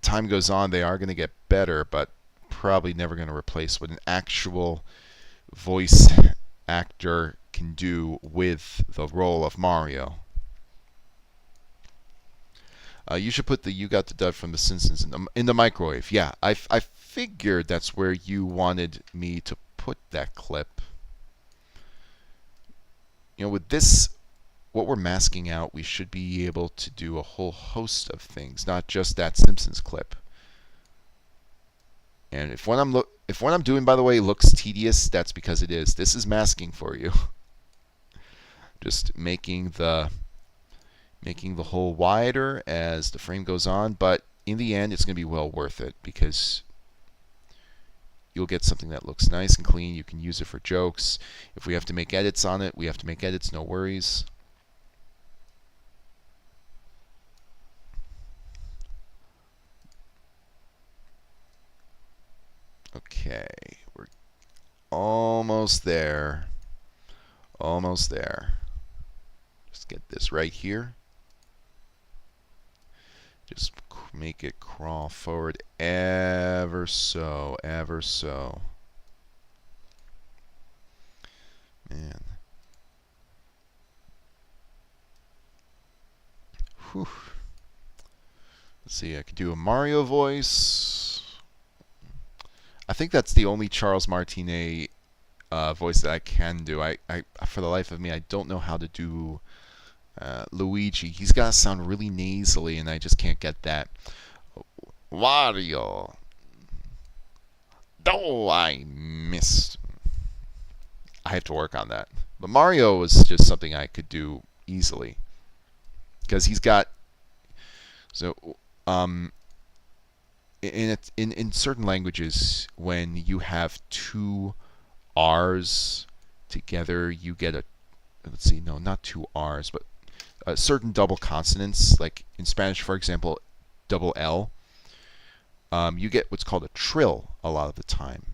Speaker 1: time goes on, they are going to get better, but probably never going to replace what an actual voice actor can do with the role of Mario. You should put the "You Got the Dud" from The Simpsons in the microwave. Yeah, I figured that's where you wanted me to put that clip. You know, with this, what we're masking out, we should be able to do a whole host of things, not just that Simpsons clip. And if what I'm doing, by the way, looks tedious, that's because it is. This is masking for you. Just making the hole wider as the frame goes on, but in the end, it's going to be well worth it because you'll get something that looks nice and clean. You can use it for jokes. If we have to make edits on it, we have to make edits, no worries. Okay, we're almost there. Almost there. Just get this right here. Just make it crawl forward ever so, ever so. Man. Whew. Let's see, I could do a Mario voice. I think that's the only Charles Martinet voice that I can do. I for the life of me, I don't know how to do Luigi. He's got to sound really nasally, and I just can't get that. Wario. Oh, I missed. I have to work on that. But Mario was just something I could do easily. Because he's got... So, in certain languages, when you have two R's together, you get a... Let's see, no, not two R's, but certain double consonants. Like in Spanish, for example, double L. You get what's called a trill a lot of the time.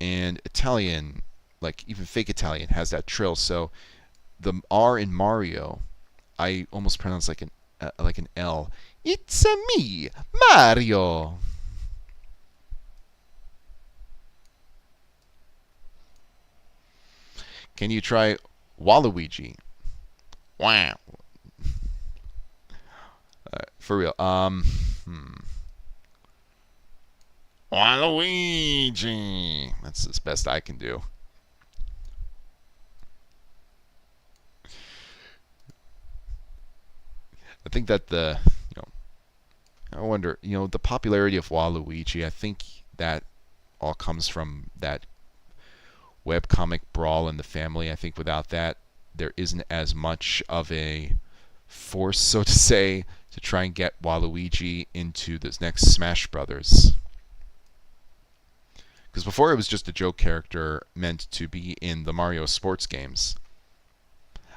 Speaker 1: And Italian, like even fake Italian, has that trill. So the R in Mario, I almost pronounce like an L. It's a me, Mario. Can you try Waluigi? Wow. For real. Waluigi. That's as best I can do. I think that I wonder, the popularity of Waluigi, I think that all comes from that webcomic Brawl in the Family. I think without that, there isn't as much of a force, so to say, to try and get Waluigi into this next Smash Brothers. Because before it was just a joke character meant to be in the Mario sports games.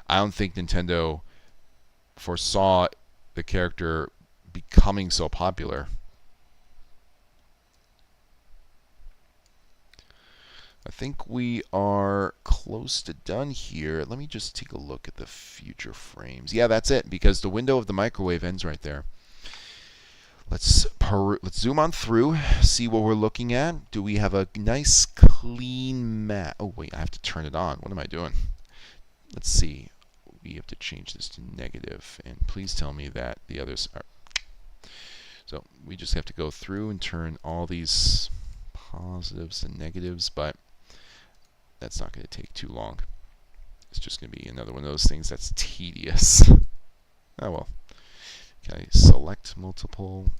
Speaker 1: I don't think Nintendo foresaw the character becoming so popular. I think we are close to done here. Let me just take a look at the future frames. Yeah, that's it, because the window of the microwave ends right there. Let's zoom on through, see what we're looking at. Do we have a nice clean map? Oh wait, I have to turn it on. What am I doing? Let's see. We have to change this to negative, and please tell me that the others are. So we just have to go through and turn all these positives and negatives, but that's not going to take too long. It's just going to be another one of those things that's tedious. Oh well. Okay, select multiple.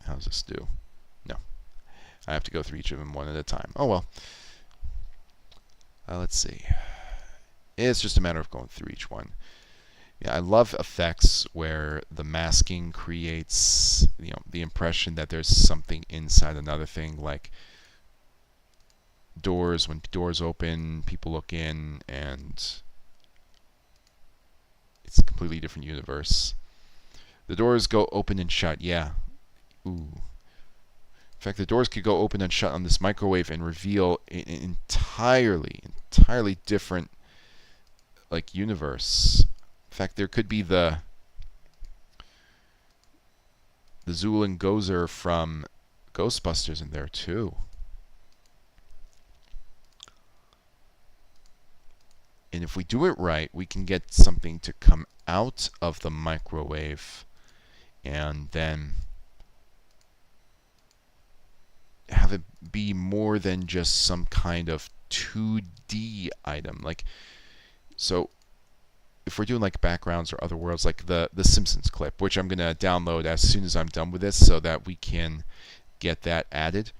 Speaker 1: How does this do? No. I have to go through each of them one at a time. Oh well. Let's see. It's just a matter of going through each one. Yeah, I love effects where the masking creates, the impression that there's something inside another thing, like doors. When doors open, people look in, and it's a completely different universe. The doors go open and shut. Yeah. Ooh. In fact, the doors could go open and shut on this microwave and reveal an entirely different, like, universe. In fact, there could be the Zool and Gozer from Ghostbusters in there too. And if we do it right, we can get something to come out of the microwave and then have it be more than just some kind of 2D item. Like, so if we're doing like backgrounds or other worlds, like the Simpsons clip, which I'm going to download as soon as I'm done with this so that we can get that added.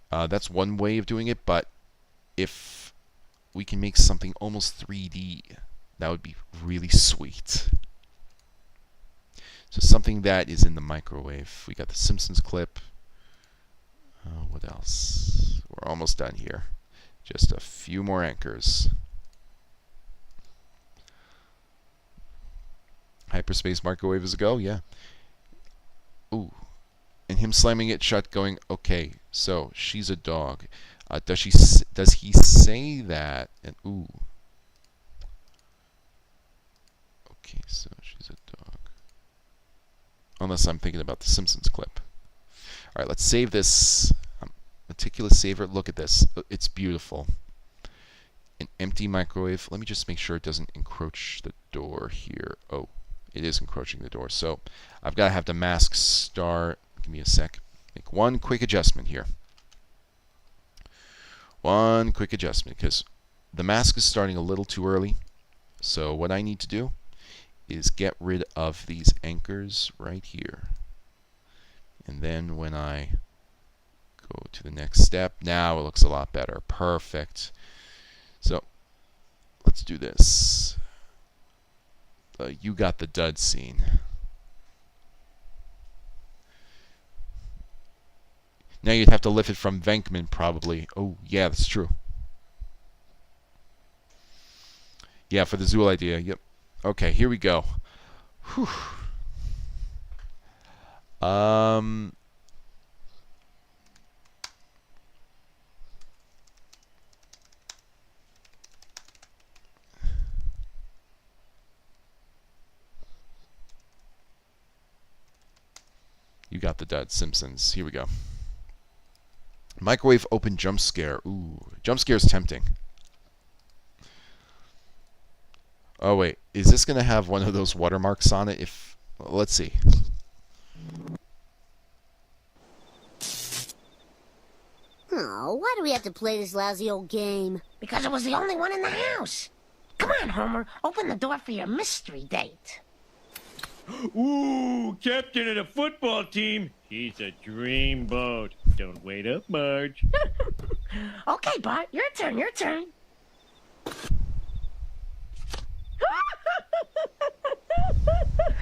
Speaker 1: That's one way of doing it, but if we can make something almost 3D, that would be really sweet. So something that is in the microwave. We got the Simpsons clip. What else? We're almost done here. Just a few more anchors. Hyperspace microwave is a go, yeah. Ooh. And him slamming it shut going, okay, so she's a dog. Does he say that? And ooh. Okay, so she's a dog. Unless I'm thinking about the Simpsons clip. All right, let's save this. Meticulous saver. Look at this. It's beautiful. An empty microwave. Let me just make sure it doesn't encroach the door here. Oh, it is encroaching the door. So I've got to have the mask start. Give me a sec. Make one quick adjustment here. One quick adjustment because the mask is starting a little too early. So what I need to do is get rid of these anchors right here. And then when I go to the next step, now it looks a lot better. Perfect. So let's do this. You got the dud scene. Now you'd have to lift it from Venkman probably. Oh, yeah, that's true. Yeah, for the Zool idea. Yep. Okay, here we go. Whew. You got the dud, Simpsons. Here we go. Microwave open jump scare. Ooh, jump scare is tempting. Oh wait, is this gonna have one of those watermarks on it? Let's see.
Speaker 10: Oh, why do we have to play this lousy old game?
Speaker 11: Because it was the only one in the house. Come on, Homer, open the door for your mystery date.
Speaker 12: Ooh, captain of the football team. He's a dreamboat. Don't wait up, Marge.
Speaker 11: Okay, Bart, your turn, your turn.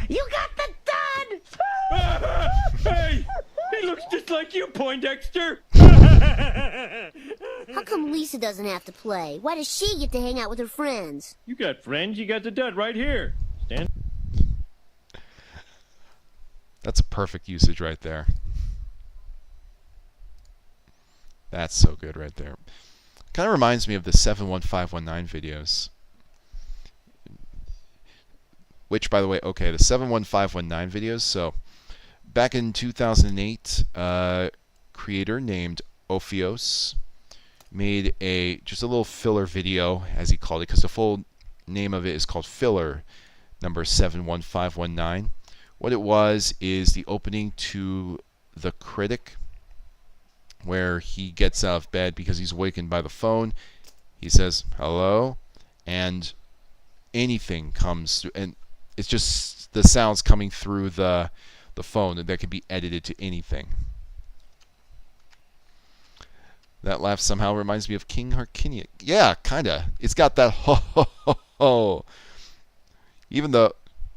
Speaker 11: You got the dud!
Speaker 12: Hey! He looks just like you, Poindexter!
Speaker 10: How come Lisa doesn't have to play? Why does she get to hang out with her friends?
Speaker 12: You got friends, you got the dud right here. Stand.
Speaker 1: That's a perfect usage right there. That's so good right there. Kind of reminds me of the 71519 videos. Which, by the way, okay, the 71519 videos. So, back in 2008, a creator named Ophios made just a little filler video, as he called it, because the full name of it is called Filler. number 71519. What it was is the opening to the critic, where he gets out of bed because he's awakened by the phone. He says, hello, and anything comes through, and it's just the sounds coming through the phone that can be edited to anything. That laugh somehow reminds me of King Harkinian. Yeah, kinda. It's got that ho ho ho ho. Even the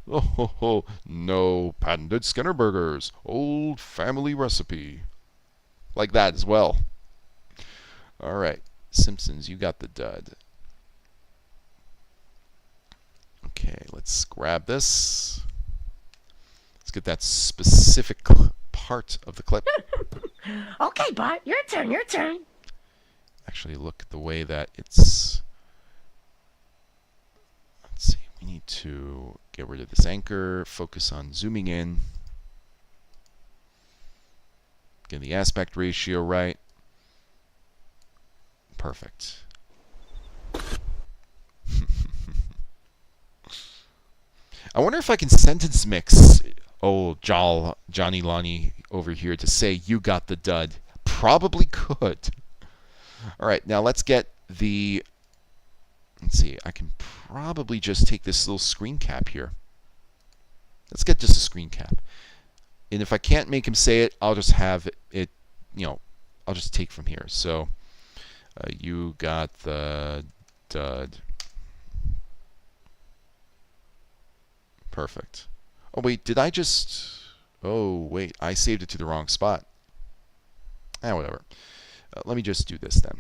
Speaker 1: ho ho ho, no patented Skinner burgers, old family recipe. Like that as well. Alright, Simpsons, you got the dud. Okay, let's grab this. Let's get that specific part of the clip.
Speaker 11: Okay, Bart, your turn, your turn.
Speaker 1: Actually, look at the way that it's... Let's see, we need to get rid of this anchor, focus on zooming in. Get the aspect ratio right. Perfect. I wonder if I can sentence mix Johnny Lonnie over here to say you got the dud. Probably could. Alright, now let's get the... Let's see, I can probably just take this little screen cap here. Let's get just a screen cap. And if I can't make him say it, I'll just have it, I'll just take from here. So, you got the dud. Perfect. Oh, wait, did I just... Oh, wait, I saved it to the wrong spot. Whatever. Let me just do this then.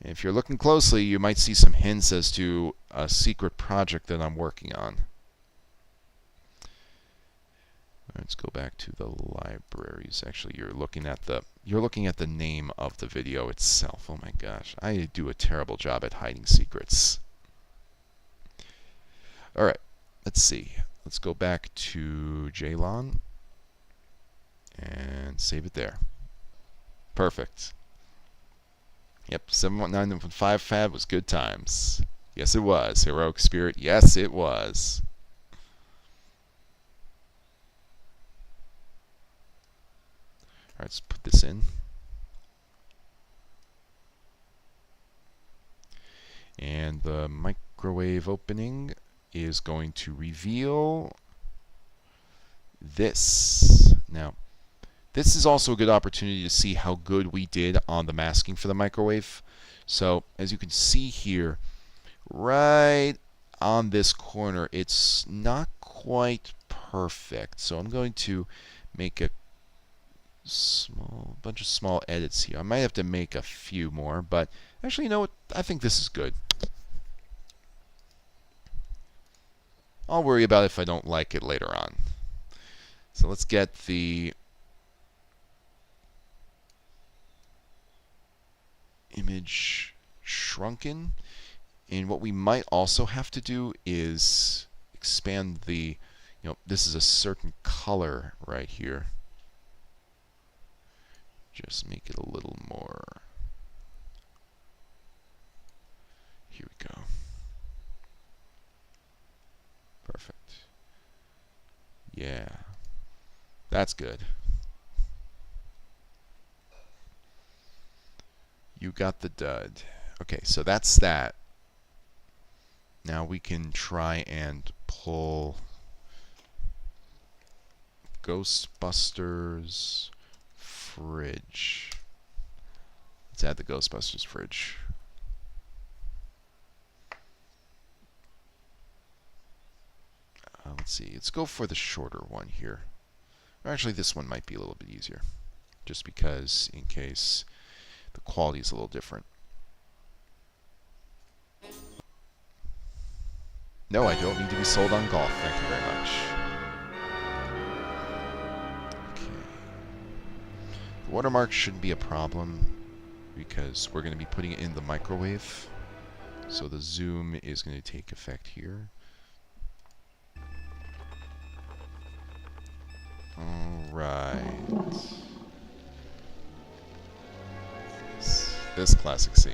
Speaker 1: If you're looking closely, you might see some hints as to a secret project that I'm working on. Let's go back to the libraries. Actually, you're looking at the name of the video itself. Oh my gosh, I do a terrible job at hiding secrets. All right, let's see. Let's go back to JLon and save it there. Perfect. Yep, 719.5 fab was good times. Yes, it was. Heroic Spirit. Yes, it was. All right, let's put this in. And the microwave opening is going to reveal this. Now, this is also a good opportunity to see how good we did on the masking for the microwave. So, as you can see here, right on this corner, it's not quite perfect. So I'm going to make a bunch of small edits here. I might have to make a few more, but actually, you know what? I think this is good. I'll worry about it if I don't like it later on. So let's get the image shrunken. And what we might also have to do is expand the, this is a certain color right here. Just make it a little more. Here we go. Perfect. Yeah. That's good. You got the dud. Okay, so that's that. Now we can try and pull Ghostbusters fridge. Let's add the Ghostbusters fridge. Let's see. Let's go for the shorter one here. Or actually, this one might be a little bit easier, just because in case the quality is a little different. No, I don't need to be sold on golf. Thank you very much. Okay. The watermark shouldn't be a problem because we're going to be putting it in the microwave. So the zoom is going to take effect here. Alright. This classic scene.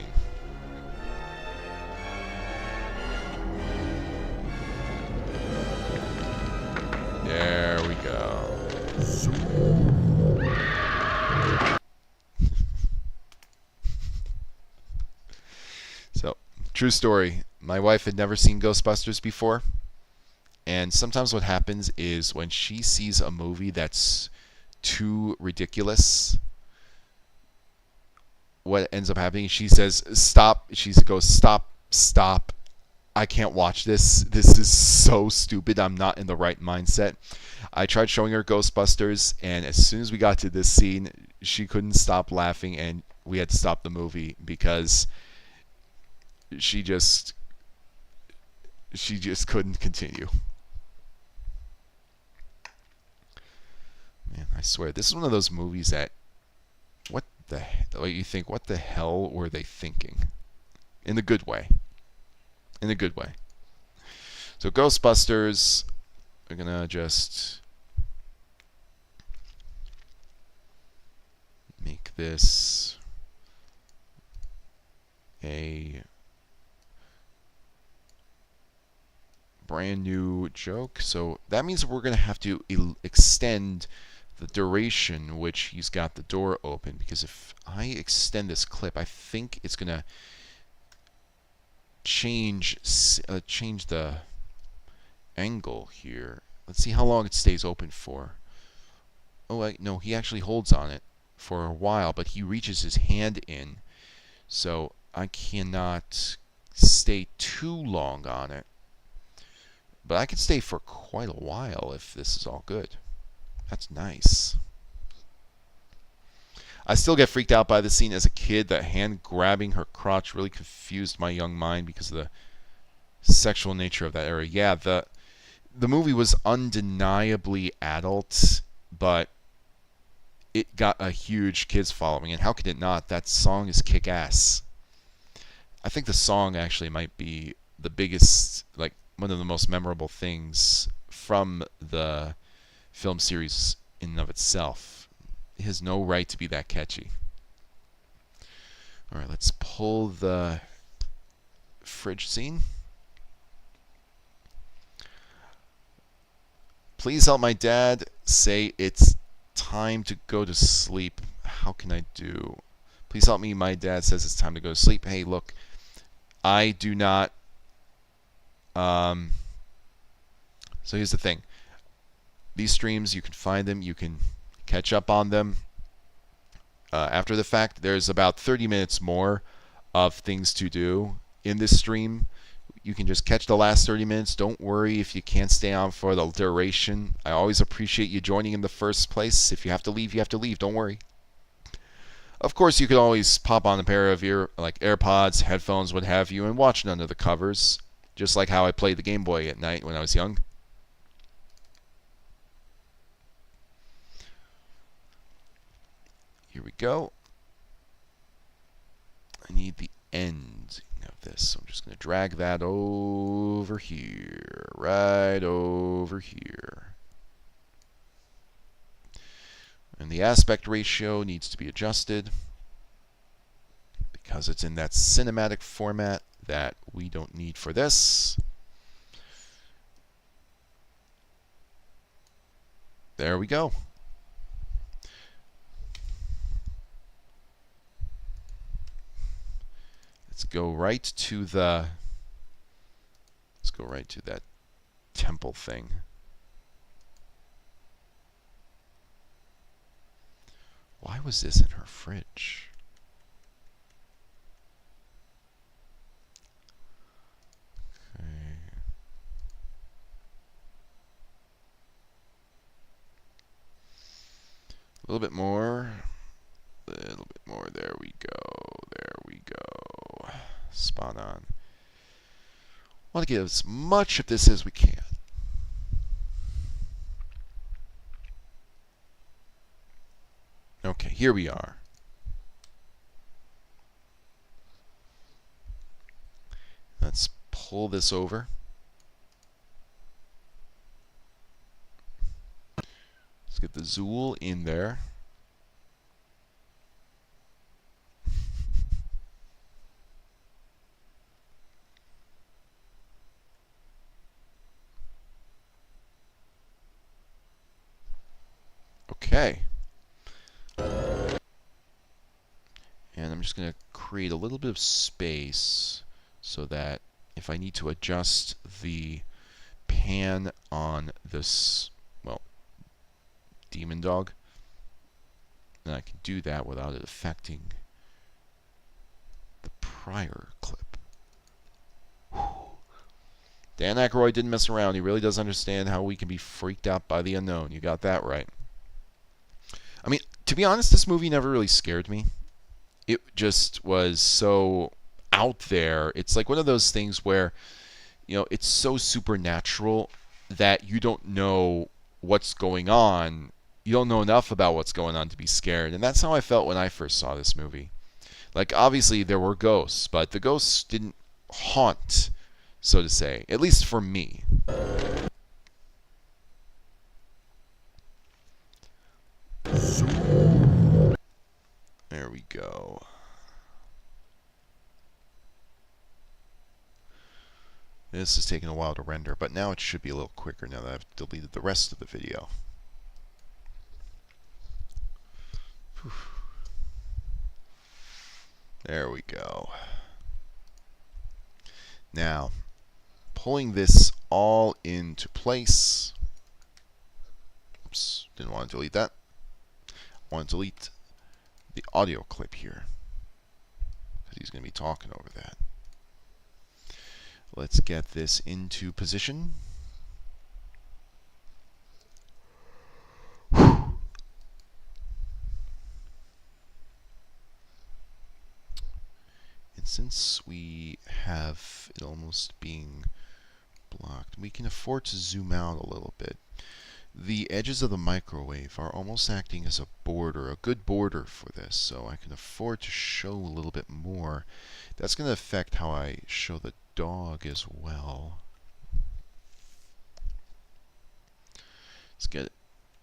Speaker 1: There we go. So, true story. My wife had never seen Ghostbusters before. And sometimes what happens is when she sees a movie that's too ridiculous, what ends up happening, she says, stop. She goes, stop, stop. I can't watch this. This is so stupid. I'm not in the right mindset. I tried showing her Ghostbusters, and as soon as we got to this scene, she couldn't stop laughing, and we had to stop the movie because she just couldn't continue. Man, I swear, this is one of those movies that, what you think, what the hell were they thinking? In the good way. In a good way. So Ghostbusters, we're going to just make this a brand new joke. So that means we're going to have to extend the duration which he's got the door open, because if I extend this clip, I think it's going to change the angle here. Let's see how long it stays open for. Oh, no, he actually holds on it for a while, but he reaches his hand in, so I cannot stay too long on it. But I can stay for quite a while if this is all good. That's nice. I still get freaked out by the scene as a kid. That hand grabbing her crotch really confused my young mind because of the sexual nature of that era. Yeah, the movie was undeniably adult, but it got a huge kids following, and how could it not? That song is kick-ass. I think the song actually might be the biggest, like one of the most memorable things from the film series in and of itself. It has no right to be that catchy. Alright, let's pull the fridge scene. Please help my dad say it's time to go to sleep. How can I do? Please help me. My dad says it's time to go to sleep. Hey, look, I do not. So here's the thing. These streams, you can find them. You can catch up on them after the fact. There's about 30 minutes more of things to do in this stream. You can just catch the last 30 minutes. Don't worry if you can't stay on for the duration. I always appreciate you joining in the first place. If you have to leave, you have to leave. Don't worry. Of course, you could always pop on a pair of AirPods, headphones, what have you, and watch Under the Covers, just like how I played the Game Boy at night when I was young. Here we go. I need the end of this, so I'm just going to drag that over here, right over here. And the aspect ratio needs to be adjusted because it's in that cinematic format that we don't need for this. There we go. Let's go right to that temple thing. Why was this in her fridge? Okay. A little bit more. A little bit more. There we go. There we go. Spot on. Want to get as much of this as we can. Okay, here we are. Let's pull this over. Let's get the Zool in there. Okay. And I'm just going to create a little bit of space so that if I need to adjust the pan on this, well, demon dog, then I can do that without it affecting the prior clip. Dan Aykroyd didn't mess around. He really does understand how we can be freaked out by the unknown. You got that right. I mean, to be honest, this movie never really scared me. It just was so out there. It's like one of those things where, you know, it's so supernatural that you don't know what's going on. You don't know enough about what's going on to be scared. And that's how I felt when I first saw this movie. Like, obviously, there were ghosts, but the ghosts didn't haunt, so to say, at least for me. There we go. This is taking a while to render, but now it should be a little quicker now that I've deleted the rest of the video. Whew. There we go. Now, pulling this all into place. Oops, didn't want to delete that. I want to delete the audio clip here, because he's going to be talking over that. Let's get this into position. And since we have it almost being blocked, we can afford to zoom out a little bit. The edges of the microwave are almost acting as a border, a good border for this, so I can afford to show a little bit more. That's going to affect how I show the dog as well. Let's get it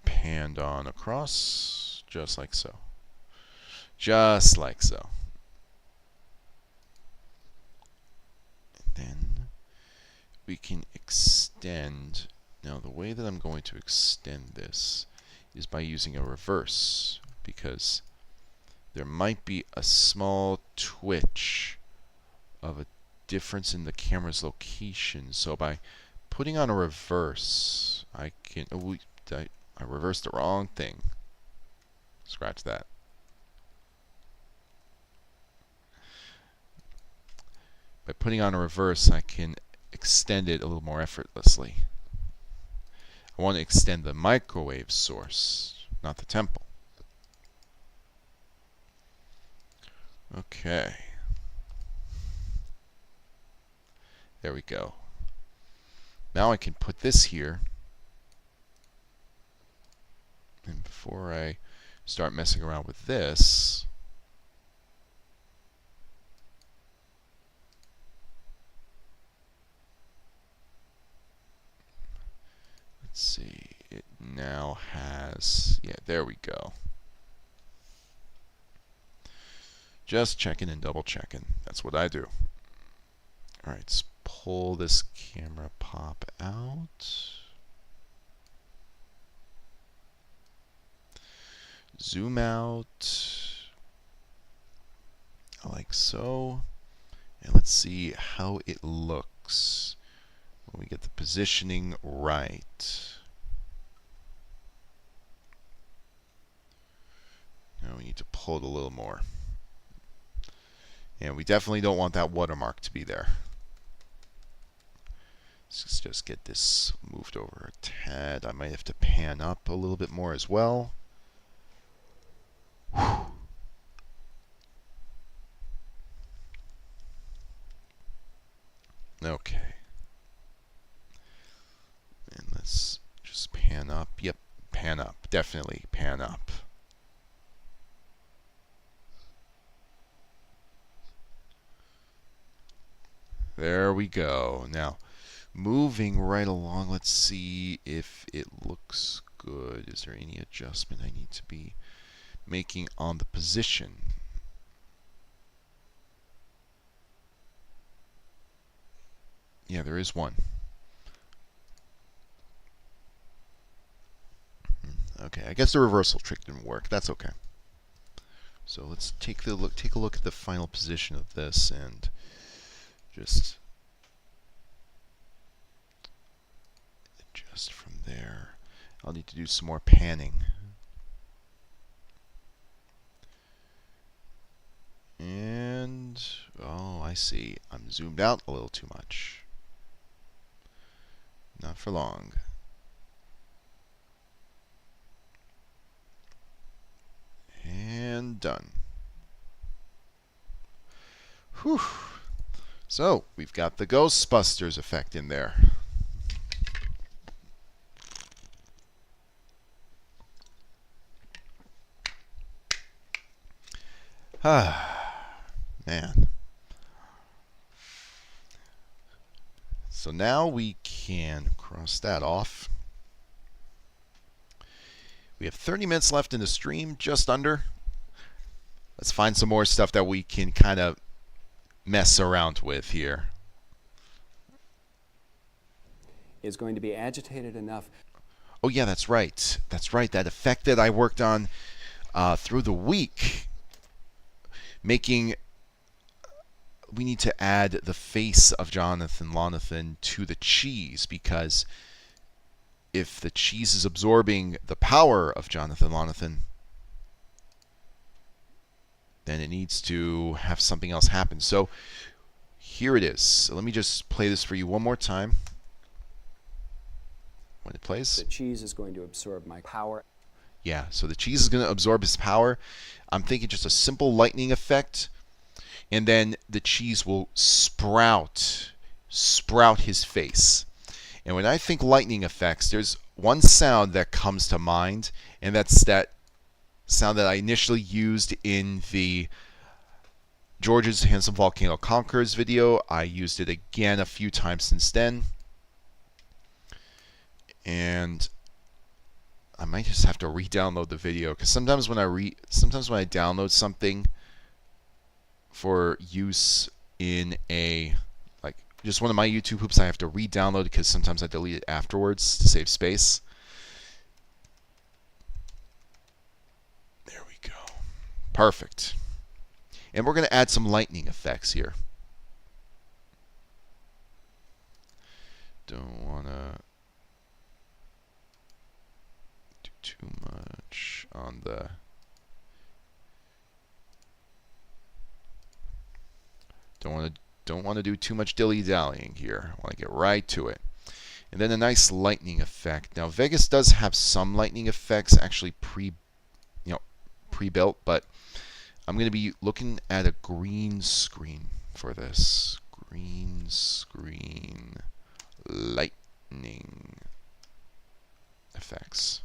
Speaker 1: panned on across, just like so. Just like so. And then we can extend. Now, the way that I'm going to extend this is by using a reverse, because there might be a small twitch of a difference in the camera's location. So by putting on a reverse, I can... Oh, I reversed the wrong thing. Scratch that. By putting on a reverse, I can extend it a little more effortlessly. I want to extend the microwave source, not the temple. Okay. There we go. Now I can put this here. And before I start messing around with this, let's see, it now has, yeah, there we go. Just checking and double checking. That's what I do. All right, let's pull this camera pop out. Zoom out, like so. And let's see how it looks when we get the positioning right. Now we need to pull it a little more. And we definitely don't want that watermark to be there. Let's just get this moved over a tad. I might have to pan up a little bit more as well. Okay. And let's just pan up. Yep, pan up. Definitely pan up. There we go. Now, moving right along, let's see if it looks good. Is there any adjustment I need to be making on the position? Yeah, there is one. Okay, I guess the reversal trick didn't work. That's okay. So let's take a look at the final position of this and just adjust from there. I'll need to do some more panning. And oh, I see. I'm zoomed out a little too much. Not for long. And done. Whew. So, we've got the Ghostbusters effect in there. Man. So now we can cross that off. We have 30 minutes left in the stream, just under. Let's find some more stuff that we can kind of mess around with here.
Speaker 2: Is going to be agitated enough.
Speaker 1: Oh yeah, that's right. That's right. That effect that I worked on through the week, making. We need to add the face of Jonathan Lonathan to the cheese, because if the cheese is absorbing the power of Jonathan Lonathan, then it needs to have something else happen. So here it is. So let me just play this for you one more time. When it plays.
Speaker 2: The cheese is going to absorb my power.
Speaker 1: Yeah, so the cheese is going to absorb his power. I'm thinking just a simple lightning effect. And then the cheese will sprout his face. And when I think lightning effects, there's one sound that comes to mind, and that's that sound that I initially used in the George's Handsome Volcano Conquerors video. I used it again a few times since then. And I might just have to re-download the video, because sometimes when I download something for use in a, like, just one of my YouTube hoops, I have to re-download because sometimes I delete it afterwards to save space. There we go. Perfect. And we're going to add some lightning effects here. Don't want to do too much on the... Don't want to do too much dilly-dallying here. I want to get right to it. And then a nice lightning effect. Now Vegas does have some lightning effects actually pre-built, but I'm going to be looking at a green screen for this. Green screen lightning effects.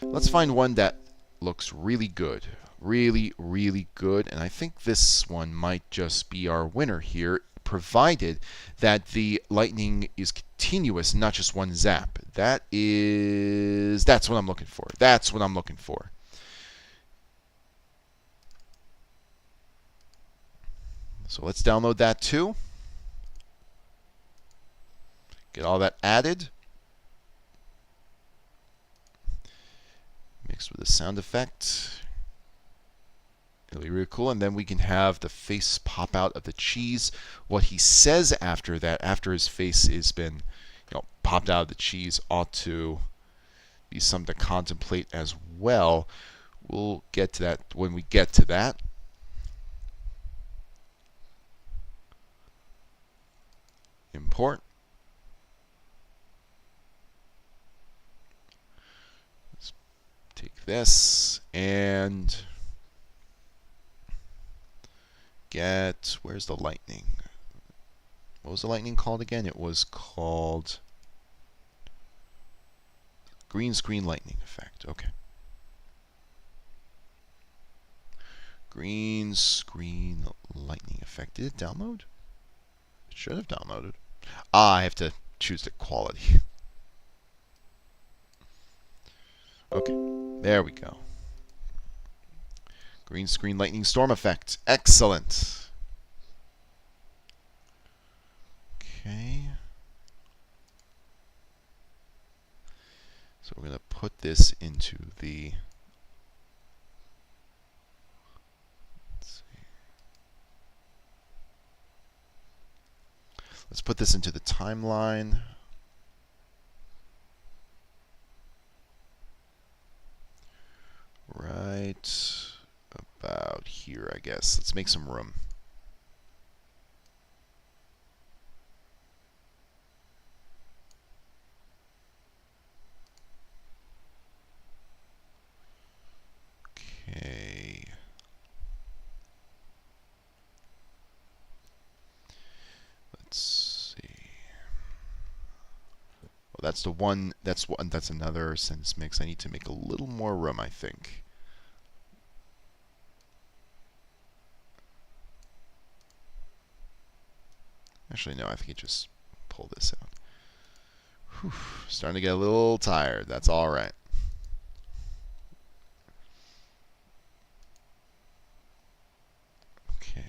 Speaker 1: Let's find one that looks really good. Really, really good. And I think this one might just be our winner here, provided that the lightning is continuous, not just one zap. That's what I'm looking for. That's what I'm looking for. So let's download that too. Get all that added. Mixed with a sound effect. Really, really cool. And then we can have the face pop out of the cheese. What he says after that, after his face has been, popped out of the cheese, ought to be something to contemplate as well. We'll get to that when we get to that. Import. Let's take this and get, where's the lightning? What was the lightning called again? It was called green screen lightning effect. Okay. Green screen lightning effect. Did it download? It should have downloaded. I have to choose the quality. Okay, there we go. Green screen lightning storm effect. Excellent. Okay. So we're going to put this into the... Let's put this into the timeline. Right about here, I guess. Let's make some room. Okay. Let's see. Well, that's the one. That's one. That's another sentence mix. I need to make a little more room, I think. Actually, no. I think I just pull this out. Whew, starting to get a little tired. That's all right. Okay.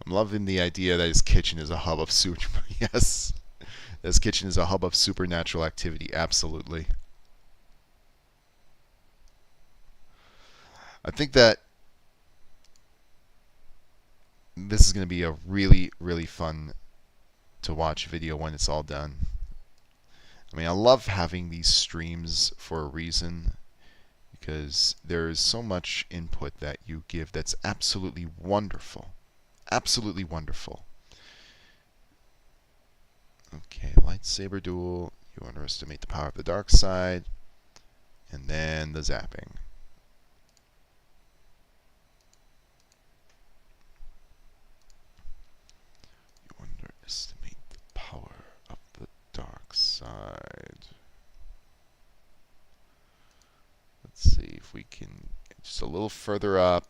Speaker 1: I'm loving the idea that his kitchen is a hub of super. Yes, his kitchen is a hub of supernatural activity. Absolutely. I think that this is going to be a really, really fun to watch video when it's all done. I mean, I love having these streams for a reason, because there is so much input that you give that's absolutely wonderful. Absolutely wonderful. Okay, lightsaber duel. You underestimate the power of the dark side. And then the zapping. You underestimate the power of the dark side. Let's see if we can get just a little further up.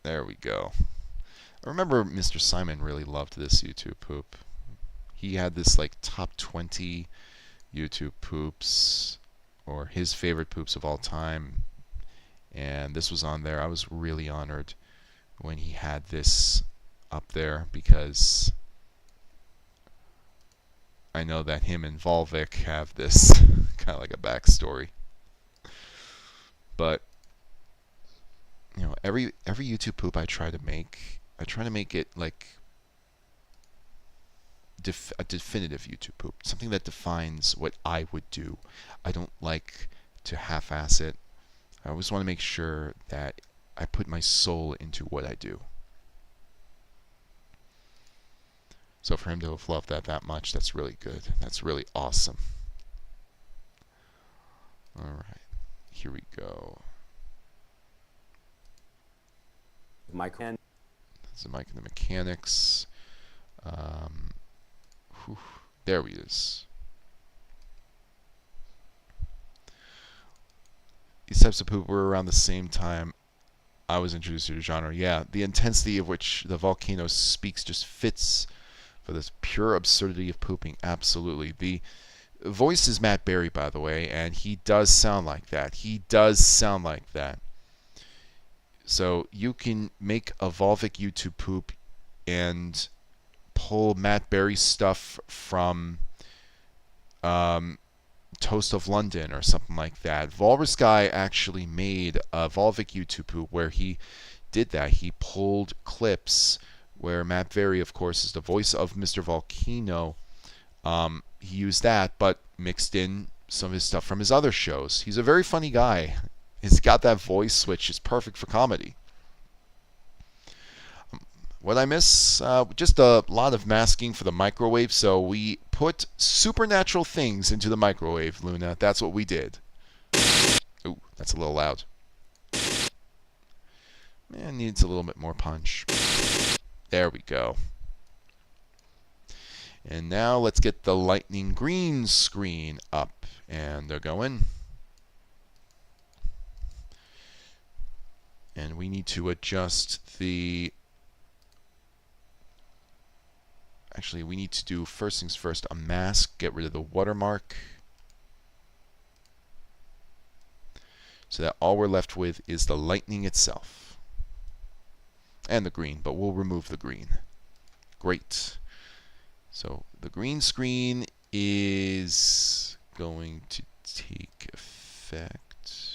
Speaker 1: There we go. I remember Mr. Simon really loved this YouTube poop. He had this like top 20 YouTube poops, or his favorite poops of all time, and this was on there. I was really honored when he had this up there, because I know that him and Volvic have this kind of like a backstory. But you know, every YouTube poop I try to make it like a definitive YouTube poop, something that defines what I would do. I don't like to half-ass it. I always want to make sure that I put my soul into what I do. So for him to have loved that much, that's really good. That's really awesome. All right, here we go. That's the mic and the mechanics. There he is. These types of poop were around the same time I was introduced to the genre. Yeah, the intensity of which the volcano speaks just fits for this pure absurdity of pooping. Absolutely. The voice is Matt Berry, by the way, and he does sound like that. He does sound like that. So you can make a Volvic YouTube poop and pull Matt Berry stuff from Toast of London or something like that. Walrus Guy actually made a Volvic YouTube poop where he did that. He pulled clips where Matt Berry, of course, is the voice of Mr. Volcano. He used that, but mixed in some of his stuff from his other shows. He's a very funny guy. He's got that voice switch. It's perfect for comedy. What I miss? Just a lot of masking for the microwave. So we put supernatural things into the microwave, Luna. That's what we did. Ooh, that's a little loud. Man, needs a little bit more punch. There we go. And now let's get the lightning green screen up. And they're going. And we need to adjust the... Actually, we need to do, first things first, a mask. Get rid of the watermark. So that all we're left with is the lightning itself. and the green, but we'll remove the green. Great. So the green screen is going to take effect.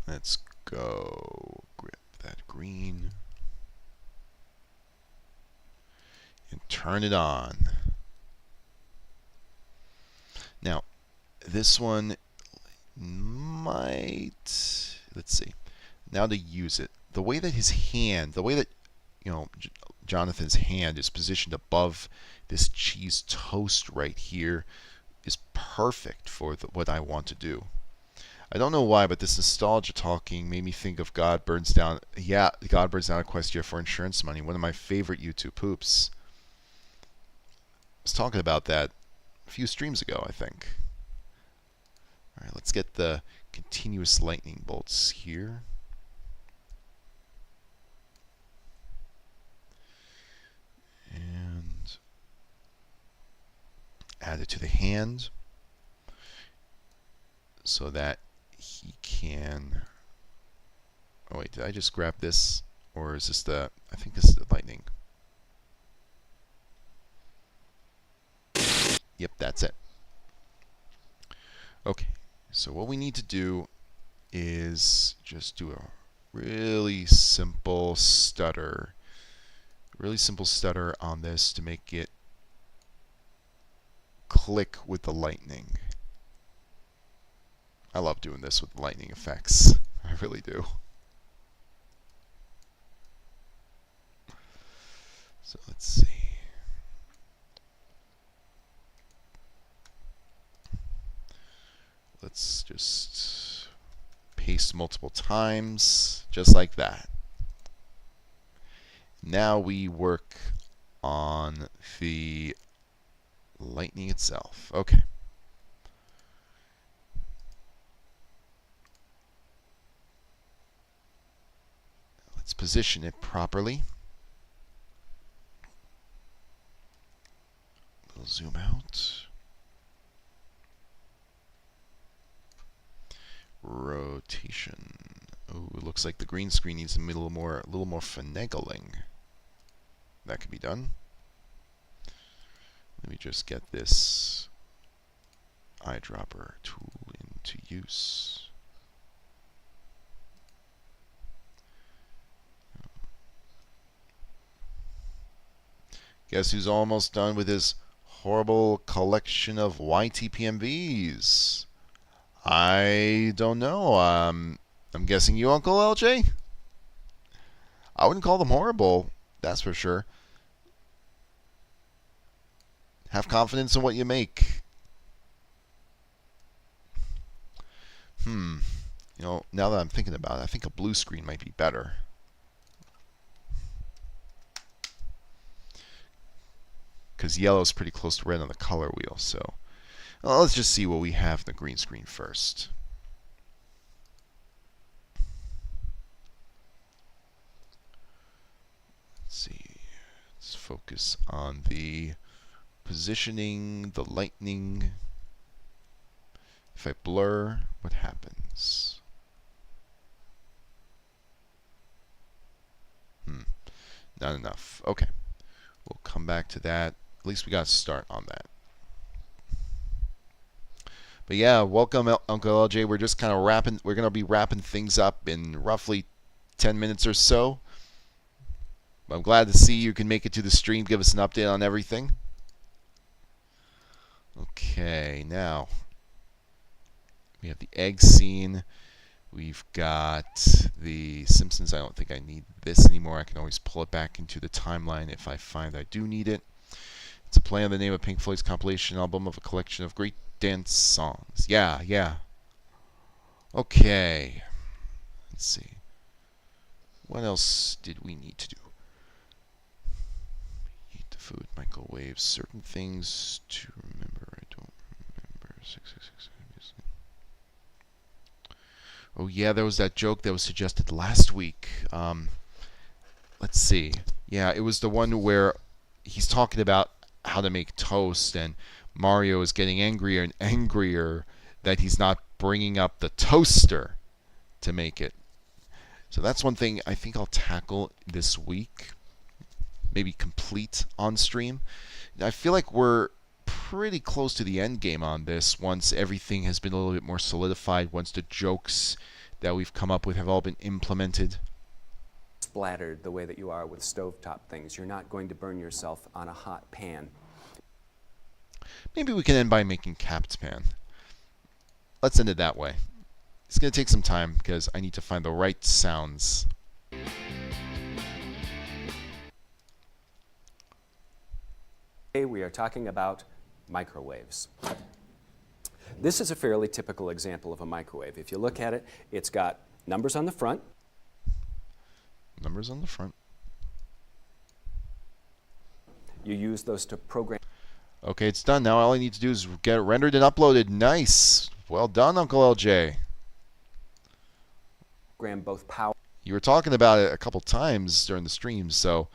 Speaker 1: Let's go grab that green and turn it on. Now, this one might, let's see. Now to use it, the way that his hand, the way that, Jonathan's hand is positioned above this cheese toast right here is perfect for what I want to do. I don't know why, but this nostalgia talking made me think of God Burns Down. Yeah, God Burns Down Equestria for insurance money. One of my favorite YouTube poops. I was talking about that a few streams ago, I think. All right, let's get the continuous lightning bolts here. And add it to the hand so that he can. Oh wait, did I just grab this, or is this the? I think this is the lightning. Yep, that's it. Okay, so what we need to do is just do a really simple stutter. Really simple stutter on this to make it click with the lightning. I love doing this with lightning effects. I really do. So let's see. Let's just paste multiple times, just like that. Now we work on the lightning itself. Okay. Let's position it properly. We'll zoom out. Rotation. Oh, it looks like the green screen needs a little more finagling. That could be done. Let me just get this eyedropper tool into use. Guess who's almost done with his horrible collection of YTPMVs? I don't know. I'm guessing you, Uncle LJ? I wouldn't call them horrible, that's for sure. Have confidence in what you make. Now that I'm thinking about it, I think a blue screen might be better. Because yellow's pretty close to red on the color wheel, so well, let's just see what we have in the green screen first. Let's see. Let's focus on the positioning, the lightning. If I blur, what happens? Not enough. Okay. We'll come back to that. At least we got to start on that. But yeah, welcome Uncle LJ. We're just kind of wrapping. We're going to be wrapping things up in roughly 10 minutes or so. But I'm glad to see you can make it to the stream. Give us an update on everything. Okay, now we have the egg scene. We've got the Simpsons. I don't think I need this anymore. I can always pull it back into the timeline if I find I do need it. It's a play on the name of Pink Floyd's compilation album of a collection of great dance songs. Yeah. Okay. Let's see. What else did we need to do? Eat the food, microwave, certain things to remember. I don't remember. 666. Oh yeah, there was that joke that was suggested last week. Let's see. Yeah, it was the one where he's talking about how to make toast, and Mario is getting angrier and angrier that he's not bringing up the toaster to make it. So that's one thing I think I'll tackle this week. Maybe complete on stream. I feel like we're pretty close to the end game on this once everything has been a little bit more solidified, once the jokes that we've come up with have all been implemented.
Speaker 2: Splattered the way that you are with stovetop things. You're not going to burn yourself on a hot pan.
Speaker 1: Maybe we can end by making capped pan. Let's end it that way. It's going to take some time because I need to find the right sounds.
Speaker 2: Today we are talking about microwaves. This is a fairly typical example of a microwave. If you look at it, it's got numbers on the front.
Speaker 1: Numbers on the front.
Speaker 2: You use those to program.
Speaker 1: Okay, it's done. Now all I need to do is get it rendered and uploaded. Nice. Well done, Uncle LJ.
Speaker 2: Both power.
Speaker 1: You were talking about it a couple times during the stream, so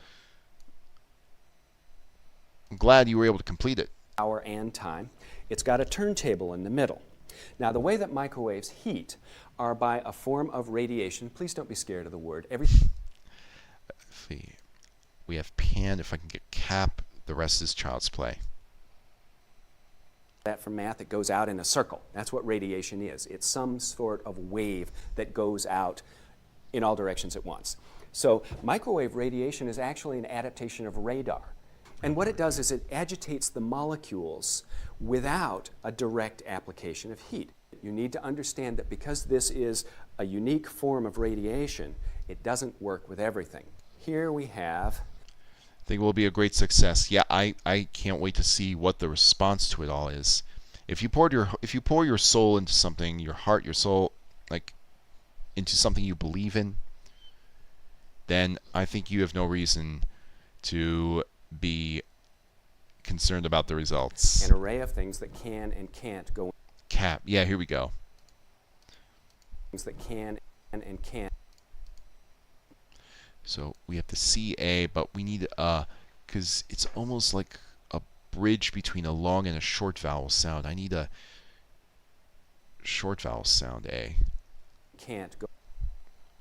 Speaker 1: I'm glad you were able to complete it.
Speaker 2: Power and time. It's got a turntable in the middle. Now, the way that microwaves heat are by a form of radiation. Please don't be scared of the word.
Speaker 1: We have pan. If I can get cap, the rest is child's play.
Speaker 2: That from math, it goes out in a circle. That's what radiation is. It's some sort of wave that goes out in all directions at once. So microwave radiation is actually an adaptation of radar. And what it does is it agitates the molecules without a direct application of heat. You need to understand that because this is a unique form of radiation, it doesn't work with everything. Here we have...
Speaker 1: I think it will be a great success. Yeah, I can't wait to see what the response to it all is. If you pour your soul into something, your heart, your soul, like into something you believe in, then I think you have no reason to be concerned about the results.
Speaker 2: An array of things that can and can't go.
Speaker 1: Cap. Yeah, here we go.
Speaker 2: Things that can and can't.
Speaker 1: So we have the CA, but we need because it's almost like a bridge between a long and a short vowel sound. I need a short vowel sound A.
Speaker 2: Can't go.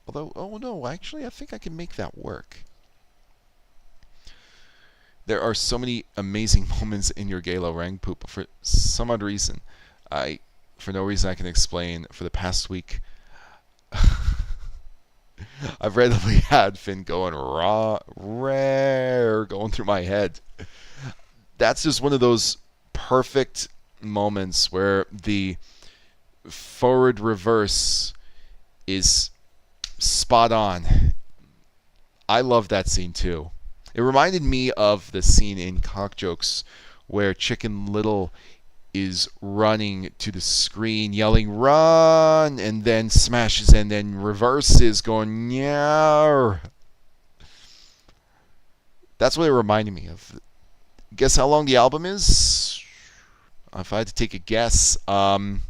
Speaker 1: Although, oh no, actually I think I can make that work. There are so many amazing moments in your Galo Rang Poop. For some odd reason, for no reason I can explain, for the past week, I've randomly had Finn going rare going through my head. That's just one of those perfect moments where the forward reverse is spot on. I love that scene too. It reminded me of the scene in Cock Jokes where Chicken Little is running to the screen yelling run and then smashes and then reverses going yeah. That's what it reminded me of. Guess how long the album is? If I had to take a guess, I'm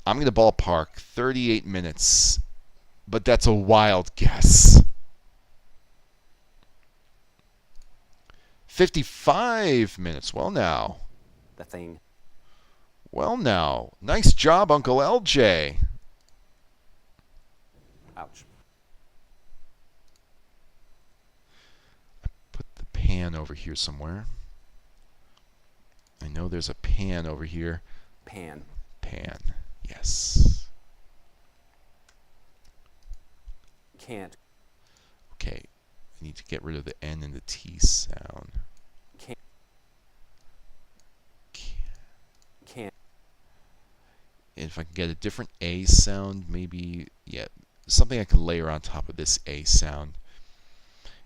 Speaker 1: going to ballpark 38 minutes, but that's a wild guess. 55 minutes. Well now.
Speaker 2: The thing.
Speaker 1: Well now. Nice job, Uncle LJ.
Speaker 2: Ouch.
Speaker 1: I put the pan over here somewhere. I know there's a pan over here.
Speaker 2: Pan.
Speaker 1: Pan. Yes.
Speaker 2: Can't.
Speaker 1: Okay. I need to get rid of the N and the T sound.
Speaker 2: Can't.
Speaker 1: If I can get a different A sound, maybe, yeah, something I can layer on top of this A sound.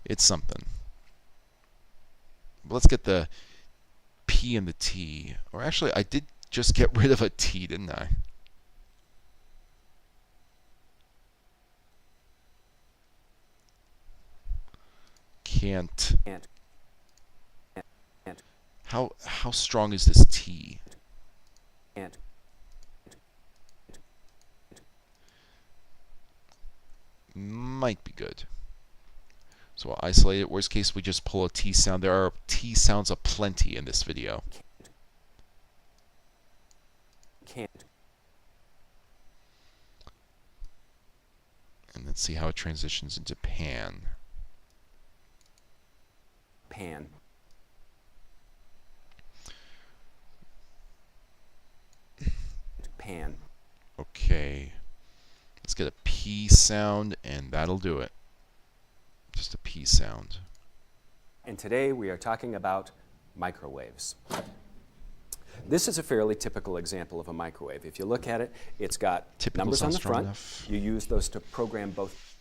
Speaker 1: It's something. But let's get the P and the T. Or actually, I did just get rid of a T, didn't I? Can't. How strong is this T?
Speaker 2: Can't.
Speaker 1: Might be good. So I'll isolate it. Worst case, we just pull a T sound. There are T sounds aplenty in this video.
Speaker 2: Can't.
Speaker 1: And let's see how it transitions into pan.
Speaker 2: Pan. Pan.
Speaker 1: Okay. Let's get a P sound, and that'll do it. Just a P sound.
Speaker 2: And today we are talking about microwaves. This is a fairly typical example of a microwave. If you look at it, it's got numbers on the front.
Speaker 1: Enough.
Speaker 2: You use those to program both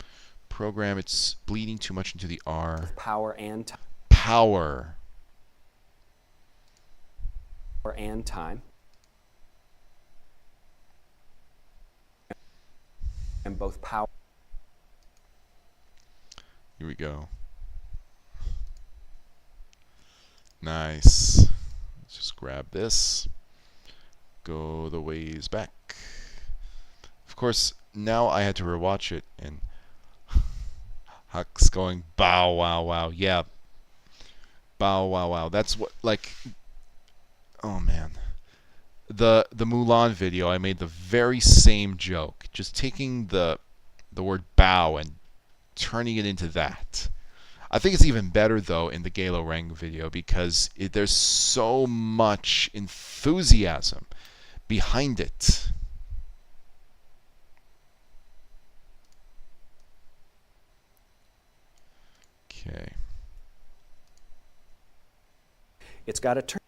Speaker 1: It's bleeding too much into the R.
Speaker 2: power and time.
Speaker 1: Power.
Speaker 2: And time. And both power.
Speaker 1: Here we go. Nice. Let's just grab this. Go the ways back. Of course, now I had to rewatch it, and Huck's going, bow, wow, wow. Yeah. Bow, wow, wow. That's what, like, oh, man. The Mulan video, I made the very same joke. Just taking the word bow and turning it into that. I think it's even better, though, in the Galo Rang video because there's so much enthusiasm behind it. Okay.
Speaker 2: It's got a turn.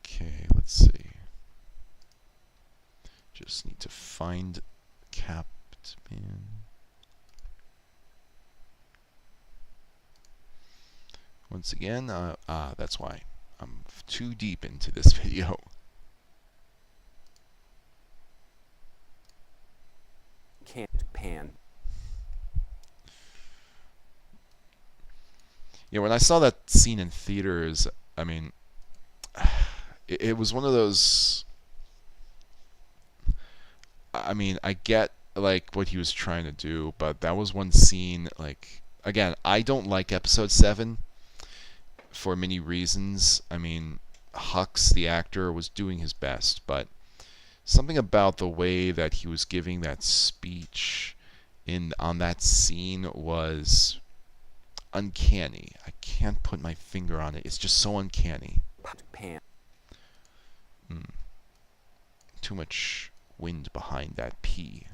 Speaker 1: Okay, let's see. Just need to find Captain. Once again, that's why I'm too deep into this video.
Speaker 2: Can't pan.
Speaker 1: Yeah, when I saw that scene in theaters, I mean, it was one of those. I mean, I get like what he was trying to do, but that was one scene. Like, again, I don't like Episode 7 for many reasons. I mean, Hux, the actor, was doing his best, but something about the way that he was giving that speech on that scene was uncanny. I can't put my finger on it. It's just so uncanny.
Speaker 2: Pan.
Speaker 1: Too much wind behind that P.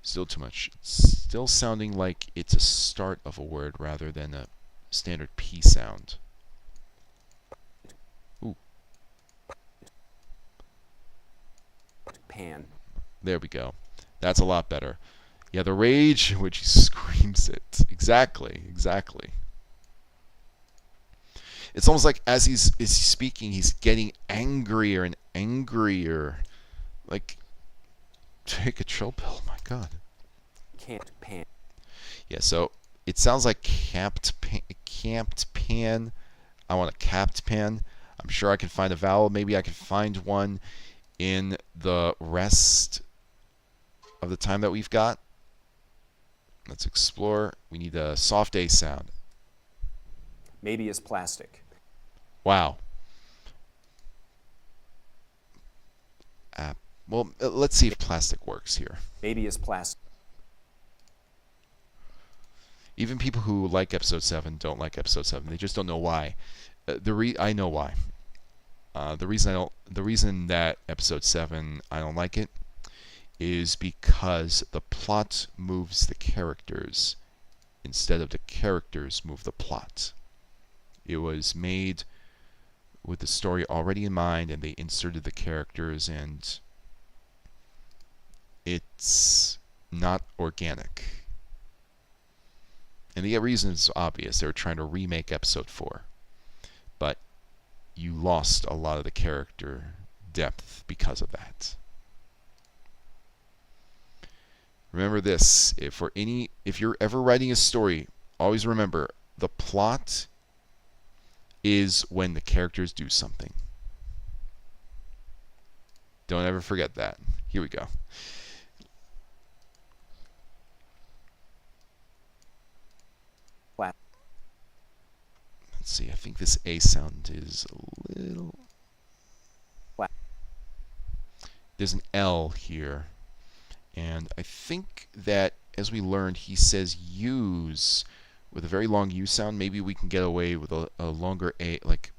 Speaker 1: Still too much. It's still sounding like it's a start of a word rather than a standard P sound. Ooh.
Speaker 2: Pan.
Speaker 1: There we go. That's a lot better. Yeah, the rage in which he screams it. Exactly, exactly. It's almost like as he's speaking, he's getting angrier and angrier. Like, take a chill pill. My God.
Speaker 2: Can't pan.
Speaker 1: Yeah, so it sounds like capped pan. I want a capped pan. I'm sure I can find a vowel. Maybe I can find one in the rest of the time that we've got. Let's explore. We need a soft A sound.
Speaker 2: Maybe is plastic.
Speaker 1: Wow. Well, let's see if plastic works here.
Speaker 2: Maybe is plastic.
Speaker 1: Even people who like Episode 7 don't like Episode 7. They just don't know why. I know why. The reason that Episode 7 I don't like it is because the plot moves the characters instead of the characters move the plot. It was made with the story already in mind, and they inserted the characters, and it's not organic. And the reason is obvious. They were trying to remake Episode 4. But you lost a lot of the character depth because of that. Remember this. If you're ever writing a story, always remember the plot is when the characters do something. Don't ever forget that. Here we go.
Speaker 2: Flat.
Speaker 1: Let's see. I think this A sound is a little
Speaker 2: flat.
Speaker 1: there's an L here. And I think that, as we learned, he says use with a very long U sound. Maybe we can get away with a longer A, like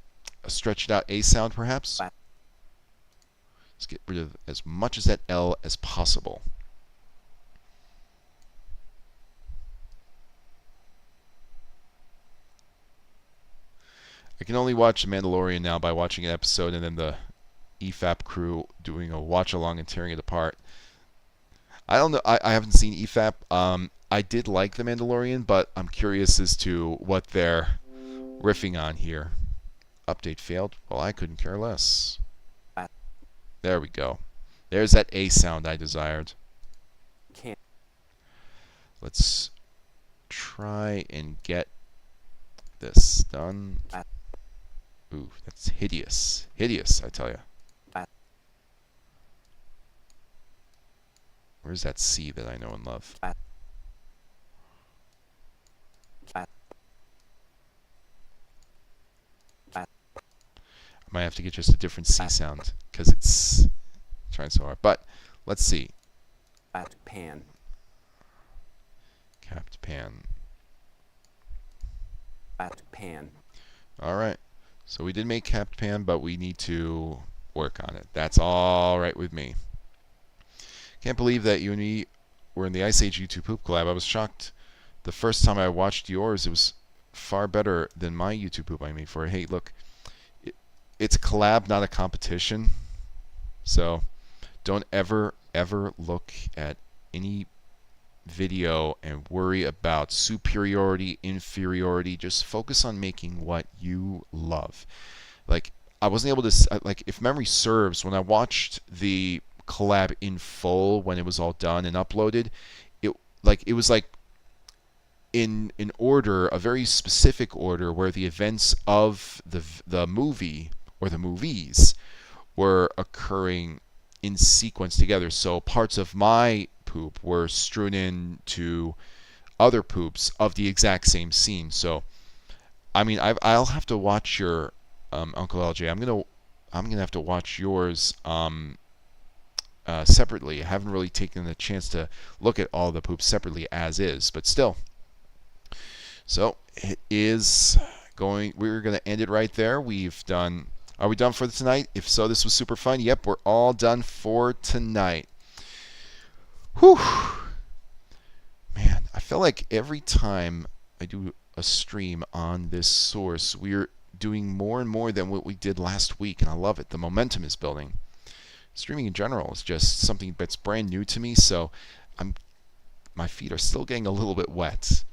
Speaker 1: a stretched out A sound, perhaps. Let's get rid of as much of that L as possible. I can only watch The Mandalorian now by watching an episode and then the EFAP crew doing a watch along and tearing it apart. I don't know. I haven't seen EFAP. I did like The Mandalorian, but I'm curious as to what they're riffing on here. Update failed. Well, I couldn't care less. There we go. There's that A sound I desired. Let's try and get this done. Ooh, that's hideous. Hideous, I tell you. Where's that C that I know and love? I might have to get just a different C sound because it's trying so hard. But let's see.
Speaker 2: Pan.
Speaker 1: Capped pan.
Speaker 2: Pan.
Speaker 1: All right. So we did make capped pan, but we need to work on it. That's all right with me. Can't believe that you and me were in the Ice Age YouTube Poop collab. I was shocked the first time I watched yours. It was far better than my YouTube Poop I made for it. Hey, look, it's a collab, not a competition. So don't ever look at any video and worry about superiority, inferiority. Just focus on making what you love. Like, I wasn't able to, like, if memory serves, when I watched the collab in full when it was all done and uploaded, it was like in order, a very specific order, where the events of the movie or the movies were occurring in sequence together. So parts of my poop were strewn into other poops of the exact same scene. So I mean, I'll have to watch your Uncle LJ. I'm gonna have to watch yours separately. I haven't really taken the chance to look at all the poops separately as is, but still. So it is going. We're gonna end it right there. We've done. Are we done for tonight? If so, this was super fun. Yep, we're all done for tonight. Whew. Man, I feel like every time I do a stream on this source, we're doing more and more than what we did last week, and I love it. The momentum is building. Streaming in general is just something that's brand new to me, so my feet are still getting a little bit wet.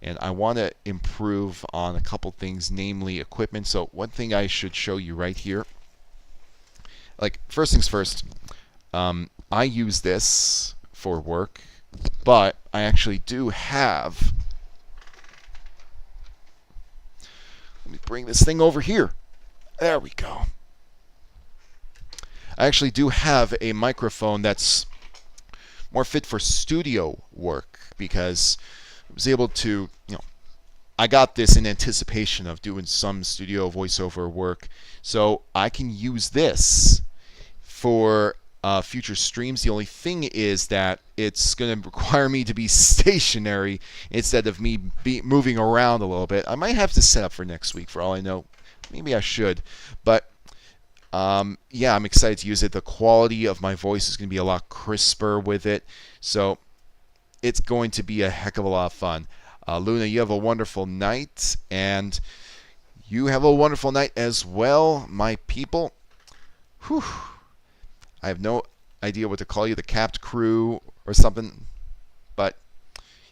Speaker 1: And I want to improve on a couple things, namely equipment. So one thing I should show you right here. Like, first things first, I use this for work, but I actually do have, let me bring this thing over here. There we go. I actually do have a microphone that's more fit for studio work, because I was able to, I got this in anticipation of doing some studio voiceover work, so I can use this for future streams. The only thing is that it's going to require me to be stationary instead of me moving around a little bit. I might have to set up for next week, for all I know. Maybe I should, but yeah, I'm excited to use it. The quality of my voice is going to be a lot crisper with it, so it's going to be a heck of a lot of fun. Luna, you have a wonderful night, and you have a wonderful night as well, my people. Whew. I have no idea what to call you, the capped crew or something, but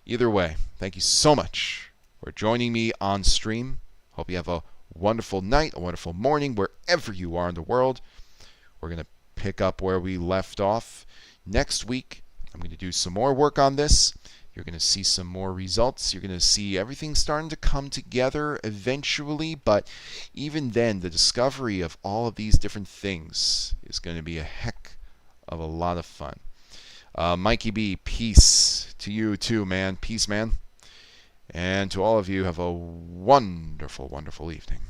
Speaker 1: either way, thank you so much for joining me on stream. Hope you have a wonderful night, a wonderful morning, wherever you are in the world. We're going to pick up where we left off next week. I'm going to do some more work on this. You're going to see some more results. You're going to see everything starting to come together eventually, but even then, the discovery of all of these different things is going to be a heck of a lot of fun. Mikey B, peace to you too, man. Peace, man. And to all of you, have a wonderful, wonderful evening.